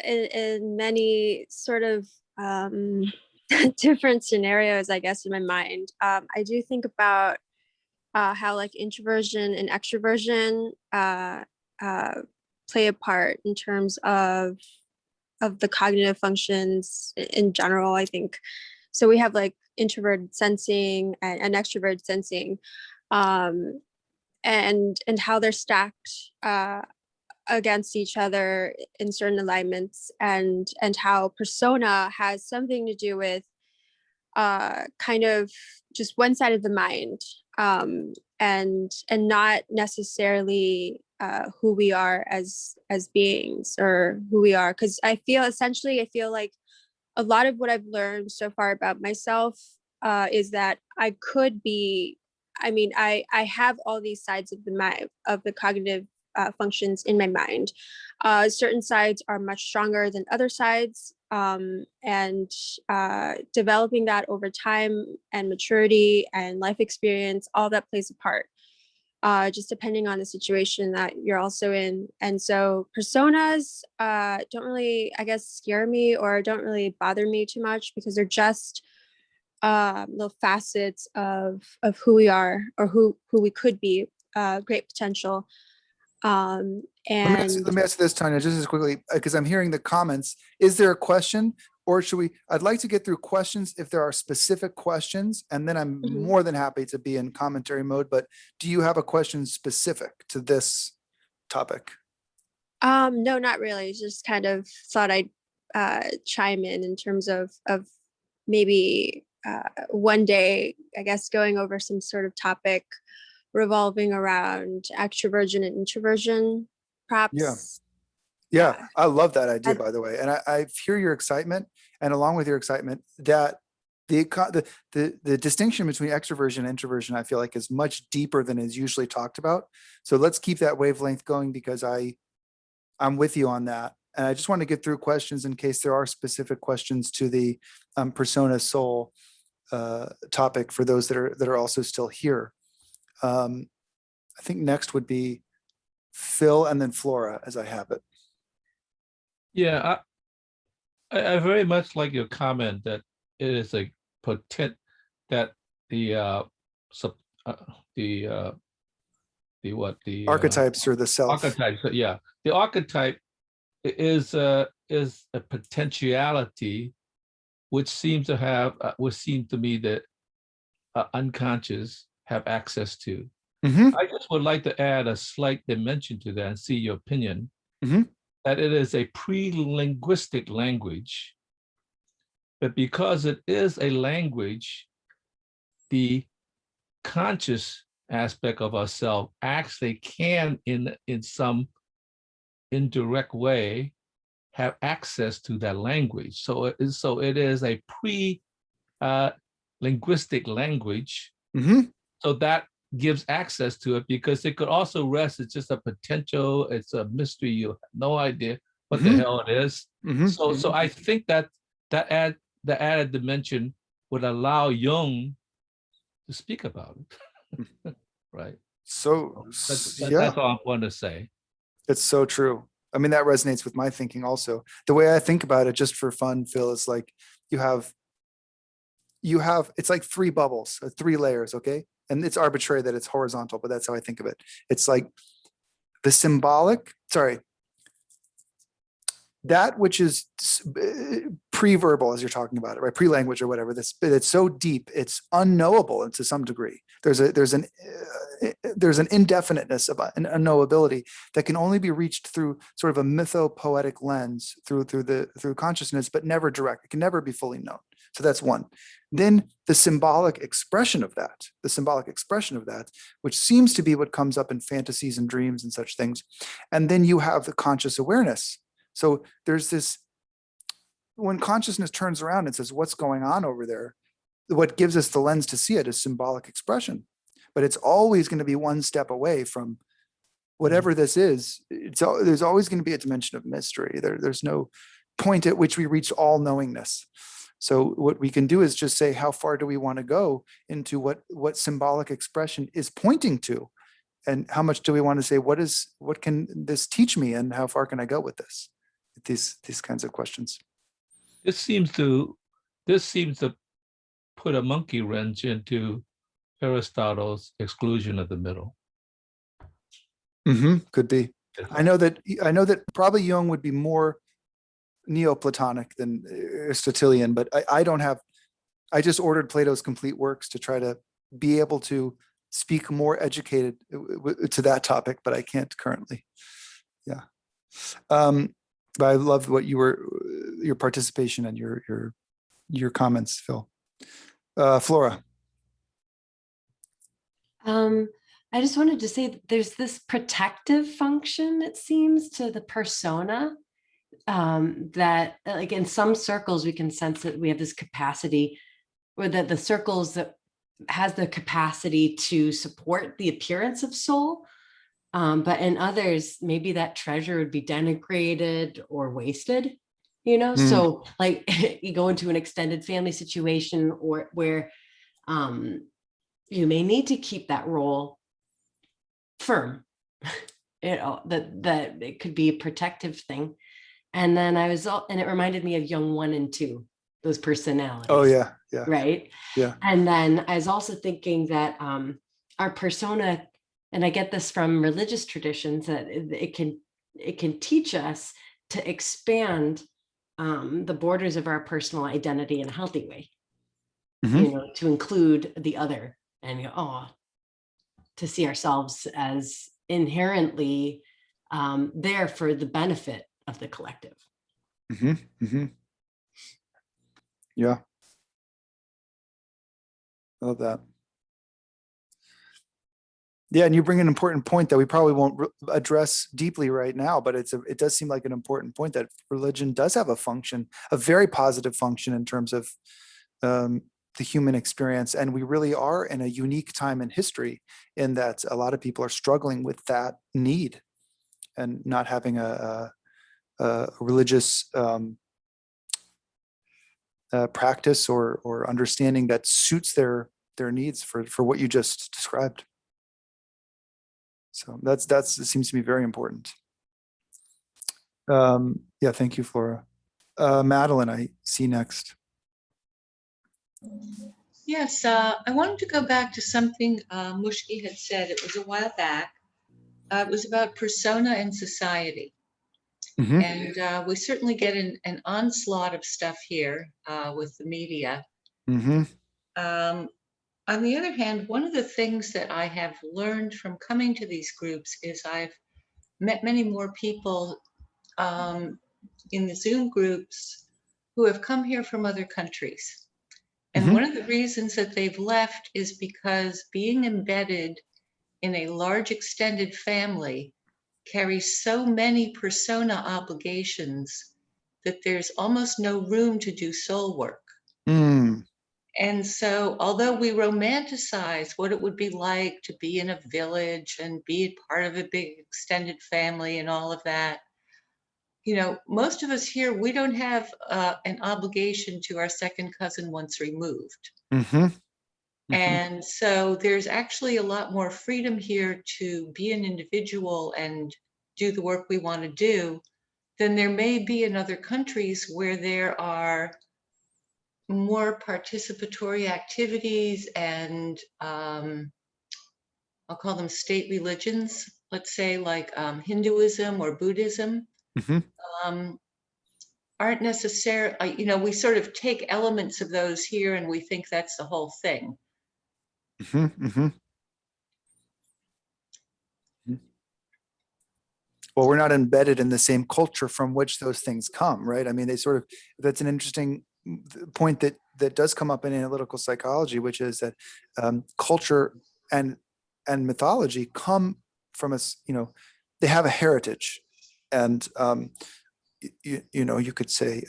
in many sort of different scenarios, I guess, in my mind, I do think about how introversion and extroversion play a part in terms of the cognitive functions in general. I think so. We have introverted sensing and extroverted sensing, and how they're stacked against each other in certain alignments, and how persona has something to do with kind of just one side of the mind, and not necessarily who we are as beings, or who we are. Because I feel like a lot of what I've learned so far about myself is that I could be, I have all these sides of the cognitive functions in my mind. Certain sides are much stronger than other sides, and developing that over time and maturity and life experience, all that plays a part, just depending on the situation that you're also in. And so personas don't really, I guess, scare me or don't really bother me too much, because they're just little facets of who we are, or who we could be, great potential. And Let me ask this, Tanya, just as quickly, because I'm hearing the comments. Is there a question, or should we? I'd like to get through questions if there are specific questions, and then I'm more than happy to be in commentary mode. But do you have a question specific to this topic? No, not really. Just kind of thought I'd chime in terms of maybe one day, I guess, going over some sort of topic revolving around extroversion and introversion, perhaps. Yeah, I love that idea, by the way. And I hear your excitement, and along with your excitement, that the distinction between extroversion and introversion, I feel like, is much deeper than is usually talked about. So let's keep that wavelength going, because I'm with you on that. And I just want to get through questions in case there are specific questions to the persona soul topic for those that are also still here. I think next would be Phil, and then Flora, as I have it. Yeah, I very much like your comment that it is a that the Archetypes, or the self. Archetype. So yeah, the archetype is a potentiality which seems to me that unconscious have access to. I just would like to add a slight dimension to that and see your opinion. That it is a pre-linguistic language, but because it is a language, the conscious aspect of ourselves actually can, in some indirect way, have access to that language. So it is a pre-linguistic language. So that gives access to it, because it could also rest. It's just a potential. It's a mystery. You have no idea what the hell it is. Mhm, So I think that the added dimension would allow Jung to speak about it, right? So, yeah, That's all I want to say. it's so true. I mean, that resonates with my thinking also. The way I think about it, just for fun, Phil, is like you have, it's like three bubbles, 3 layers, okay? And it's arbitrary that it's horizontal, but that's how I think of it. It's like the symbolic, sorry, that which is pre-verbal, as you're talking about it, right? Pre-language or whatever. It's so deep, it's unknowable, and to some degree, there's an indefiniteness of an unknowability that can only be reached through sort of a mythopoetic lens, through consciousness, but never direct. It can never be fully known. So that's one. Then the symbolic expression of that, which seems to be what comes up in fantasies and dreams and such things. And then you have the conscious awareness. So there's this, when consciousness turns around and says, what's going on over there? What gives us the lens to see it is symbolic expression. But it's always going to be one step away from whatever this is. There's always going to be a dimension of mystery. There's no point at which we reach all knowingness. So what we can do is just say, how far do we want to go into what symbolic expression is pointing to? And how much do we want to say, what can this teach me? And how far can I go with this? These kinds of questions. This seems to put a monkey wrench into Aristotle's exclusion of the middle. Could be. I know that probably Jung would be more Neoplatonic than Aristotelian, but I just ordered Plato's complete works to try to be able to speak more educated to that topic, but I can't currently. Yeah. But I loved what your participation and your comments, Phil. Flora. I just wanted to say that there's this protective function, it seems, to the persona, that like in some circles we can sense that we have this capacity, or that the circles that has the capacity to support the appearance of soul. But in others, maybe that treasure would be denigrated or wasted, So like you go into an extended family situation or where you may need to keep that role firm, that it could be a protective thing. And then and it reminded me of Jung 1 and 2, those personalities. Oh yeah. Right. Yeah. And then I was also thinking that our persona, and I get this from religious traditions, that it can teach us to expand the borders of our personal identity in a healthy way, to include the other, and to see ourselves as inherently there for the benefit of the collective. Yeah. I love that. Yeah, and you bring an important point that we probably won't address deeply right now, but it does seem like an important point that religion does have a function, a very positive function in terms of the human experience. And we really are in a unique time in history in that a lot of people are struggling with that need and not having a religious practice or understanding that suits their needs for what you just described. So it seems to be very important. Yeah, thank you, Flora. Madeline, I see next. Yes, I wanted to go back to something Mushki had said. It was a while back. It was about persona in society. And we certainly get an onslaught of stuff here with the media. On the other hand, one of the things that I have learned from coming to these groups is I've met many more people in the Zoom groups who have come here from other countries. And one of the reasons that they've left is because being embedded in a large extended family carries so many persona obligations that there's almost no room to do soul work. And so, although we romanticize what it would be like to be in a village and be part of a big extended family and all of that, most of us here, we don't have an obligation to our second cousin once removed. And so there's actually a lot more freedom here to be an individual and do the work we want to do than there may be in other countries where there are more participatory activities and I'll call them state religions, let's say like Hinduism or Buddhism, aren't necessarily, we sort of take elements of those here and we think that's the whole thing. Well, we're not embedded in the same culture from which those things come, right? I mean, they sort of, that's an interesting point that does come up in analytical psychology, which is that culture and mythology come from us, they have a heritage. And, you could say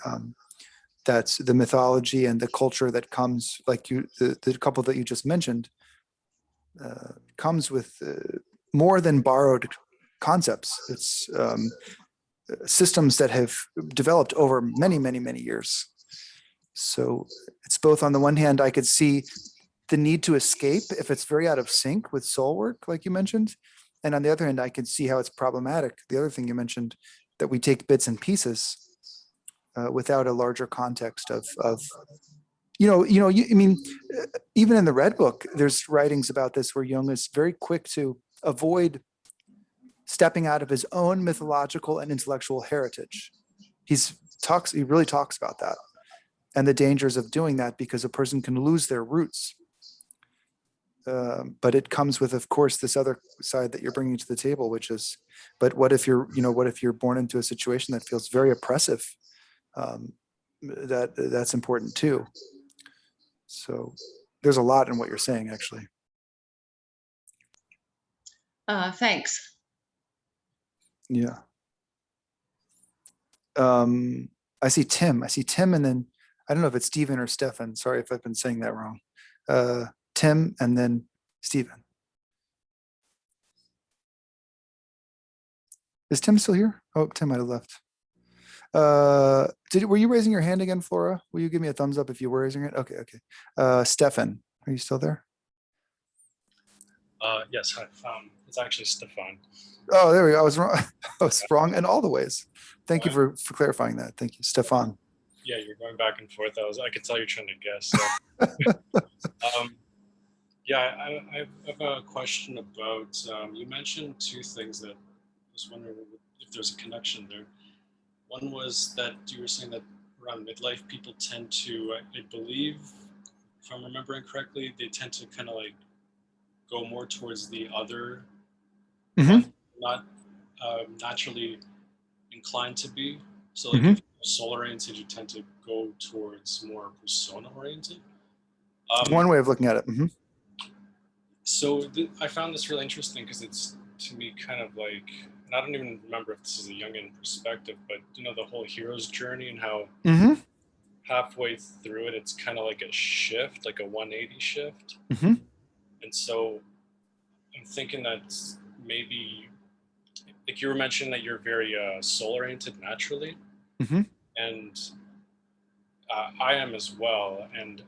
that's the mythology and the culture that comes, like the couple that you just mentioned, comes with more than borrowed concepts. It's systems that have developed over many, many, many years. So it's both, on the one hand, I could see the need to escape if it's very out of sync with soul work, like you mentioned. And on the other hand, I can see how it's problematic. The other thing you mentioned, that we take bits and pieces without a larger context of even in the Red Book, there's writings about this where Jung is very quick to avoid stepping out of his own mythological and intellectual heritage. He really talks about that and the dangers of doing that, because a person can lose their roots. But it comes with, of course, this other side that you're bringing to the table, which is, but what if you're born into a situation that feels very oppressive? That's important too. So there's a lot in what you're saying, actually. Thanks. Yeah. I see Tim, and then I don't know if it's Stephen or Stefan. Sorry if I've been saying that wrong. Tim and then Stephen. Is Tim still here? Oh, Tim might have left. Were you raising your hand again, Flora? Will you give me a thumbs up if you were raising it? Okay. Stefan, are you still there? Yes, hi. It's actually Stefan. Oh, there we go. I was wrong. I was wrong in all the ways. Thank you for clarifying that. Thank you, Stefan. Yeah, you're going back and forth. I could tell you're trying to guess. So. Yeah, I have a question about, you mentioned two things that I was wondering if there's a connection there. One was that you were saying that around midlife, people tend to, I believe, if I'm remembering correctly, they tend to kind of like go more towards the other, one, not naturally inclined to be. So like if you're soul oriented, you tend to go towards more persona oriented. One way of looking at it. So I found this really interesting because it's, to me, kind of like, and I don't even remember if this is a Jungian perspective, but the whole hero's journey and how halfway through it, it's kind of like a shift, like a 180 shift. And so I'm thinking that maybe, like you were mentioning that you're very soul oriented naturally. And I am as well. And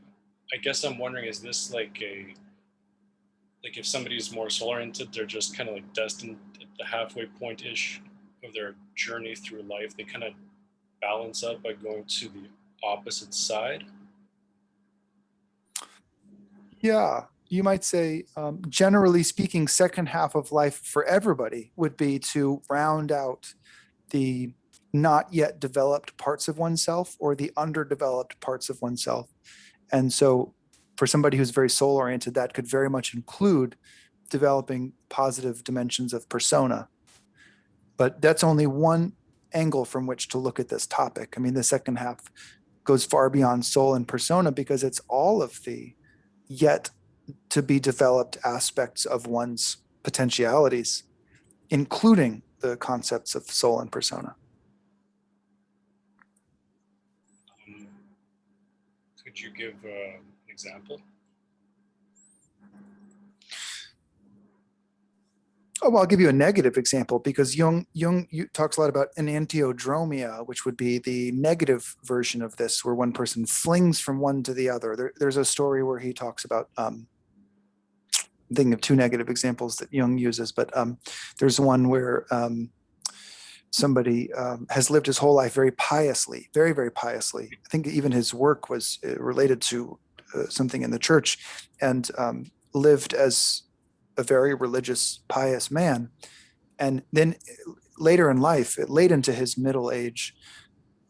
I guess I'm wondering, is this like if somebody's more soul oriented, they're just kind of like destined at the halfway point-ish of their journey through life, they kind of balance out by going to the opposite side? Yeah, you might say, generally speaking, second half of life for everybody would be to round out the not yet developed parts of oneself or the underdeveloped parts of oneself. And so for somebody who's very soul oriented, that could very much include developing positive dimensions of persona. But that's only one angle from which to look at this topic. I mean, the second half goes far beyond soul and persona because it's all of the yet to be developed aspects of one's potentialities, including the concepts of soul and persona. Could you give an example? Oh, well, I'll give you a negative example because Jung talks a lot about enantiodromia, which would be the negative version of this, where one person flings from one to the other. There's a story where he talks about, I'm thinking of two negative examples that Jung uses, but there's one where somebody has lived his whole life very piously, very, very piously. I think even his work was related to something in the church, and lived as a very religious, pious man. And then later in life, late into his middle age,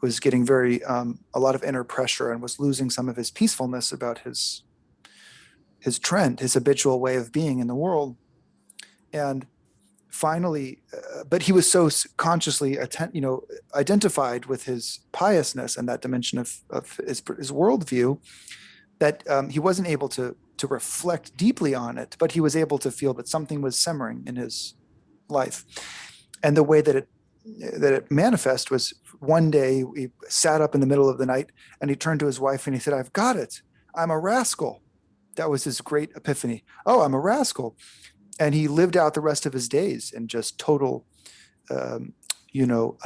was getting very, a lot of inner pressure and was losing some of his peacefulness about his trend, his habitual way of being in the world. And finally, but he was so consciously, identified with his piousness and that dimension of his worldview that he wasn't able to reflect deeply on it, but he was able to feel that something was simmering in his life. And the way that it manifest was one day he sat up in the middle of the night and he turned to his wife and he said, "I've got it. I'm a rascal." That was his great epiphany. Oh, I'm a rascal. And he lived out the rest of his days in just total, a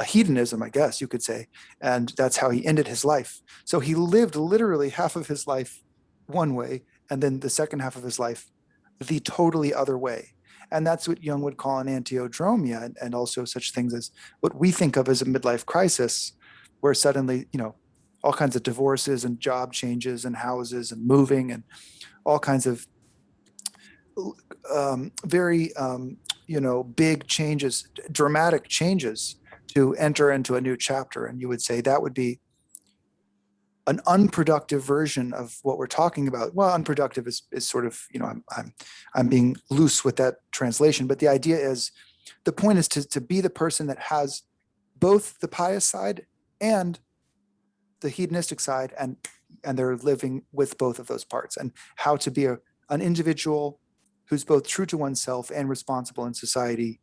hedonism, I guess you could say. And that's how he ended his life. So he lived literally half of his life one way, and then the second half of his life the totally other way. And that's what Jung would call an antiodromia, and also such things as what we think of as a midlife crisis, where suddenly, all kinds of divorces and job changes and houses and moving and all kinds of very, big changes, dramatic changes to enter into a new chapter. And you would say that would be an unproductive version of what we're talking about. Well, unproductive is sort of, I'm being loose with that translation, but the idea is, the point is to be the person that has both the pious side and the hedonistic side, and they're living with both of those parts, and how to be an individual who's both true to oneself and responsible in society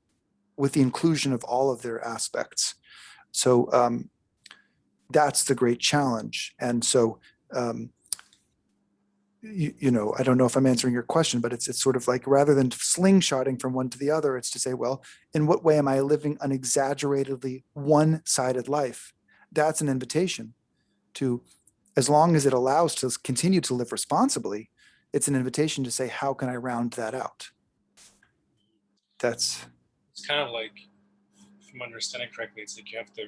with the inclusion of all of their aspects. So that's the great challenge. And so, I don't know if I'm answering your question, but it's sort of like, rather than slingshotting from one to the other, it's to say, well, in what way am I living an exaggeratedly one-sided life? That's an invitation to, as long as it allows to continue to live responsibly, it's an invitation to say, how can I round that out? It's kind of like, if I'm understanding correctly, it's like you have to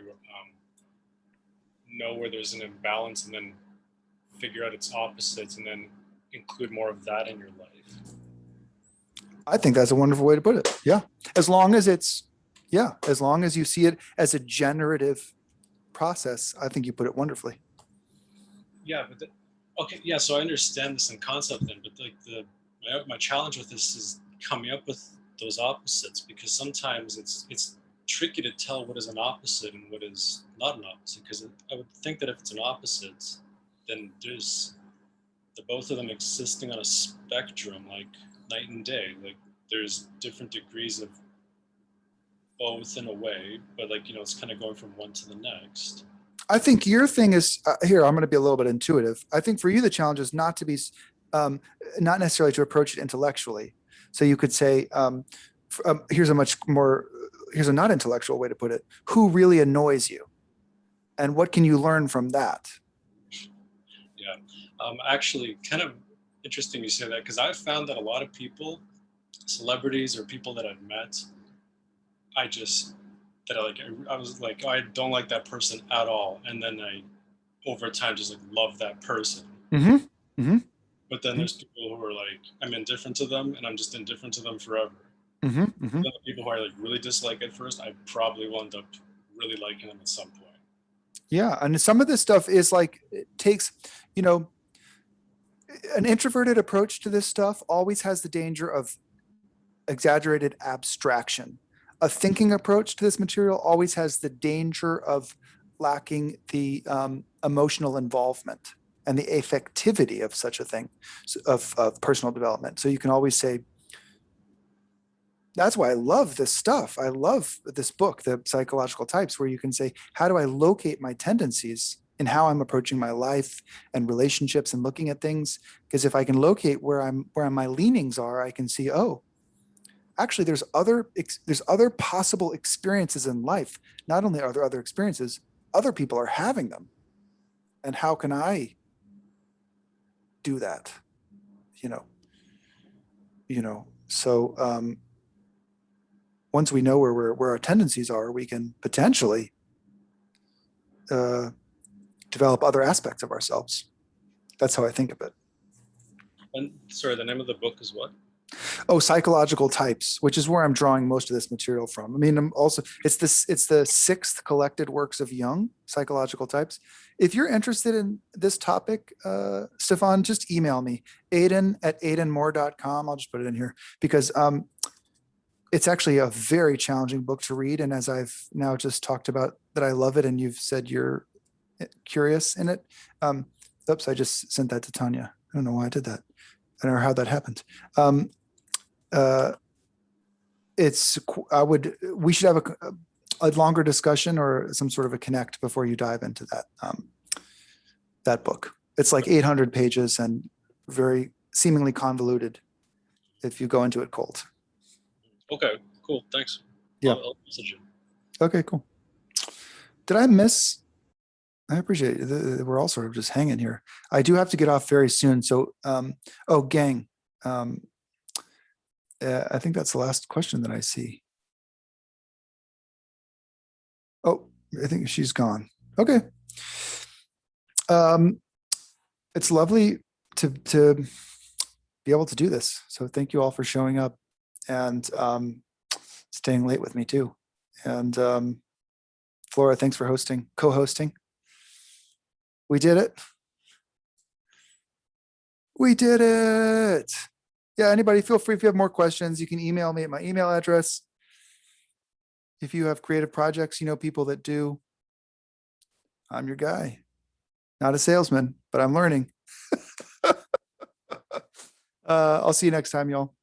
know where there's an imbalance and then figure out its opposites and then include more of that in your life. I think that's a wonderful way to put it. Yeah. As long as you see it as a generative process, I think you put it wonderfully. Yeah, but okay, yeah, so I understand this in concept then, but like my challenge with this is coming up with those opposites, because sometimes it's tricky to tell what is an opposite and what is not an opposite, because I would think that if it's an opposite, then there's the both of them existing on a spectrum, like night and day. Like there's different degrees of both in a way, but it's kind of going from one to the next. I think your thing is here. I'm going to be a little bit intuitive. I think for you, the challenge is not to be, not necessarily to approach it intellectually. So you could say, here's a not intellectual way to put it. Who really annoys you, and what can you learn from that? Yeah, actually, kind of interesting you say that, because I've found that a lot of people, celebrities or people that I've met, I was like, oh, I don't like that person at all, and then I, over time, just love that person. Mm-hmm. Mm-hmm. But then there's people who are like, I'm indifferent to them, and I'm just indifferent to them forever. Mm-hmm. Mm-hmm. The people who I really dislike at first, I probably will end up really liking them at some point. Yeah, and some of this stuff is like, it takes, an introverted approach to this stuff always has the danger of exaggerated abstraction. A thinking approach to this material always has the danger of lacking the emotional involvement and the affectivity of such a thing, of personal development. So you can always say, that's why I love this stuff. I love this book, The Psychological Types, where you can say, how do I locate my tendencies in how I'm approaching my life and relationships and looking at things? Because if I can locate where my leanings are, I can see, oh, actually there's other possible experiences in life. Not only are there other experiences, other people are having them. And how can I do that? So once we know where our tendencies are, we can potentially develop other aspects of ourselves. That's how I think of it. And sorry, the name of the book is what? Oh, Psychological Types, which is where I'm drawing most of this material from. I mean, I'm also, it's the 6th collected works of Jung, Psychological Types. If you're interested in this topic, Stefan, just email me, Aiden@aidenmore.com. I'll just put it in here because it's actually a very challenging book to read. And as I've now just talked about that I love it, and you've said you're curious in it. Oops, I just sent that to Tanya. I don't know why I did that. I don't know how that happened. We should have a longer discussion or some sort of a connect before you dive into that book. It's like 800 pages and very seemingly convoluted if you go into it cold. Okay, cool. Thanks. Yeah. I'll message you. Okay, cool. Did I miss? I appreciate it. We're all sort of just hanging here. I do have to get off very soon. So, gang. I think that's the last question that I see. Oh, I think she's gone. Okay. It's lovely to be able to do this. So thank you all for showing up and staying late with me too. And Flora, thanks for co-hosting. We did it. We did it. Yeah, anybody feel free if you have more questions, you can email me at my email address. If you have creative projects, people that do, I'm your guy. Not a salesman, but I'm learning. I'll see you next time, y'all.